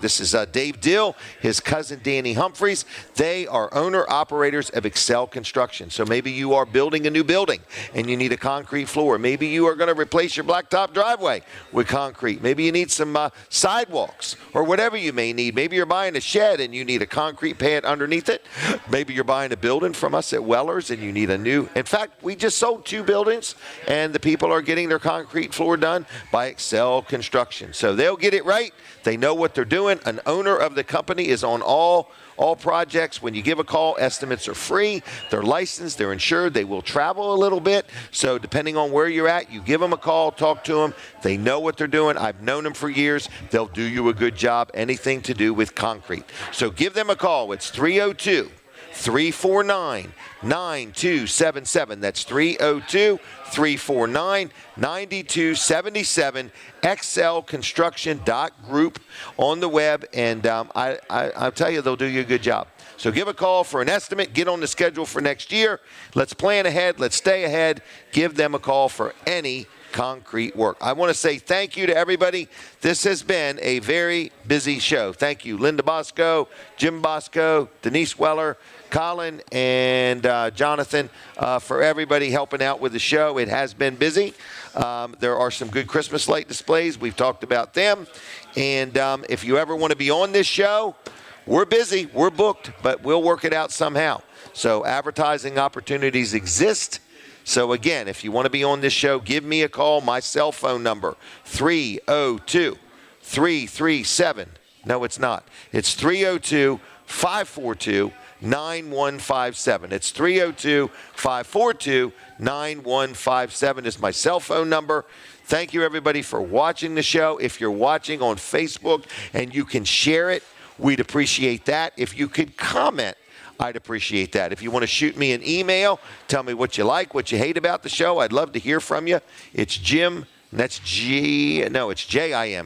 This is Dave Dill, his cousin Danny Humphreys. They are owner-operators of Excel Construction. So maybe you are building a new building and you need a concrete floor. Maybe you are going to replace your blacktop driveway with concrete. Maybe you need some sidewalks or whatever you may need. Maybe you're buying a shed and you need a concrete pad underneath it. Maybe you're buying a building from us at Weller's and you need a new. In fact, we just sold 2 buildings and the people are getting their concrete floor done by Excel Construction. So they'll get it right. They know what they're doing. An owner of the company is on all projects. When you give a call, estimates are free. They're licensed. They're insured. They will travel a little bit. So depending on where you're at, you give them a call, talk to them. They know what they're doing. I've known them for years. They'll do you a good job. Anything to do with concrete. So give them a call. It's 302-349-9277. That's 302-349-9277. XLConstruction.group on the web, and I'll tell you, they'll do you a good job. So give a call for an estimate. Get on the schedule for next year. Let's plan ahead. Let's stay ahead. Give them a call for any concrete work. I want to say thank you to everybody. This has been a very busy show. Thank you, Linda Bosco, Jim Bosco, Denise Weller, Colin, and Jonathan, for everybody helping out with the show. It has been busy. There are some good Christmas light displays. We've talked about them. And if you ever want to be on this show, we're busy. We're booked, but we'll work it out somehow. So advertising opportunities exist. So, again, if you want to be on this show, give me a call. My cell phone number, 302-337. No, it's not. It's 302-542-9157. It's 302-542-9157 is my cell phone number. Thank you, everybody, for watching the show. If you're watching on Facebook and you can share it, we'd appreciate that. If you could comment, I'd appreciate that. If you want to shoot me an email, tell me what you like, what you hate about the show. I'd love to hear from you. It's Jim, and that's it's Jim.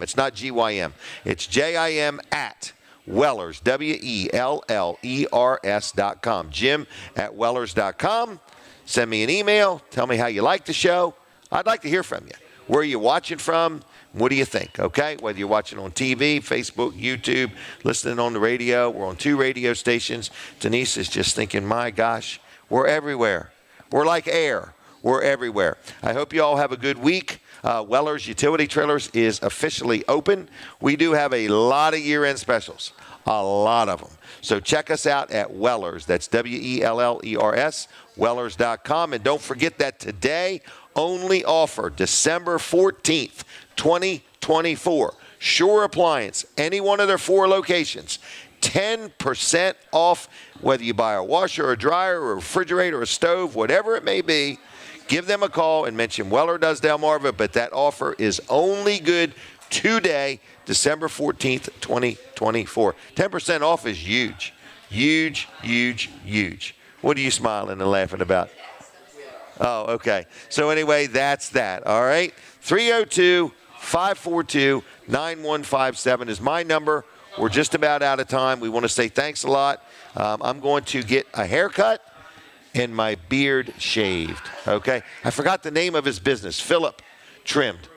It's not GYM. It's JIM at Wellers, WELLERS.com. Jim at Wellers.com. Send me an email. Tell me how you like the show. I'd like to hear from you. where you're watching from. What do you think, okay? Whether you're watching on TV, Facebook, YouTube, listening on the radio. We're on 2 radio stations. Denise is just thinking, my gosh, we're everywhere. We're like air. We're everywhere. I hope you all have a good week. Weller's Utility Trailers is officially open. We do have a lot of year-end specials, a lot of them. So check us out at Weller's. That's Wellers, Wellers.com. And don't forget that today only offer, December 14th, 2024. Shore Appliance, any one of their 4 locations, 10% off whether you buy a washer or a dryer or a refrigerator or a stove, whatever it may be. Give them a call and mention Weller Does Delmarva, but that offer is only good today, December 14th, 2024. 10% off is huge. Huge, huge, huge. What are you smiling and laughing about? Oh, okay. So anyway, that's that, all right? 302-542-9157 is my number. We're just about out of time. We want to say thanks a lot. I'm going to get a haircut and my beard shaved, okay? I forgot the name of his business, Philip Trimmed.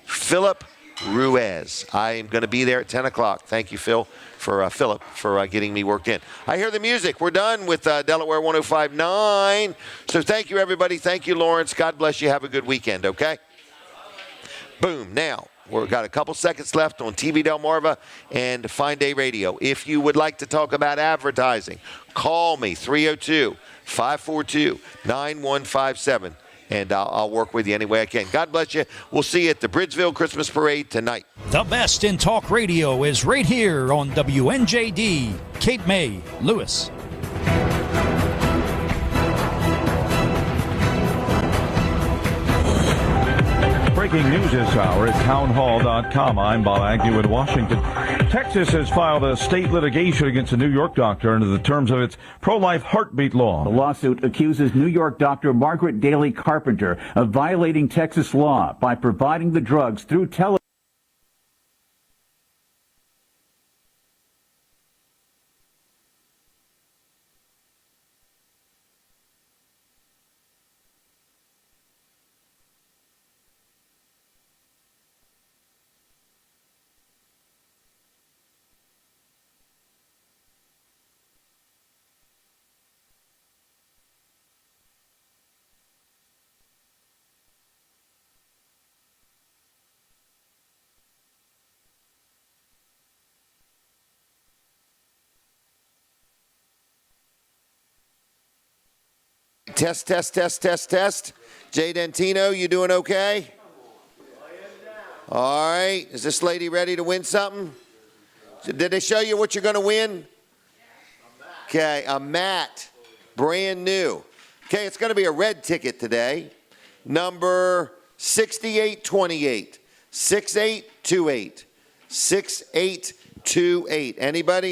Philip Ruiz. I am going to be there at 10 o'clock. Thank you, Philip, for getting me worked in. I hear the music. We're done with Delaware 105.9. So thank you, everybody. Thank you, Lawrence. God bless you. Have a good weekend, okay? Boom. Now, we've got a couple seconds left on TV Delmarva and Fine Day Radio. If you would like to talk about advertising, call me, 302-542-9157. And I'll work with you any way I can. God bless you. We'll see you at the Bridgeville Christmas Parade tonight. The best in talk radio is right here on WNJD, Cape May, Lewis. Breaking news this hour at townhall.com. I'm Bob Agnew in Washington. Texas has filed a state litigation against a New York doctor under the terms of its pro-life heartbeat law. The lawsuit accuses New York doctor Margaret Daly Carpenter of violating Texas law by providing the drugs through television. Test, test, test, test, test. Jay Dentino, you doing okay? All right. Is this lady ready to win something? Did they show you what you're going to win? Okay, a mat. Brand new. Okay, it's going to be a red ticket today. Number 6828. 6828. 6828. Anybody?